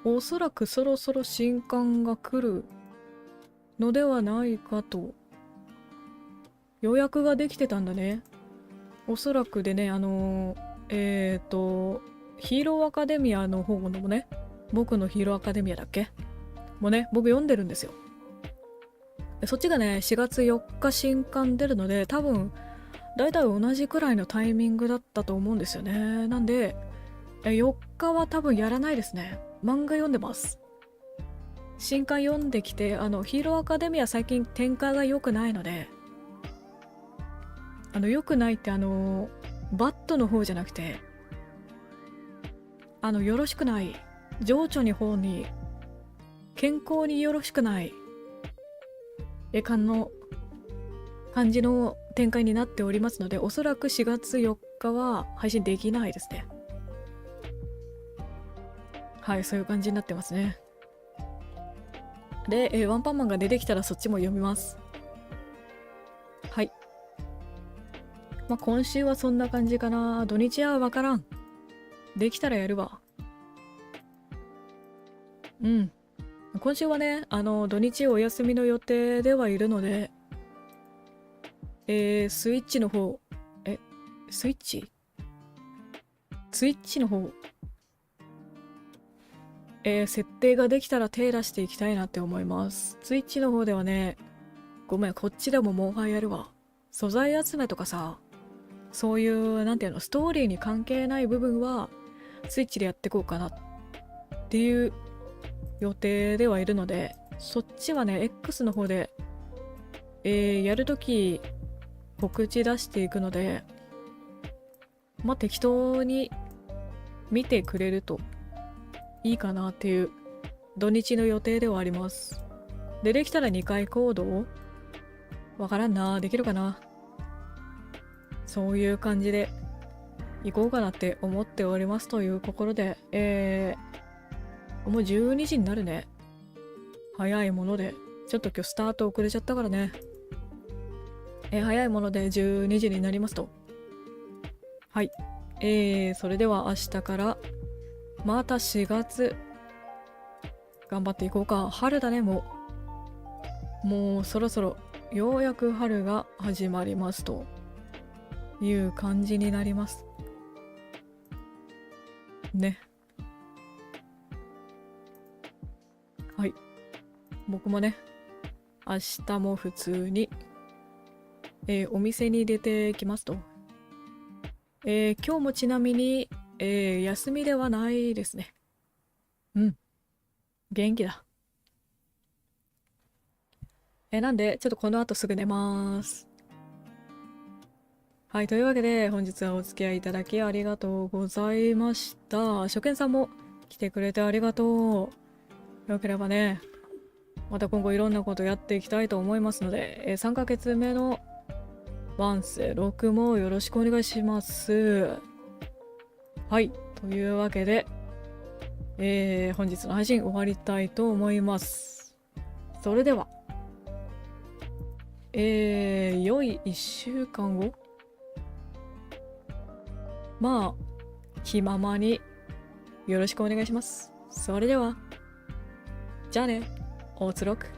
おそらくそろそろ新刊が来るのではないかと。予約ができてたんだね。おそらくでね、ヒーローアカデミアの方のもね、僕のヒーローアカデミアだっけもうね、僕読んでるんですよ。そっちがね、4月4日新刊出るので、多分、だいたい同じくらいのタイミングだったと思うんですよね。なんで、4日は多分やらないですね。漫画読んでます。新刊読んできて、ヒーローアカデミア最近展開が良くないので、良くないってバットの方じゃなくて、よろしくない、情緒に方に、健康によろしくない、感じの展開になっておりますので、おそらく4月4日は配信できないですね。はい、そういう感じになってますね。で、ワンパンマンが出てきたらそっちも読みます。はい。まあ、今週はそんな感じかな。土日はわからん。できたらやるわ。うん。今週はね、土日お休みの予定ではいるので、スイッチの方、スイッチの方、設定ができたら手出していきたいなって思います。スイッチの方ではね、ごめん、こっちでもモンハンやるわ。素材集めとかさ、そういう、なんていうの、ストーリーに関係ない部分は、スイッチでやっていこうかなっていう予定ではいるので、そっちはね、X の方で、やるとき、告知出していくので、まあ、適当に見てくれるといいかなっていう土日の予定ではあります。できたら2回行動わからんな。できるかな。そういう感じで行こうかなって思っておりますというところで、もう12時になるね。早いもので。ちょっと今日スタート遅れちゃったからね。早いもので12時になりますと。はい。それでは明日からまた4月頑張っていこうか。春だね、もうそろそろようやく春が始まりますという感じになりますね。はい。僕もね、明日も普通に、お店に出てきますと。今日もちなみに、休みではないですね。うん。元気だ。なんで、ちょっとこの後すぐ寝ます。はい、というわけで、本日はお付き合いいただきありがとうございました。初見さんも来てくれてありがとう。よければね、また今後いろんなことやっていきたいと思いますので、3ヶ月目のワンス6もよろしくお願いします。はい、というわけで、本日の配信終わりたいと思います。それでは、良い1週間後まあ、気ままによろしくお願いします。それでは、じゃあね、おつろく。